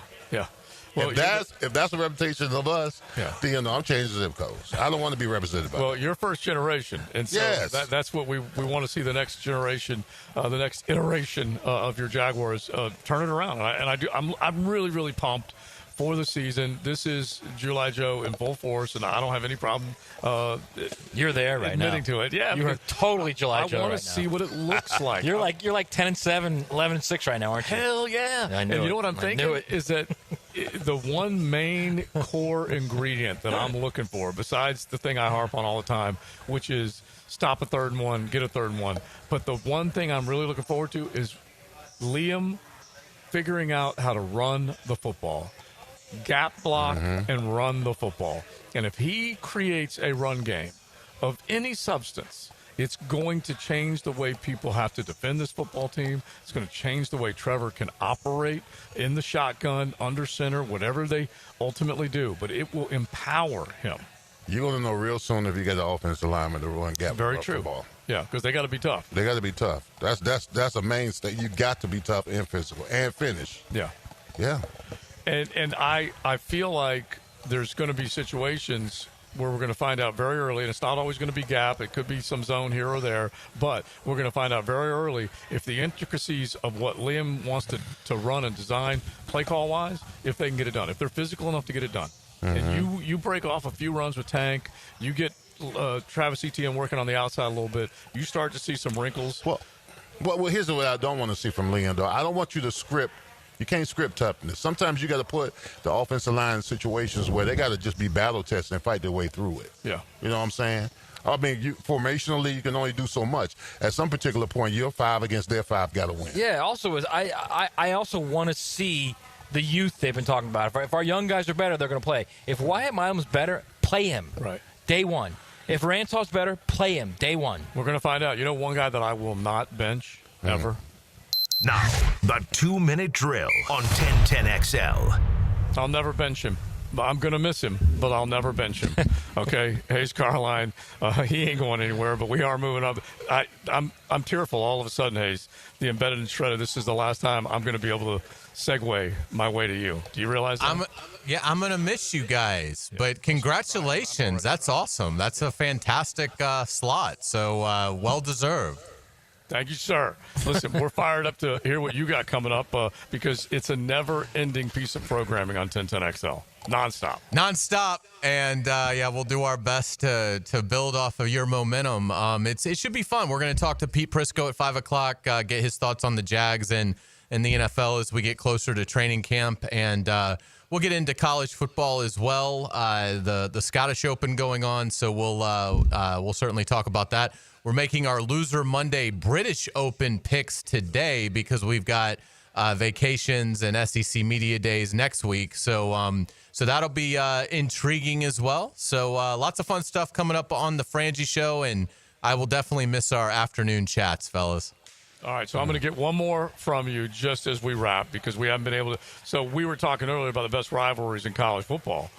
Well, if that's a representation of us, then I'm changing zip codes. I don't want to be represented by Well, you're first generation, and so that's what we want to see the next generation, the next iteration of your Jaguars turn it around. I'm really pumped for the season. This is July Joe in full force, and I don't have any problem. You're there right now. Admitting to it, yeah. You are totally July Joe. I want right to see what it looks like. You're like 10-7, 11-6 right now, aren't you? Hell yeah! I knew and you it. know what I'm thinking is that the one main core ingredient that I'm looking for, besides the thing I harp on all the time, which is stop a third and one, get a third and one. But the one thing I'm really looking forward to is Liam figuring out how to run the football. Gap block and run the football. And if he creates a run game of any substance, it's going to change the way people have to defend this football team. It's going to change the way Trevor can operate in the shotgun, under center, whatever they ultimately do. But it will empower him. You're going to know real soon if you get the offensive lineman to run gap. Very true. Ball. Yeah, because they got to be tough. They got to be tough. That's a mainstay. You got to be tough and physical and finish. Yeah. Yeah. And I feel like there's going to be situations where we're going to find out very early, and it's not always going to be gap. It could be some zone here or there, but we're going to find out very early if the intricacies of what Liam wants to run and design, play call-wise, if they can get it done, if they're physical enough to get it done. And you break off a few runs with Tank, you get Travis Etienne working on the outside a little bit, you start to see some wrinkles. Well, here's what I don't want to see from Liam, though. I don't want you to script. You can't script toughness. Sometimes you got to put the offensive line in situations where they got to just be battle tested and fight their way through it. Yeah. You know what I'm saying? I mean, formationally, you can only do so much. At some particular point, your 5 against their 5 got to win. Yeah, also I also want to see the youth they've been talking about. If our young guys are better, they're going to play. If Wyatt Milum's better, play him. Right. Day one. If Rantoff's better, play him. Day one. We're going to find out. You know one guy that I will not bench ever? Now, the 2-minute drill on 1010XL. I'll never bench him. I'm going to miss him, but I'll never bench him. Okay, Hayes Carline, he ain't going anywhere, but we are moving up. I'm tearful all of a sudden, Hayes. The embedded and shredded, this is the last time I'm going to be able to segue my way to you. Do you realize that? I'm going to miss you guys, but congratulations. That's awesome. That's a fantastic slot, so well-deserved. Thank you, sir. Listen, we're fired up to hear what you got coming up because it's a never-ending piece of programming on 1010XL. Nonstop. And we'll do our best to build off of your momentum. It should be fun. We're going to talk to Pete Prisco at 5 o'clock, get his thoughts on the Jags and the NFL as we get closer to training camp. And we'll get into college football as well. The Scottish Open going on, so we'll certainly talk about that. We're making our Loser Monday British Open picks today because we've got vacations and SEC Media Days next week. So that'll be intriguing as well. So lots of fun stuff coming up on the Frangie Show, and I will definitely miss our afternoon chats, fellas. All right, so I'm going to get one more from you just as we wrap because we haven't been able to. So we were talking earlier about the best rivalries in college football.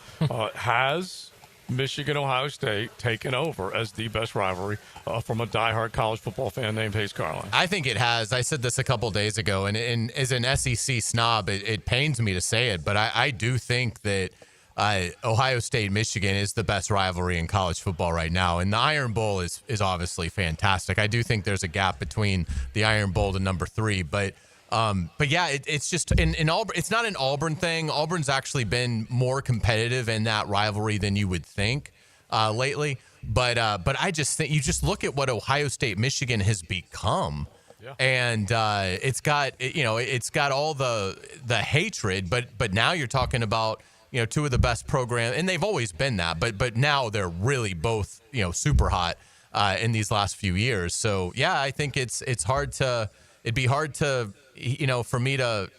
Has Michigan-Ohio State taken over as the best rivalry from a diehard college football fan named Hayes Carline? I think it has. I said this a couple days ago, and as an SEC snob, it pains me to say it, but I do think that Ohio State-Michigan is the best rivalry in college football right now, and the Iron Bowl is obviously fantastic. I do think there's a gap between the Iron Bowl and number 3, but yeah, it's just in Auburn. It's not an Auburn thing. Auburn's actually been more competitive in that rivalry than you would think lately. But I just think you just look at what Ohio State Michigan has become, and it's got all the hatred. But now you're talking about two of the best programs, and they've always been that. But now they're really both super hot in these last few years. So yeah, I think it'd be hard to for me to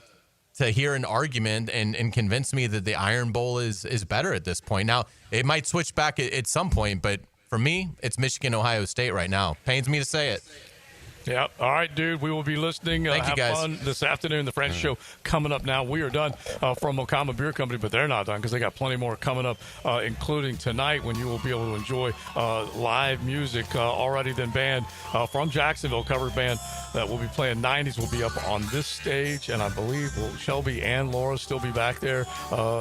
hear an argument and convince me that the Iron Bowl is better at this point. Now, it might switch back at some point, but for me, it's Michigan-Ohio State right now. Pains me to say it. Yeah. All right, dude. We will be listening. Thank you, guys. Fun this afternoon. The French Show coming up now. We are done from Mocama Beer Company, but they're not done because they got plenty more coming up, including tonight when you will be able to enjoy live music already then band from Jacksonville, cover band that will be playing 90s will be up on this stage, and I believe Shelby and Laura still be back there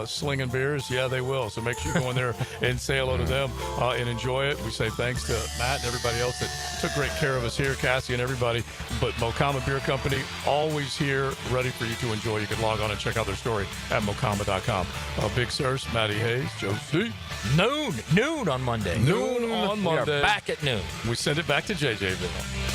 slinging beers. Yeah, they will. So make sure you go in there and say hello to them and enjoy it. We say thanks to Matt and everybody else that took great care of us here, Cassie and everybody. But Mocama Beer Company, always here, ready for you to enjoy. You can log on and check out their story at mocama.com. Big Sirs, Matty Hayes, Joe C. Noon on Monday. Noon on Monday. We are back at noon. We send it back to JJville.